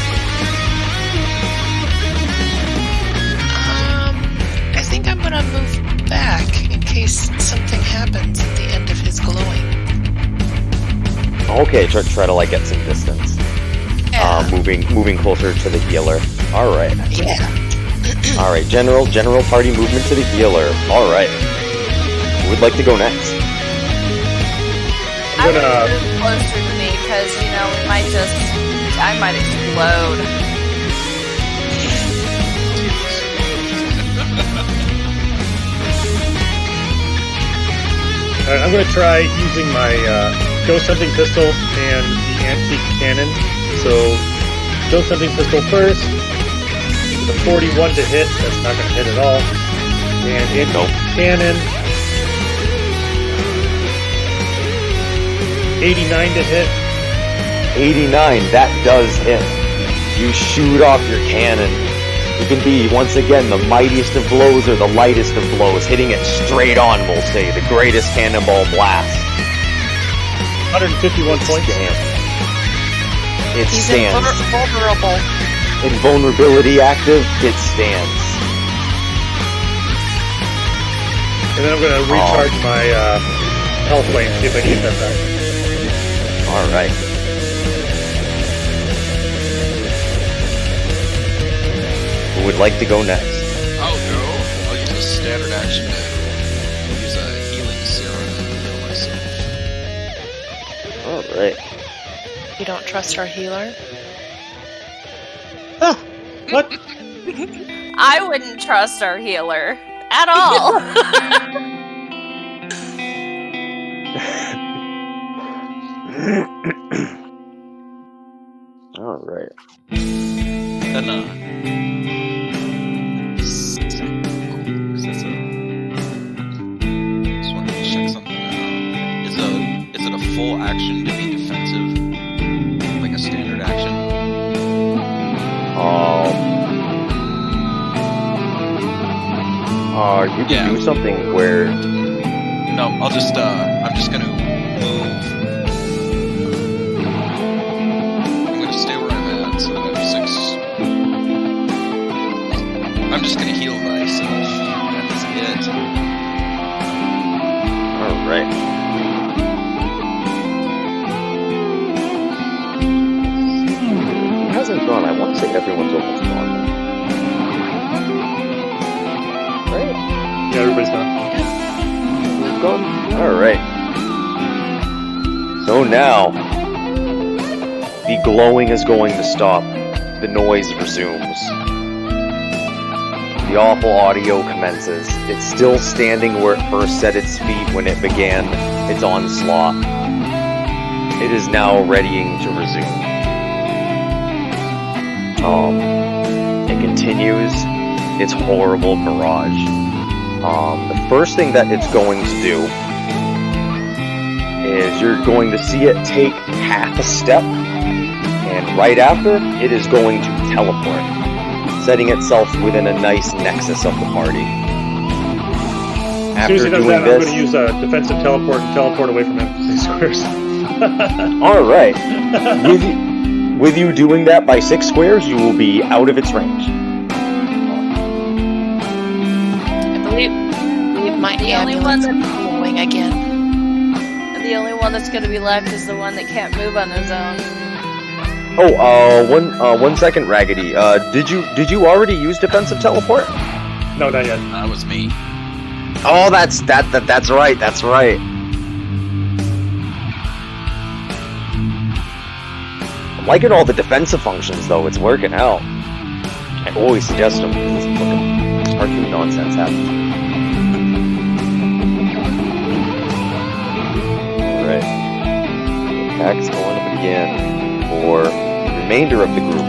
I think I'm gonna move back in case something happens at the end of his glowing. Okay, try to like get some distance. Yeah. Moving closer to the healer. All right. Yeah. All right. General party movement to the healer. All right. Who would like to go next? I would move closer to me because, I might explode. Alright, I'm going to try using my ghost hunting pistol and the antique cannon. So, ghost hunting pistol first. The 41 to hit. That's not going to hit at all. And antique cannon. 89 to hit. 89. That does hit. You shoot off your cannon. You can be, once again, the mightiest of blows or the lightest of blows, hitting it straight on, we'll say, the greatest cannonball blast. 151 points. It He's stands. vulnerable. Invulnerability active, it stands. And then I'm going to recharge my health lane, see if I can get that back. Alright. Who would like to go next? I'll go. I'll use a standard action to use a healing serum to heal myself. Alright. You don't trust our healer? What? I wouldn't trust our healer at all. All right. Then, just wanted to check something out. Is it a full action to be defensive? Like a standard action? You can do something where... No, I'm just gonna move. I'm gonna stay where I'm at, so that I have 6. I'm just gonna heal myself. That's it. Alright. Who hasn't gone? I want to say everyone's almost gone. Right? Yeah, everybody's gone. Gone? Alright. So now, the glowing is going to stop. The noise resumes. The awful audio commences. It's still standing where it first set its feet when it began its onslaught. It is now readying to resume. It continues its horrible barrage. The first thing that it's going to do is you're going to see it take half a step, and right after, it is going to teleport, setting itself within a nice nexus of the party. As soon as he After does doing that, this, I'm going to use a defensive teleport and teleport away from him 6 squares. alright, with you doing that by 6 squares, you will be out of its range. I believe my The only one ambulance is glowing again. The only one that's going to be left is the one that can't move on his own. Oh, 1 second, Raggedy. Did you already use defensive teleport? No, not yet. That was me. Oh, that's right. That's right. I'm liking all the defensive functions, though. It's working out. I always suggest them because it's fucking cartoon nonsense happening. All right. Attack's going to begin for the remainder of the group.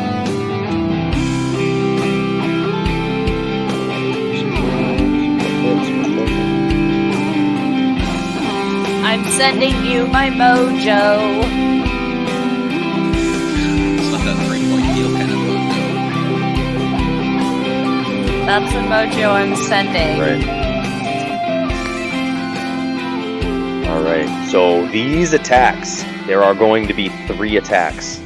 I'm sending you my mojo. It's not that 3-point heal kind of mojo. That's the mojo I'm sending. Right. Alright, so these attacks, there are going to be 3 attacks.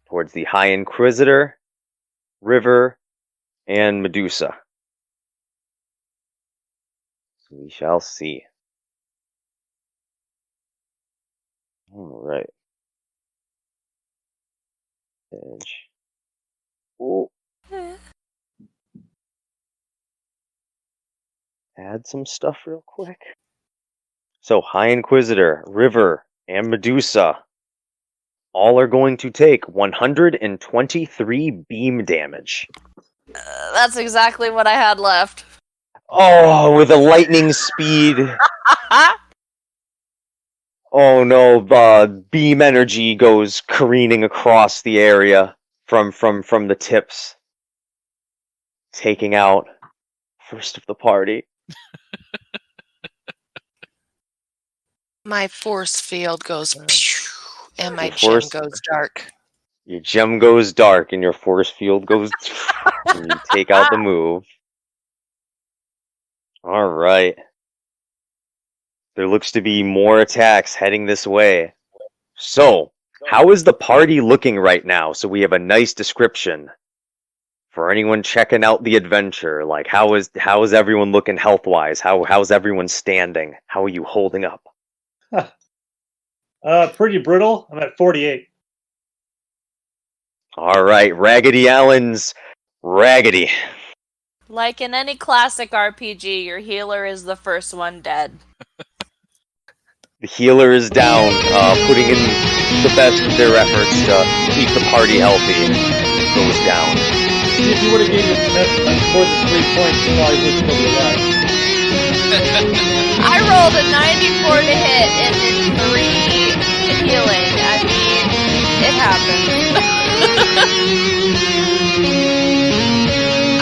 Towards the High Inquisitor, River, and Medusa. So we shall see. Alright. Edge. Oh. Add some stuff real quick. So, High Inquisitor, River, and Medusa all are going to take 123 beam damage. That's exactly what I had left. Oh, with a lightning speed. Oh no, beam energy goes careening across the area from the tips, taking out first of the party. My force field goes pew, and my Your gem force- goes dark. Your gem goes dark and your force field goes and you take out the move. Alright. There looks to be more attacks heading this way. So, how is the party looking right now? So we have a nice description for anyone checking out the adventure. Like, how is everyone looking health-wise? How's everyone standing? How are you holding up? Pretty brutal. I'm at 48. Alright, Raggedy Allen's Raggedy. Like in any classic RPG, your healer is the first one dead. The healer is down, putting in the best of their efforts to keep the party healthy. Goes down. See, if you would have gave more than 3 points, you probably would still be alive. I rolled a 94 to hit and then 3 healing. I mean, it happens.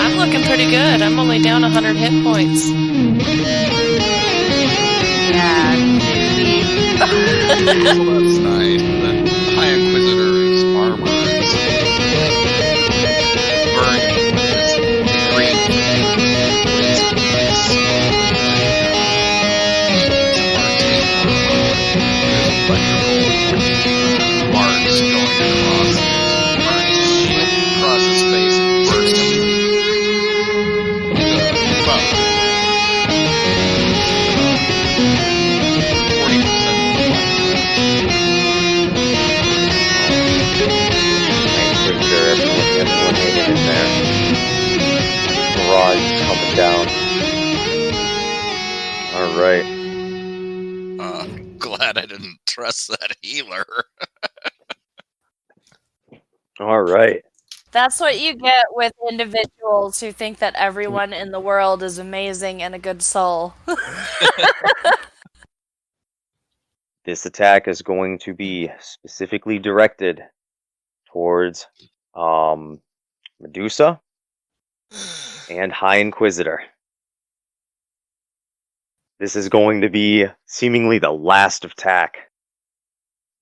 I'm looking pretty good. I'm only down 100 hit points. Yeah, newbie. That's nice. The High Inquisitor's armor is burning with this green poison. There's electrical marks going across his face and bursting. He's about 40% Everyone hanging in there. Barrage coming down. Alright. glad I didn't trust that healer. Alright. That's what you get with individuals who think that everyone in the world is amazing and a good soul. This attack is going to be specifically directed towards Medusa and High Inquisitor. This is going to be seemingly the last attack.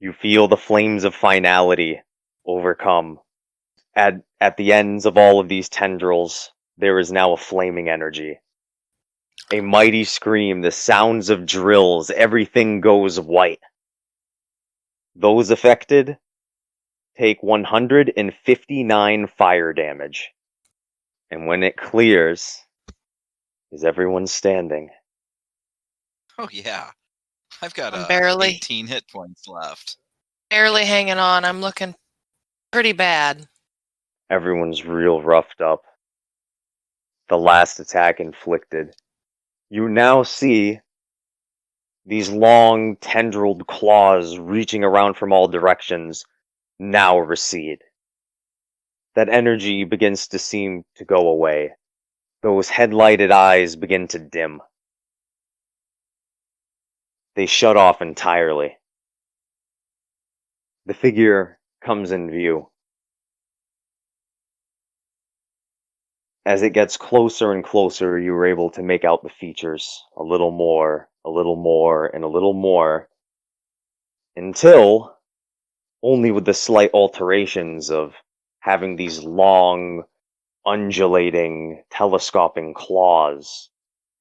You feel the flames of finality overcome. At the ends of all of these tendrils, there is now a flaming energy. A mighty scream, the sounds of drills, everything goes white. Those affected take 159 fire damage. And when it clears, is everyone standing? Oh yeah, I've got I'm barely 18 hit points left. barely hanging on. I'm looking pretty bad. Everyone's real roughed up. The last attack inflicted. You now see these long tendrilled claws reaching around from all directions now recede. That energy begins to seem to go away. Those headlighted eyes begin to dim. They shut off entirely. The figure comes in view. As it gets closer and closer, you are able to make out the features a little more, and a little more, until, only with the slight alterations of having these long, undulating, telescoping claws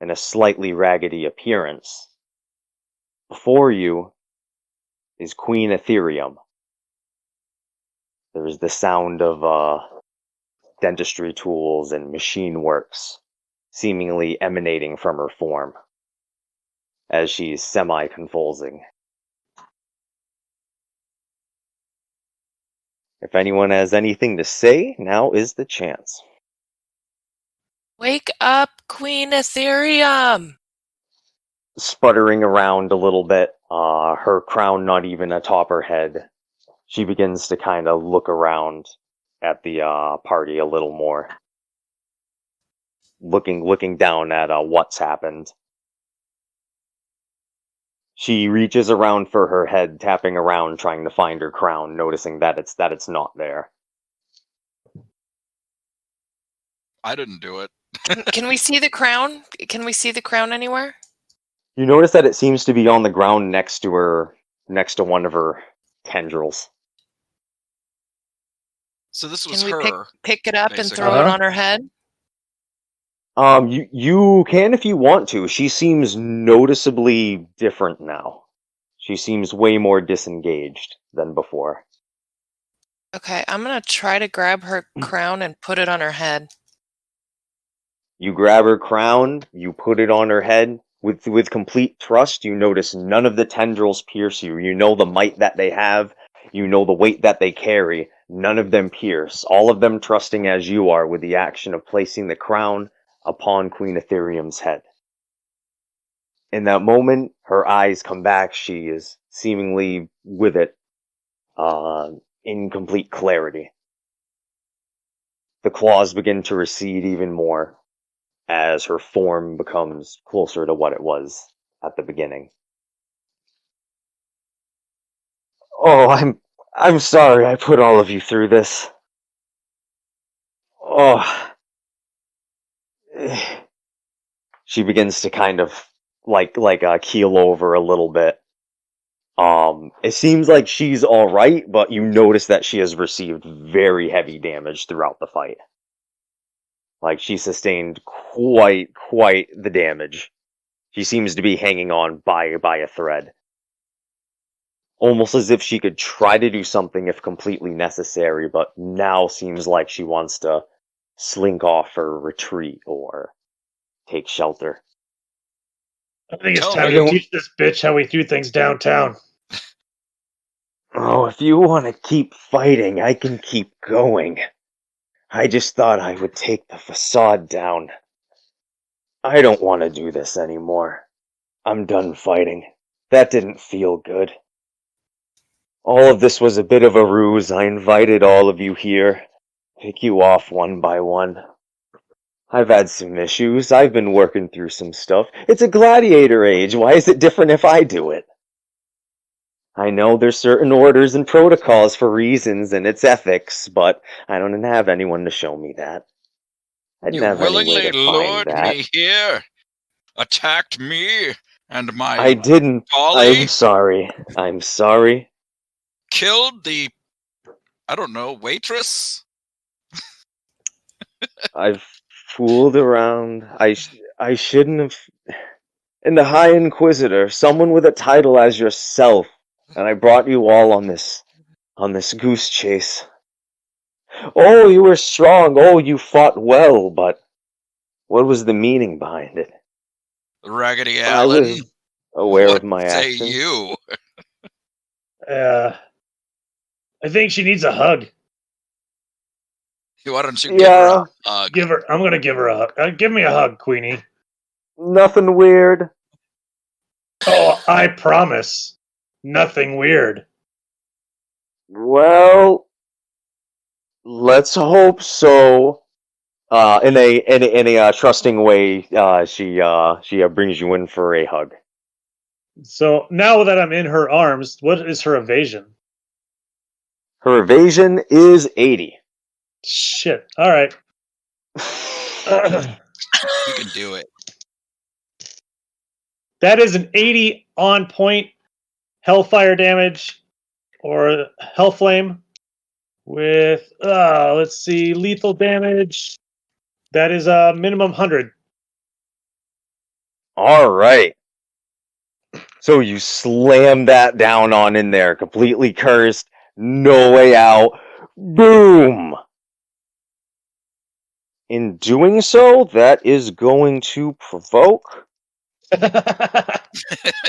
and a slightly raggedy appearance. Before you is Queen Ethereum. There is the sound of dentistry tools and machine works seemingly emanating from her form as she's semi-convulsing. If anyone has anything to say, now is the chance. Wake up, Queen Ethereum! Sputtering around a little bit, her crown not even atop her head, she begins to kind of look around at the party a little more. Looking down at what's happened. She reaches around for her head, tapping around, trying to find her crown, noticing that it's not there. I didn't do it. Can we see the crown? Can we see the crown anywhere? You notice that it seems to be on the ground next to one of her tendrils. So this was Can we her. pick it up basically. and throw it on her head? You can if you want to. She seems noticeably different now. She seems way more disengaged than before. Okay, I'm gonna try to grab her crown and put it on her head. You grab her crown, you put it on her head. With complete trust, you notice none of the tendrils pierce you. You know the might that they have. You know the weight that they carry. None of them pierce. All of them trusting as you are with the action of placing the crown upon Queen Ethereum's head. In that moment, her eyes come back. She is seemingly with it, in complete clarity. The claws begin to recede even more as her form becomes closer to what it was at the beginning. Oh, I'm sorry I put all of you through this. Oh. She begins to kind of keel over a little bit. It seems like she's alright, but you notice that she has received very heavy damage throughout the fight. Like, she sustained quite the damage. She seems to be hanging on by a thread. Almost as if she could try to do something if completely necessary, but now seems like she wants to slink off or retreat or take shelter. I think it's time to teach this bitch how we do things downtown. Oh, if you want to keep fighting, I can keep going. I just thought I would take the facade down. I don't want to do this anymore. I'm done fighting. That didn't feel good. All of this was a bit of a ruse. I invited all of you here. Pick you off one by one. I've had some issues. I've been working through some stuff. It's a gladiator age. Why is it different if I do it? I know there's certain orders and protocols for reasons, and it's ethics, but I don't have anyone to show me that. I didn't have any way to find that. Me here, attacked me and my I didn't. colleague, I'm sorry. I'm sorry. killed the, I don't know, waitress? I've fooled around. I shouldn't have. And the High Inquisitor, someone with a title as yourself, and I brought you all on this goose chase. Oh, you were strong. Oh, you fought well, but what was the meaning behind it? Raggedy I Allen. was aware What of my say actions. you? I think she needs a hug. Why don't you give her a hug? I'm gonna give her a hug. Give me a hug, Queenie. Nothing weird. Oh, I promise. Nothing weird. Well, let's hope so. In a trusting way, she brings you in for a hug. So now that I'm in her arms, what is her evasion? Her evasion is 80. Shit. All right. You can do it. That is an 80 on point hellfire damage or hellflame with let's see, lethal damage. That is a minimum 100. All right. So you slam that down on in there, completely cursed, no way out. Boom. In doing so, that is going to provoke.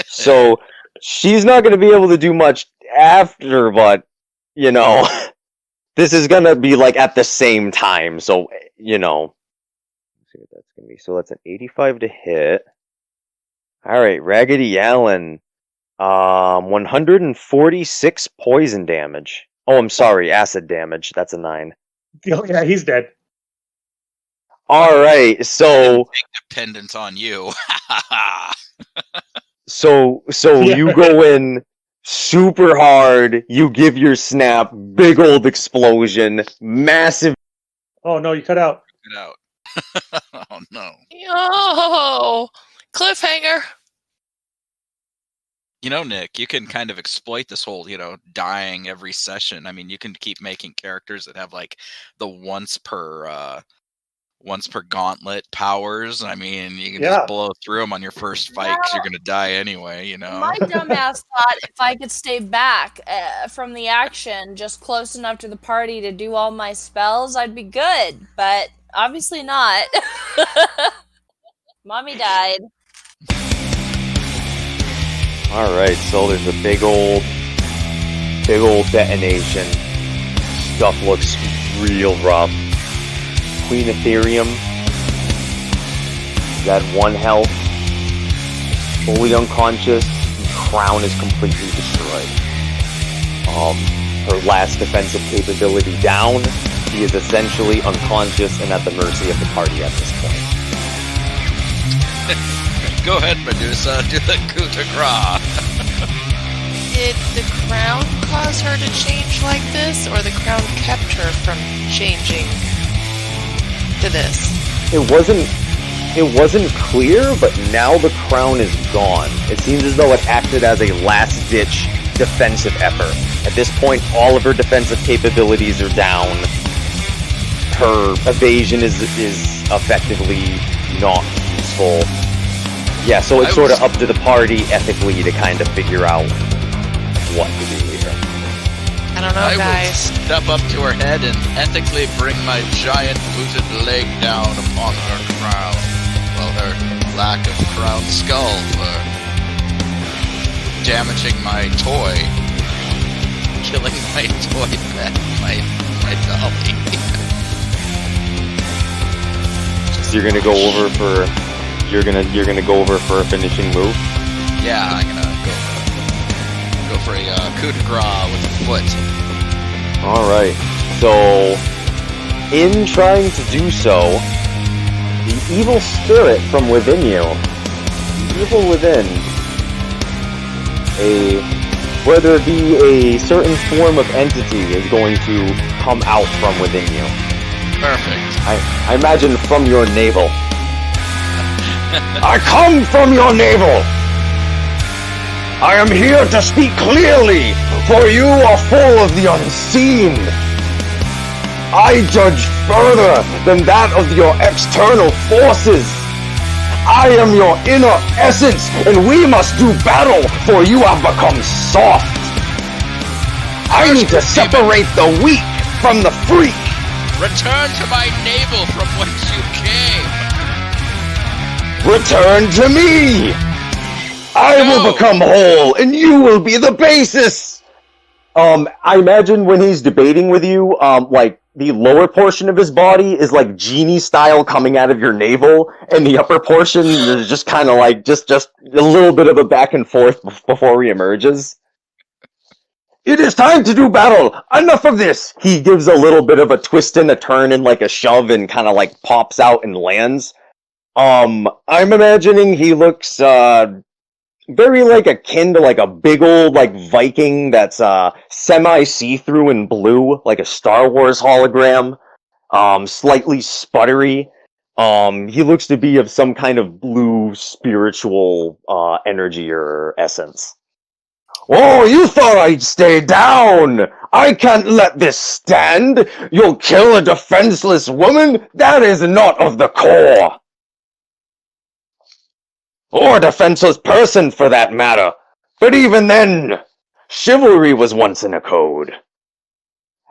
So she's not going to be able to do much after, but, you know, this is going to be like at the same time. So, you know, let's see what that's going to be. So that's an 85 to hit. All right, Raggedy Allen, 146 poison damage. Oh, I'm sorry, acid damage. That's a 9. Oh, yeah, he's dead. All right, so Dependence on you. so Yeah. you go in super hard. You give your snap, big old explosion, massive. Oh no, you cut out. Get out. Oh no. Yo, cliffhanger. You know, Nick, you can kind of exploit this whole, dying every session. I mean, you can keep making characters that have like the once per gauntlet powers. I mean, you can just blow through them on your first fight because you're going to die anyway, My dumbass thought if I could stay back from the action just close enough to the party to do all my spells, I'd be good. But obviously not. Mommy died. All right, so there's a big old detonation. Stuff looks real rough. Queen Ethereum is at 1 health. fully unconscious. The crown is completely destroyed. Her last defensive capability down. She is essentially unconscious and at the mercy of the party at this point. Go ahead, Medusa. Do the coup de grace. Did the crown cause her to change like this, or the crown kept her from changing to this? It wasn't clear, but now the crown is gone. It seems as though it acted as a last-ditch defensive effort. At this point, all of her defensive capabilities are down. Her evasion is effectively not useful. Yeah, so it's sort of up to the party ethically to kind of figure out what to do here. I don't know, I guys. will step up to her head and ethically bring my giant booted leg down upon her crown. Well, her lack of crown skull for damaging my toy. Killing my toy pet, my dolly. So you're gonna go over for a finishing move? Yeah, I'm gonna go for a coup de grace with a foot. Alright, so in trying to do so, the evil spirit from within you, the evil within, whether it be a certain form of entity is going to come out from within you. Perfect. I imagine from your navel. I come from your navel! I am here to speak clearly, for you are full of the unseen. I judge further than that of your external forces. I am your inner essence, and we must do battle, for you have become soft. I need to separate the weak from the freak. Return to my navel from whence you came. Return to me! I will become whole, and you will be the basis! I imagine when he's debating with you, like, the lower portion of his body is like genie style coming out of your navel, and the upper portion is just kind of like, just a little bit of a back and forth before he emerges. It is time to do battle! Enough of this! He gives a little bit of a twist and a turn and like a shove and kind of like pops out and lands. I'm imagining he looks, very like akin to like a big old like Viking that's semi see-through and blue, like a Star Wars hologram. Slightly sputtery. He looks to be of some kind of blue spiritual energy or essence. Oh, you thought I'd stay down! I can't let this stand! You'll kill a defenseless woman? That is not of the core! Or a defenseless person, for that matter. But even then, chivalry was once in a code.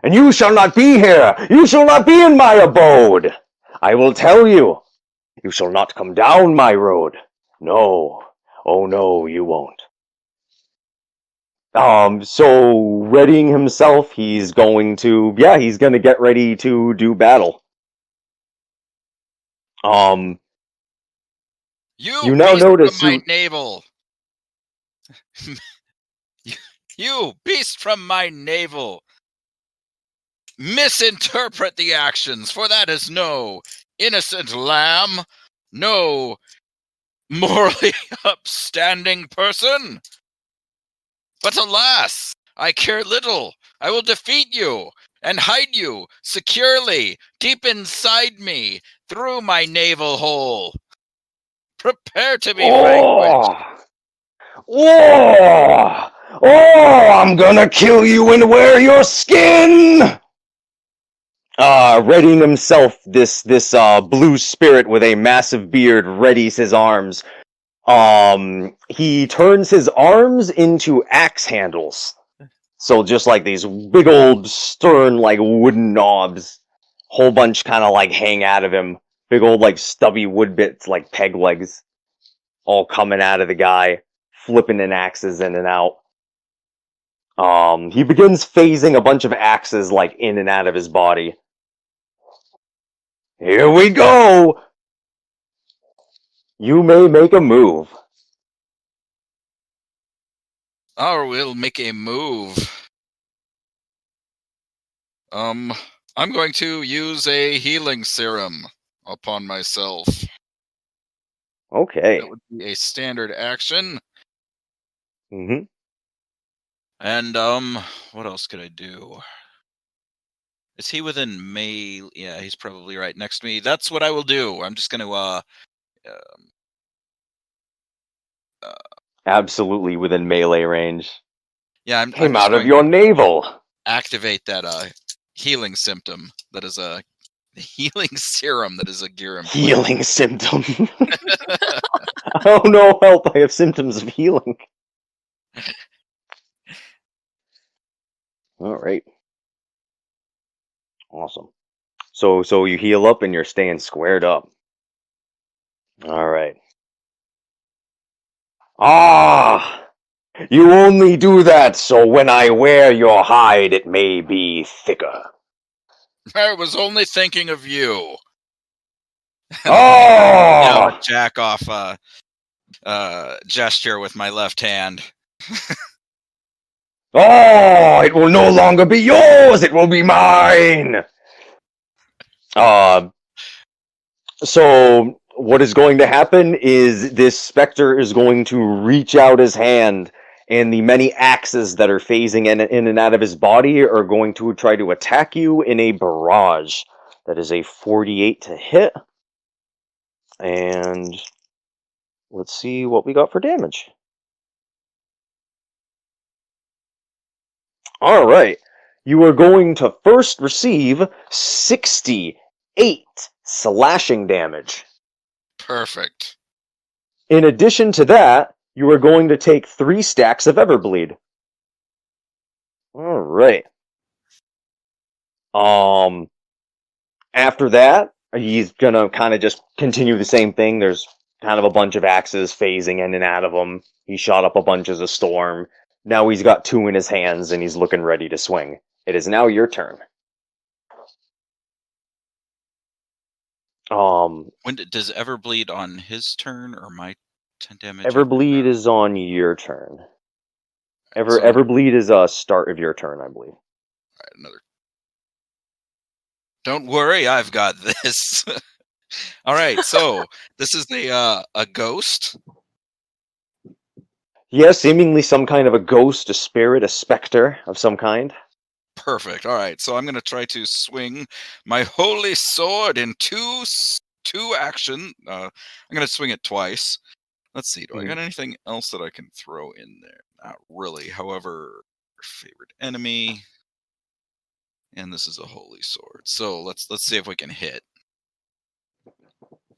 And you shall not be here! You shall not be in my abode! I will tell you, you shall not come down my road. No. Oh no, you won't. So, readying himself, he's gonna get ready to do battle. You now beast notice from my navel. You beast from my navel. Misinterpret the actions, for that is no innocent lamb, no morally upstanding person. But alas, I care little. I will defeat you and hide you securely deep inside me through my navel hole. Prepare to be vanquished. I'm gonna kill you and wear your skin! Readying himself, this blue spirit with a massive beard readies his arms. He turns his arms into axe handles. So just like these big old stern like wooden knobs. Whole bunch kinda like hang out of him. Big old like stubby wood bits like peg legs. All coming out of the guy. Flipping in axes in and out. He begins phasing a bunch of axes like in and out of his body. Here we go! You may make a move. Or we'll make a move. I'm going to use a healing serum upon myself. Okay. That would be a standard action. Mm-hmm. And what else could I do? Is he within melee? Yeah, he's probably right next to me. That's what I will do. I'm just gonna Absolutely within melee range. yeah, I'm Came just out of going your to navel. activate that healing symptom. That is a healing serum. That is a gear in place. Healing symptom. Oh no, help! I have symptoms of healing. All right. Awesome. So you heal up and you're staying squared up. All right. Ah! You only do that so when I wear your hide it may be thicker. I was only thinking of you. Oh! Yeah, jack off gesture with my left hand. Oh! It will no longer be yours! It will be mine! So what is going to happen is this specter is going to reach out his hand, and the many axes that are phasing in and out of his body are going to try to attack you in a barrage. That is a 48 to hit. And let's see what we got for damage. All right. You are going to first receive 68 slashing damage. Perfect. In addition to that, you are going to take 3 stacks of Everbleed. All right. After that, he's gonna kind of just continue the same thing. There's kind of a bunch of axes phasing in and out of him. He shot up a bunch as a storm. Now he's got 2 in his hands and he's looking ready to swing. It is now your turn. Does Everbleed on his turn or my 10 damage? Everbleed is on your turn. So- Everbleed is a start of your turn, I believe. Alright, another. Don't worry, I've got this. All right, so this is a ghost. Yeah, seemingly some kind of a ghost, a spirit, a specter of some kind. Perfect. All right, so I'm going to try to swing my holy sword in two action. I'm going to swing it twice. Let's see. Do I got anything else that I can throw in there? Not really. However, favorite enemy, and this is a holy sword. So let's see if we can hit.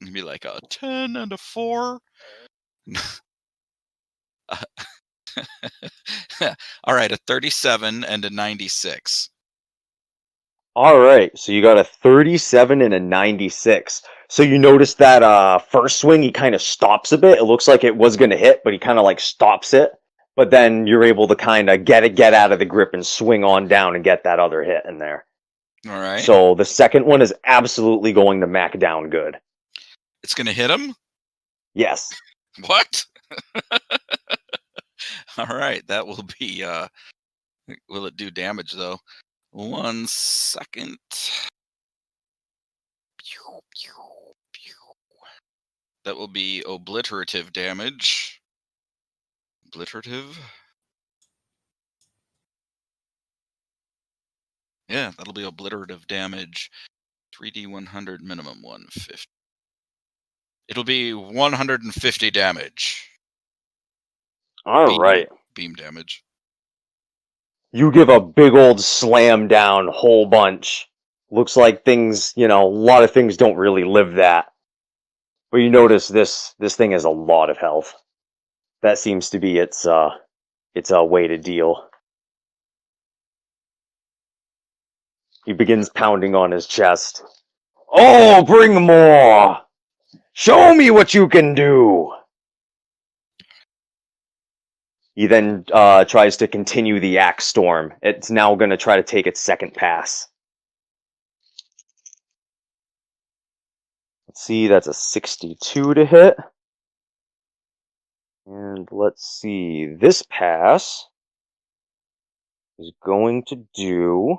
It'd be like a 10 and a 4. All right, a 37 and a 96. All right, so you got a 37 and a 96. So you notice that first swing, he kind of stops a bit. It looks like it was going to hit, but he kind of like stops it. But then you're able to kind of get out of the grip and swing on down and get that other hit in there. All right. So the second one is absolutely going to mac down good. It's going to hit him? Yes. What? All right, that will be will it do damage though? 1 second. That will be obliterative damage. Obliterative? Yeah, that'll be obliterative damage. 3d 100, minimum 150. It'll be 150 damage. All right. Beam damage. You give a big old slam down, whole bunch. Looks like things, a lot of things don't really live that. But you notice this thing has a lot of health. That seems to be its way to deal. He begins pounding on his chest. Oh, bring more! Show me what you can do! He then tries to continue the axe storm. It's now going to try to take its second pass. Let's see, that's a 62 to hit. And let's see. This pass is going to do.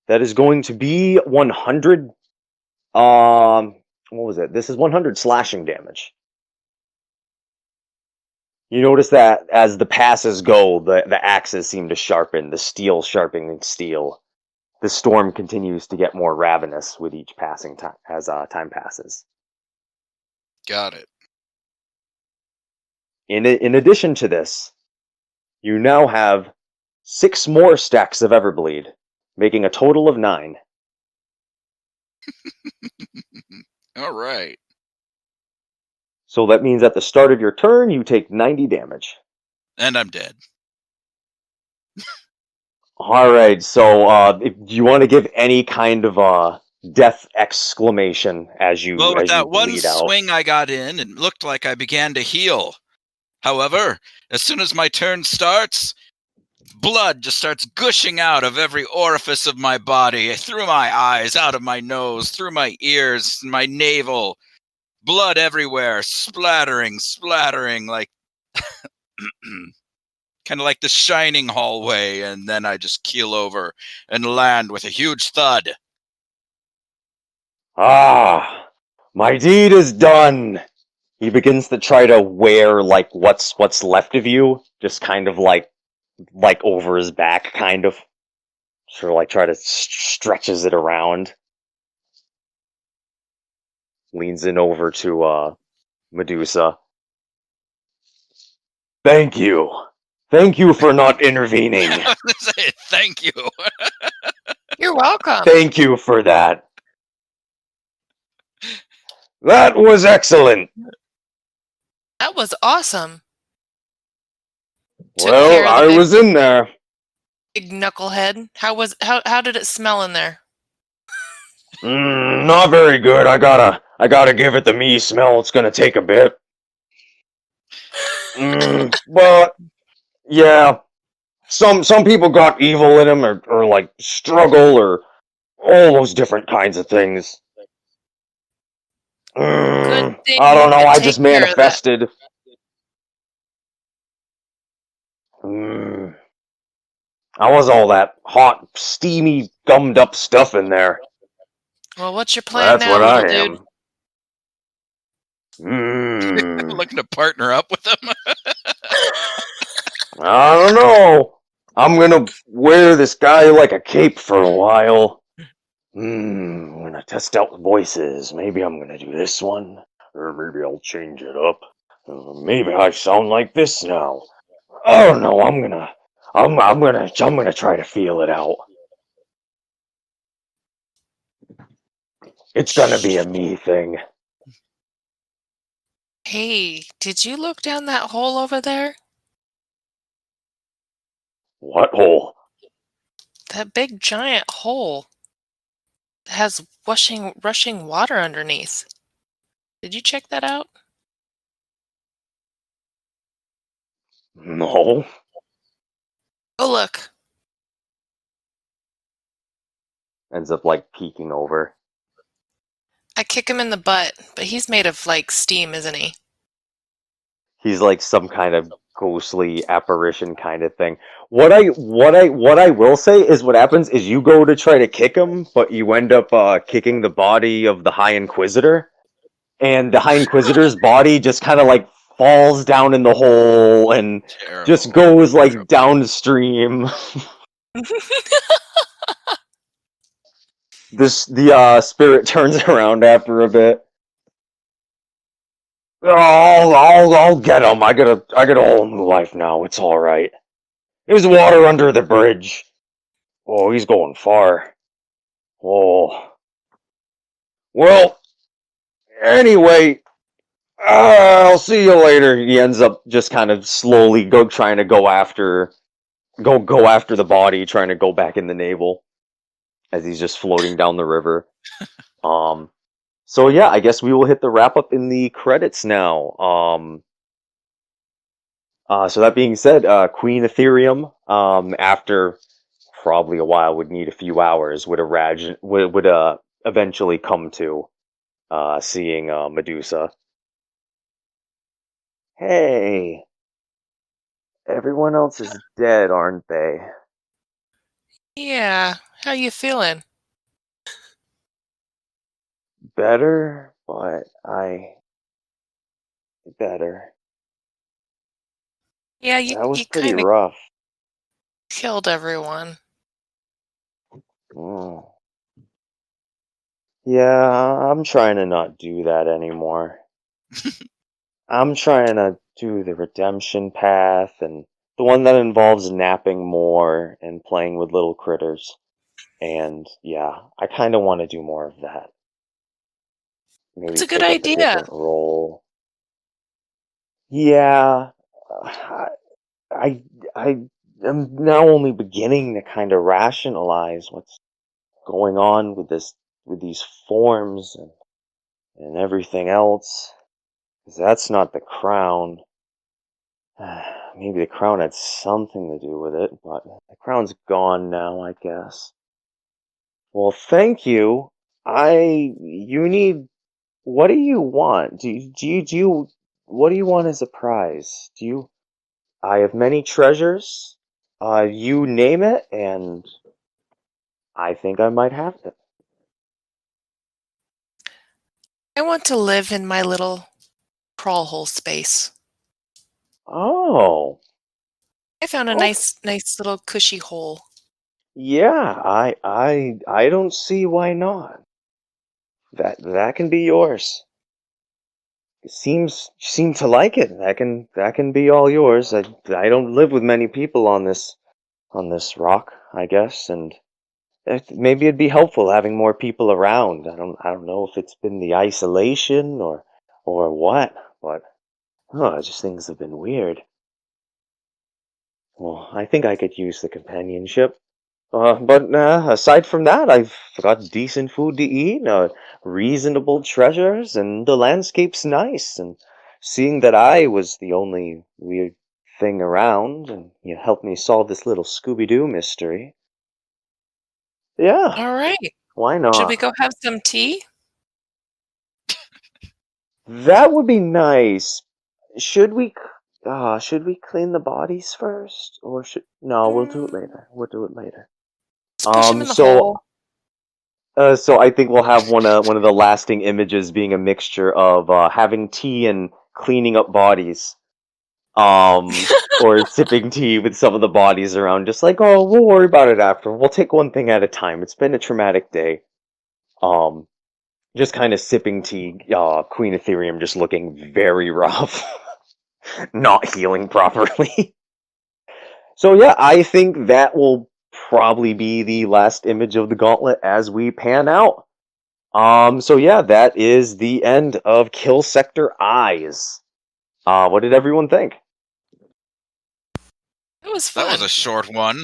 That is going to be 100. What was it? This is 100 slashing damage. You notice that as the passes go, the axes seem to sharpen, the steel sharpening steel. The storm continues to get more ravenous with each passing time as time passes. Got it. In addition to this, you now have 6 more stacks of Everbleed, making a total of 9. All right. So that means at the start of your turn, you take 90 damage. And I'm dead. Alright, so if you want to give any kind of death exclamation as you Well, with as you that one bleed out. swing I got in, it looked like I began to heal. However, as soon as my turn starts, blood just starts gushing out of every orifice of my body, through my eyes, out of my nose, through my ears, my navel. Blood everywhere, splattering, like kind of like the Shining hallway, and then I just keel over and land with a huge thud. Ah, my deed is done. He begins to try to wear like what's left of you, just kind of like over his back, kind of. Sort of like try to stretches it around. Leans in over to Medusa. Thank you. Thank you for not intervening. I was gonna say, thank you. You're welcome. Thank you for that. That was excellent. That was awesome. Took care Well, of the I was in there. big knucklehead. How did it smell in there? Not very good. I gotta give it the me smell. It's gonna take a bit. But yeah, some people got evil in them, or like struggle, or all those different kinds of things. Good thing I don't you know. could I take just care of that. manifested. I was all that hot, steamy, gummed up stuff in there. Well, what's your plan That's now, what I little dude? am. Looking to partner up with them. I don't know. I'm gonna wear this guy like a cape for a while. I'm gonna test out the voices. Maybe I'm gonna do this one, or maybe I'll change it up. Maybe I sound like this now. I don't know. I'm gonna try to feel it out. It's gonna be a me thing. Hey, did you look down that hole over there? What hole? That big giant hole that has rushing water underneath. Did you check that out? No. Oh, look. Ends up like peeking over. I kick him in the butt, but he's made of like steam, isn't he? He's like some kind of ghostly apparition kind of thing. What I will say is what happens is you go to try to kick him, but you end up kicking the body of the High Inquisitor, and the High Inquisitor's body just kind of like falls down in the hole and Terrible. just goes like downstream. The spirit turns around after a bit. Oh, I'll get him. I got a whole new life now. It's all right. There's water under the bridge. Oh, he's going far. Oh. Well, anyway, I'll see you later. He ends up just kind of slowly trying to go after the body, trying to go back in the navel as he's just floating down the river. So yeah, I guess we will hit the wrap up in the credits now. So that being said, Queen Ethereum, after probably a while, would need a few hours, would eventually come to. seeing Medusa. Hey, everyone else is dead, aren't they? Yeah, how you feeling? Better, but better. Yeah, That was you pretty kind of rough. killed everyone. Mm. Yeah, I'm trying to not do that anymore. I'm trying to do the redemption path and the one that involves napping more and playing with little critters. And yeah, I kind of want to do more of that. That's Maybe a good take up a idea. different role. Yeah, I, I, I am now only beginning to kind of rationalize what's going on with with these forms and everything else. 'Cause that's not the crown. Maybe the crown had something to do with it, but the crown's gone now, I guess. Well, thank you. You need, what do you want? What do you want as a prize? I have many treasures. You name it, and I think I might have it. I want to live in my little crawl hole space. Oh, I found a oh, nice little cushy hole. yeah, I don't see why not. That can be yours. Seem to like it. That can be all yours. I don't live with many people on this rock, I guess, and maybe it'd be helpful having more people around. I don't know if it's been the isolation or what, but just things have been weird. Well, I think I could use the companionship. But aside from that, I've got decent food to eat, reasonable treasures, and the landscape's nice. And seeing that I was the only weird thing around, and you helped me solve this little Scooby-Doo mystery. Yeah, All right. why Should we not? go have some tea? That would be nice. Should we clean the bodies first, or should no? We'll do it Mm, later. We'll do it later. let's push him in the So hole. So I think we'll have one of the lasting images being a mixture of having tea and cleaning up bodies, or sipping tea with some of the bodies around. Just like, oh, we'll worry about it after. We'll take one thing at a time. It's been a traumatic day. Um, just kind of sipping tea. Queen Ethereum just looking very rough, not healing properly. So yeah, I think that will probably be the last image of the gauntlet as we pan out. So yeah, that is the end of Kill Sector Eyes. What did everyone think? It was That was fun. a short one.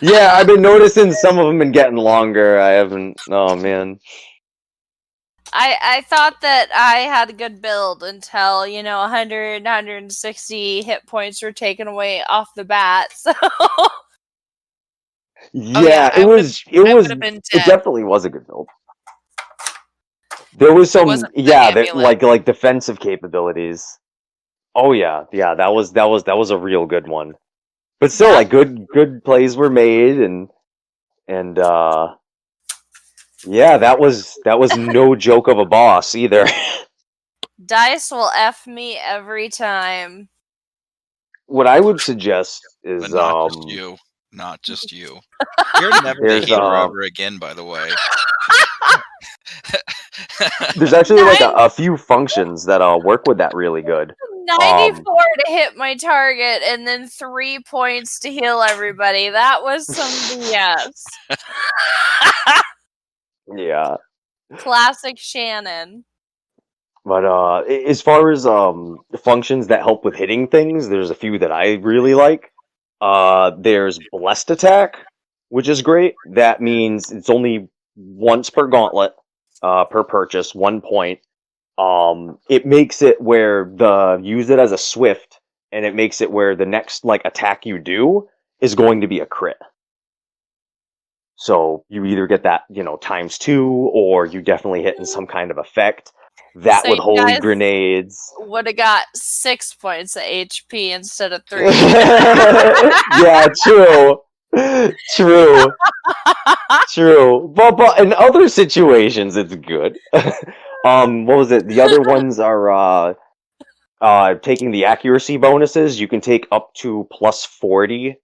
Yeah, I've been noticing some of them been getting longer. I haven't. Oh man. I thought that I had a good build until, 100, 160 hit points were taken away off the bat. So Yeah, I would have been it dead. definitely was a good build. There was It some, wasn't for the yeah, that amulet. like defensive capabilities. Oh yeah, yeah, that was a real good one. But still, that like good plays were made, and yeah, that was no joke of a boss either. dice will F me every time. What I would suggest But is not just you. Not just you. You're never the there's healer ever again, by the way. there's actually like Nine- a few functions that work with that really good. 94 to hit my target and then 3 points to heal everybody. That was some BS. Yeah, Classic Shannon. but as far as functions that help with hitting things, there's a few that I really like. There's Blessed Attack, which is great. That means it's only once per gauntlet, per purchase, 1 point. It makes it where use it as a swift, and it makes it where the next like attack you do is going to be a crit. So you either get that, times 2, or you definitely hit in some kind of effect. That So with you holy guys- grenades. Would have got 6 points of HP instead of 3. Yeah, true. True. True. But in other situations, it's good. What was it? The other ones are taking the accuracy bonuses. You can take up to plus 40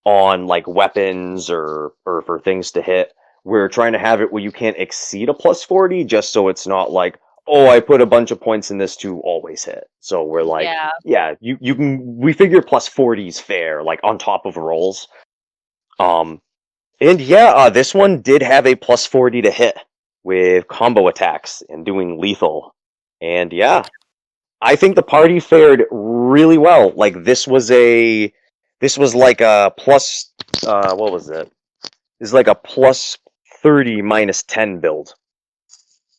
on like weapons or for things to hit. We're trying to have it where you can't exceed a plus 40, just so it's not like, oh, I put a bunch of points in this to always hit. So we're like, Yeah. you can. We figure plus 40 is fair, like on top of rolls. And this one did have a plus 40 to hit with combo attacks and doing lethal. And yeah, I think the party fared really well. Like this was like a plus what was it? This is like a plus 30 minus 10 build.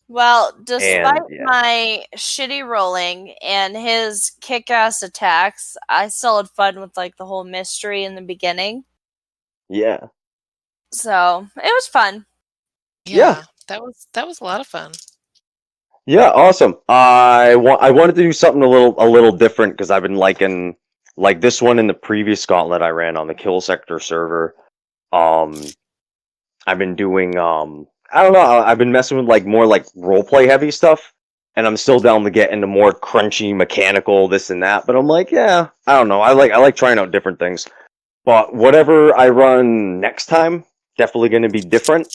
Well, despite yeah. my shitty rolling and his kick-ass attacks, I still had fun with like the whole mystery in the beginning. Yeah. So it was fun. Yeah. That was a lot of fun. Yeah, awesome. I wanted to do something a little different because I've been liking like this one in the previous gauntlet I ran on the Kill Sector server. I've been doing I don't know, I've been messing with like more like roleplay heavy stuff, and I'm still down to get into more crunchy mechanical this and that, but I'm like, yeah, I don't know. I like trying out different things. But whatever I run next time, definitely going to be different.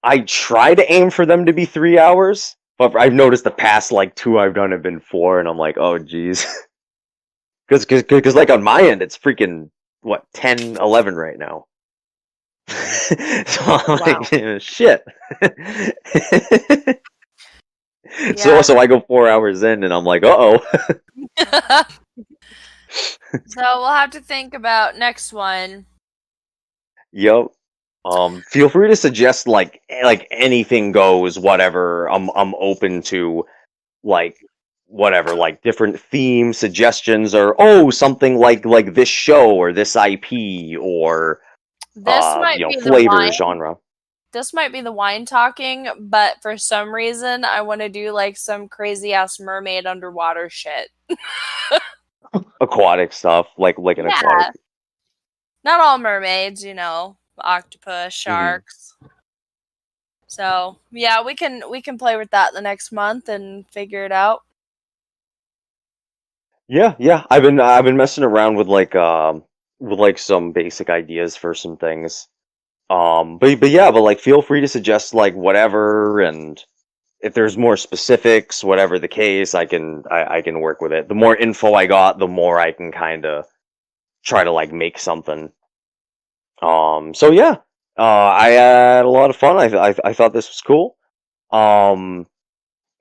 I try to aim for them to be 3 hours, but I've noticed the past like 2 I've done have been 4, and I'm like, oh geez. Because like on my end, it's freaking, what, 10, 11 right now. So I'm like, shit. So I go 4 hours in, and I'm like, uh-oh. So we'll have to think about next one. Yep. Feel free to suggest like anything goes, whatever. I'm open to like whatever, like different theme suggestions, or something like this show or this IP or This might be the flavor wine. genre. This might be the wine talking, but for some reason I want to do like some crazy ass mermaid underwater shit. Aquatic stuff, like an aquatic. Not all mermaids, octopus, Mm-hmm. sharks. So yeah, we can play with that the next month and figure it out. Yeah. I've been messing around with like some basic ideas for some things. But like feel free to suggest like whatever, and if there's more specifics, whatever the case, I can work with it. The more info I got, the more I can kind of try to like make something. So yeah, I had a lot of fun. I thought this was cool.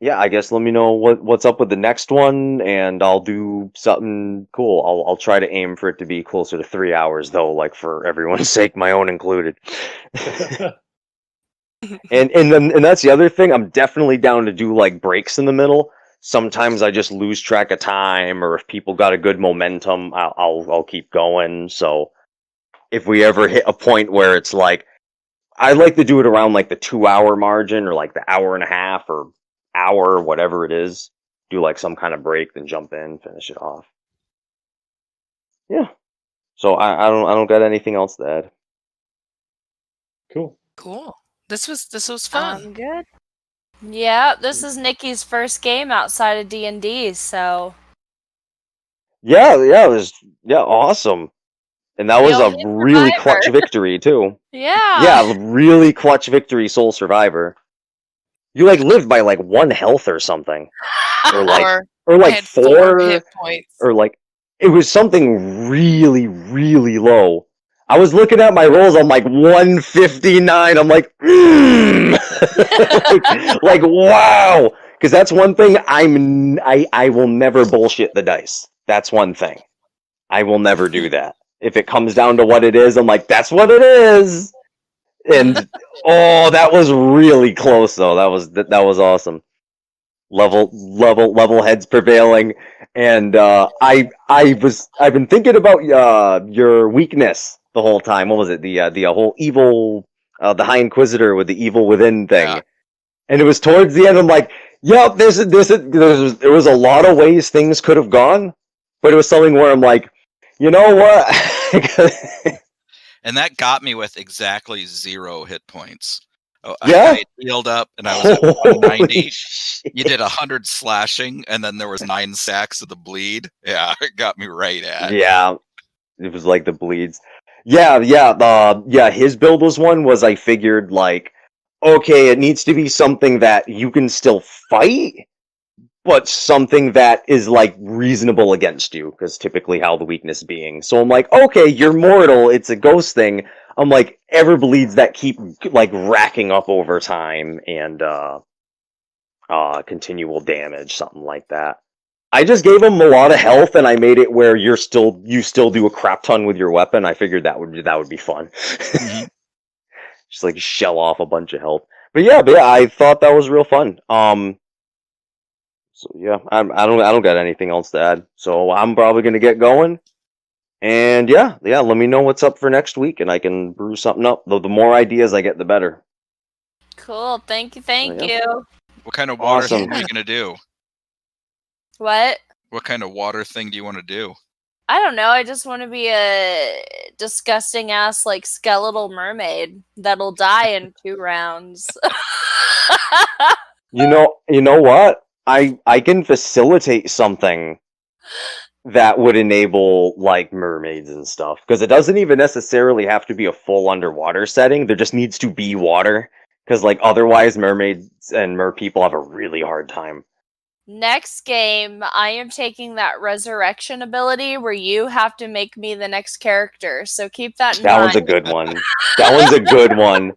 Yeah, I guess let me know what's up with the next one, and I'll do something cool. I'll try to aim for it to be closer to 3 hours, though, like for everyone's sake, my own included. and that's the other thing. I'm definitely down to do like breaks in the middle. Sometimes I just lose track of time, or if people got a good momentum, I'll keep going. So if we ever hit a point where it's like, I like to do it around like the 2 hour margin, or like the hour and a half, or hour, whatever it is, do like some kind of break, then jump in, finish it off. Yeah. So I don't got anything else to add. Cool. This was fun. Good. Yeah, this is Nikki's first game outside of D&D, so Yeah, it was awesome. And that was The a only really survivor. clutch victory too. yeah. Yeah, really clutch victory, sole survivor. You like lived by like 1 health or something. Or like I like had 4 hit points. or like it was something really, really low. I was looking at my rolls, I'm like 159. I'm like, like wow. Because that's one thing I will never bullshit the dice. That's one thing. I will never do that. If it comes down to what it is, I'm like, that's what it is. And oh, that was really close though. That was awesome. Level heads prevailing, and I've been thinking about your weakness the whole time. What was it? The whole evil the High Inquisitor with the Evil Within thing. Yeah. And it was towards the end, I'm like, yep, there was a lot of ways things could have gone, but it was something where I'm like, you know what? And that got me with exactly 0 hit points. Oh, Yeah? I healed up and I was at 190. Holy shit. You did 100 slashing, and then there was 9 sacks of the bleed. Yeah, it got me right at. Yeah, it was like the bleeds. Yeah, his build was I figured, like, okay, it needs to be something that you can still fight, but something that is, like, reasonable against you, because typically how the weakness being. So I'm like, okay, you're mortal, it's a ghost thing. I'm like, ever bleeds that keep, like, racking up over time, and, continual damage, something like that. I just gave him a lot of health, and I made it where you still do a crap ton with your weapon. I figured that would be fun. Mhm. Just like shell off a bunch of health. But yeah, I thought that was real fun. So yeah, I don't got anything else to add. So I'm probably gonna get going. And yeah, let me know what's up for next week, and I can brew something up. Though the more ideas I get, the better. Cool. Thank you. What kind of water Awesome. thing are you going to do? What? What kind of water thing do you want to do? I don't know. I just want to be a disgusting ass like skeletal mermaid that'll die in 2 rounds. You know what? I can facilitate something that would enable, like, mermaids and stuff, because it doesn't even necessarily have to be a full underwater setting. There just needs to be water, because, like, otherwise mermaids and merpeople have a really hard time. Next game, I am taking that resurrection ability where you have to make me the next character. So keep that in That mind. one's a good one. That one's a good one.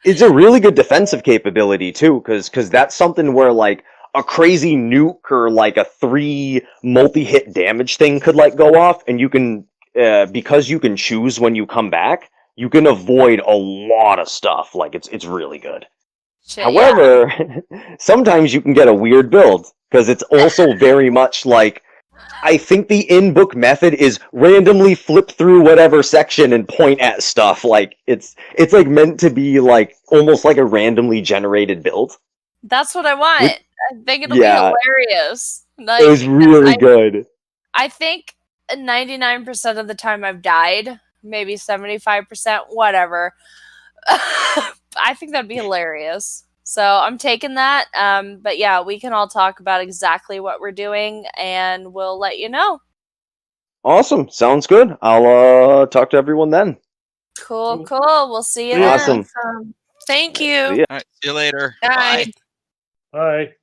It's a really good defensive capability too, because that's something where, like, a crazy nuke or like a 3 multi-hit damage thing could, like, go off, and you can, because you can choose when you come back, you can avoid a lot of stuff. Like, it's really good. Shit, However, sometimes you can get a weird build, because it's also very much like, I think the in-book method is randomly flip through whatever section and point at stuff. Like, it's like meant to be like almost like a randomly generated build. that's what I want. I think it'll Yeah. be hilarious. Like, It was really good. I think 99% of the time I've died, maybe 75%, whatever. I think that'd be hilarious. So I'm taking that. But yeah, we can all talk about exactly what we're doing, and we'll let you know. Awesome. Sounds good. I'll talk to everyone then. Cool. We'll see you Awesome. then. Thank you. See ya. All right, see you later. Bye. Bye.